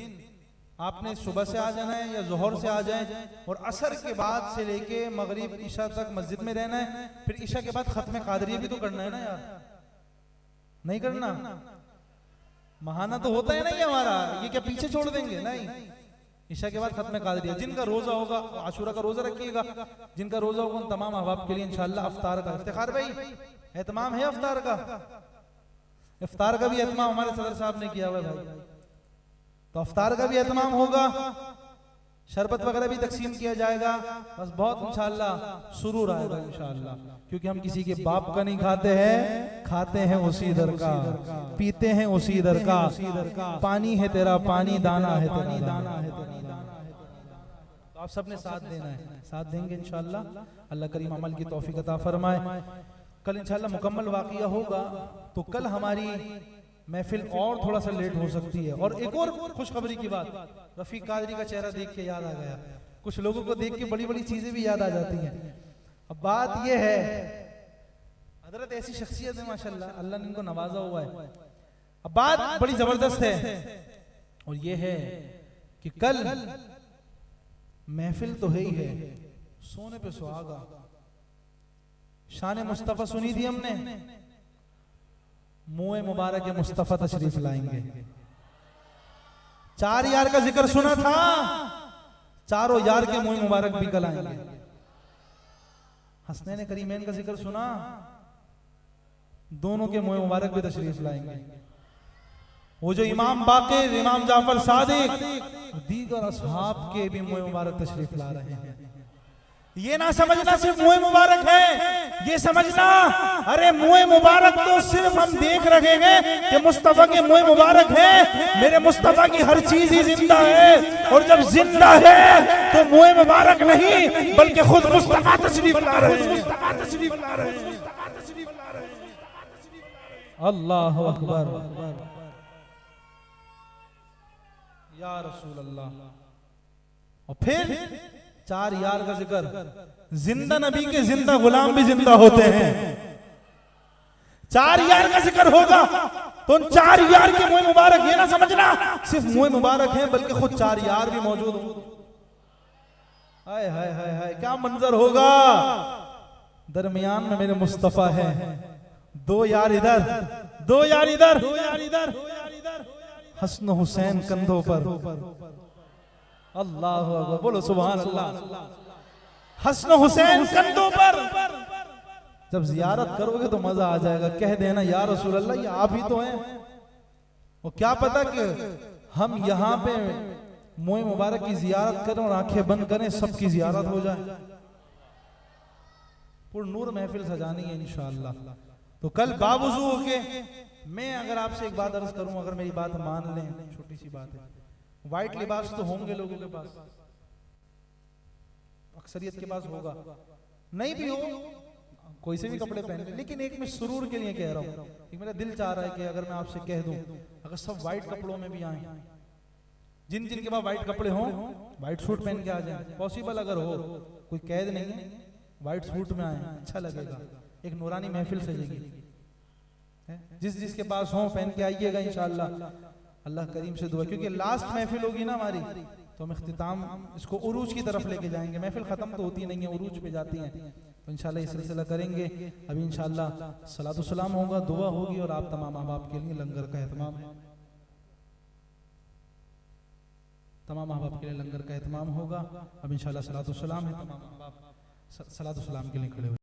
आपने सुबह से आ जाना है या जोहर से आ जाए और असर के बाद से लेके मगरिब ईशा तक मस्जिद में रहना है, फिर ईशा के बाद खत्म कादरिया भी तो करना है ना यार, नहीं करना? महाना तो होता है ना ये हमारा, ये क्या पीछे छोड़ देंगे? नहीं, ईशा के बाद खत्म कादरिया। जिनका रोजा होगा आशूरा का रोजा रखिएगा, जिनका रोजा होगा उन तमाम अहबाब के लिए इंशाअल्लाह अफ्तार का इफ्तिखार भाई एहतमाम है, अफ्तार का भी एहतमाम हमारे सदर साहब ने किया हुआ है भाई, तो अफ्तार का भी एहतमाम होगा, शरबत वगैरह भी तकसीम किया जाएगा। बस बहुत इंशाअल्लाह सुरूर आएगा इंशाअल्लाह, क्योंकि हम किसी के बाप का नहीं खाते हैं, खाते हैं उसी दर का, पीते हैं उसी दर का, पानी है तेरा पानी, दाना है तेरा दाना है। तो आप सबने साथ देना है, साथ देंगे इंशाअल्लाह। अल्लाह करीम अमल की तौफीक अता फरमाए। कल इंशाअल्लाह मुकम्मल वाक़िया होगा, तो कल हमारी महफिल और थोड़ा सा लेट हो सकती है। और एक और खुशखबरी की बात, रफीक कादरी का चेहरा देख के याद आ गया, कुछ लोगों को देख के बड़ी बड़ी चीजें भी याद आ जाती हैं। अब बात यह है, हजरत ऐसी शख्सियत है माशाल्लाह, अल्लाह ने इनको नवाजा हुआ है। अब बात बड़ी जबरदस्त है, और ये है कि कल महफिल तो है ही है, सोने पे सुहागा, शान मुस्तफा सुनी थी हमने, मुए मुबारक मुस्तफा तशरीफ लाएंगे। 4 यार का जिक्र सुना था, चारों यार के मुए मुबारक भी कल आएंगे। हसनैन करीमैन का जिक्र सुना, दोनों के मुए मुबारक भी तशरीफ लाएंगे। वो जो इमाम बाक़िर, इमाम जाफर सादिक, दीगर असहाब के भी मुए मुबारक तशरीफ ला रहे हैं। ये ना समझना सिर्फ मुए मुबारक है, ये समझना अरे मुए मुबारक तो सिर्फ हम देख रहे हैं कि मुस्तफा के मुए मुबारक है, मेरे मुस्तफा की हर चीज ही जिंदा है। और जब जिंदा है तो मुए मुबारक नहीं बल्कि खुद मुस्तफा तशरीफ ला रहे हैं। अल्लाह अकबर, या रसूल अल्लाह। और फिर 4 यार का जिक्र, जिंदा नबी के जिंदा गुलाम भी जिंदा होते हैं। 4 यार का जिक्र होगा तो उन 4 यार के मुए मुबारक, ये ना समझना सिर्फ मुए मुबारक हैं बल्कि खुद 4 यार भी मौजूद होंगे। हाय हाय हाय हाय, क्या मंजर होगा। दरमियान में मेरे मुस्तफा है, 2 यार इधर, 2 यार इधर, 2 यार इधर, हसन हुसैन कंधों पर। अल्लाह अकबर, बोलो सुभान अल्लाह। हसन हुसैन कंधों पर। जब जियारत करोगे तो मजा आ जाएगा, कह देना या रसूल अल्लाह ये आप ही तो हैं। और क्या पता कि हम यहाँ पे मोए मुबारक की जियारत करें और आंखें बंद करें, सबकी जियारत हो जाए। पूर्ण नूर महफिल सजानी है इंशाअल्लाह। तो कल बावजू होके मैं अगर आपसे एक बात अर्ज करूं, अगर मेरी बात मान लें, छोटी सी बात है, व्हाइट लिबास तो होंगे लोगों के पास, अक्सरियत के पास होगा, नहीं भी हो कोई से भी कपड़े पहन ले, लेकिन एक मैं सुरूर के लिए कह रहा हूँ, एक मेरा दिल चाह रहा है कि अगर मैं आपसे कह दूं अगर सब व्हाइट कपड़ों में भी आए, जिन जिन के पास व्हाइट कपड़े हों व्हाइट सूट पहन के आ जाए, पॉसिबल अगर हो, कोई कैद नहीं है, व्हाइट सूट में आए, अच्छा लगेगा, एक नूरानी महफिल सजेगी। जिस जिसके पास हो पहन के आइएगा इंशाअल्लाह। अल्लाह करीम से दुआ, क्योंकि लास्ट महफिल होगी ना हमारी, तो हम इख्तिताम इसको उरूज की तरफ लेके जाएंगे। महफिल खत्म तो होती नहीं है, उरूज पे जाती हैं, तो इंशाल्लाह ये सिलसिला करेंगे। अभी इंशाल्लाह सलातो सलाम होगा, दुआ होगी और आप तमाम अहबाब के लिए लंगर का एहतमाम है, तमाम अहबाब के लिए लंगर का एहतमाम होगा। अब इंशाल्लाह सलातो सलाम है, तमाम अहबाब सलातो सलाम के लिए खड़े हो।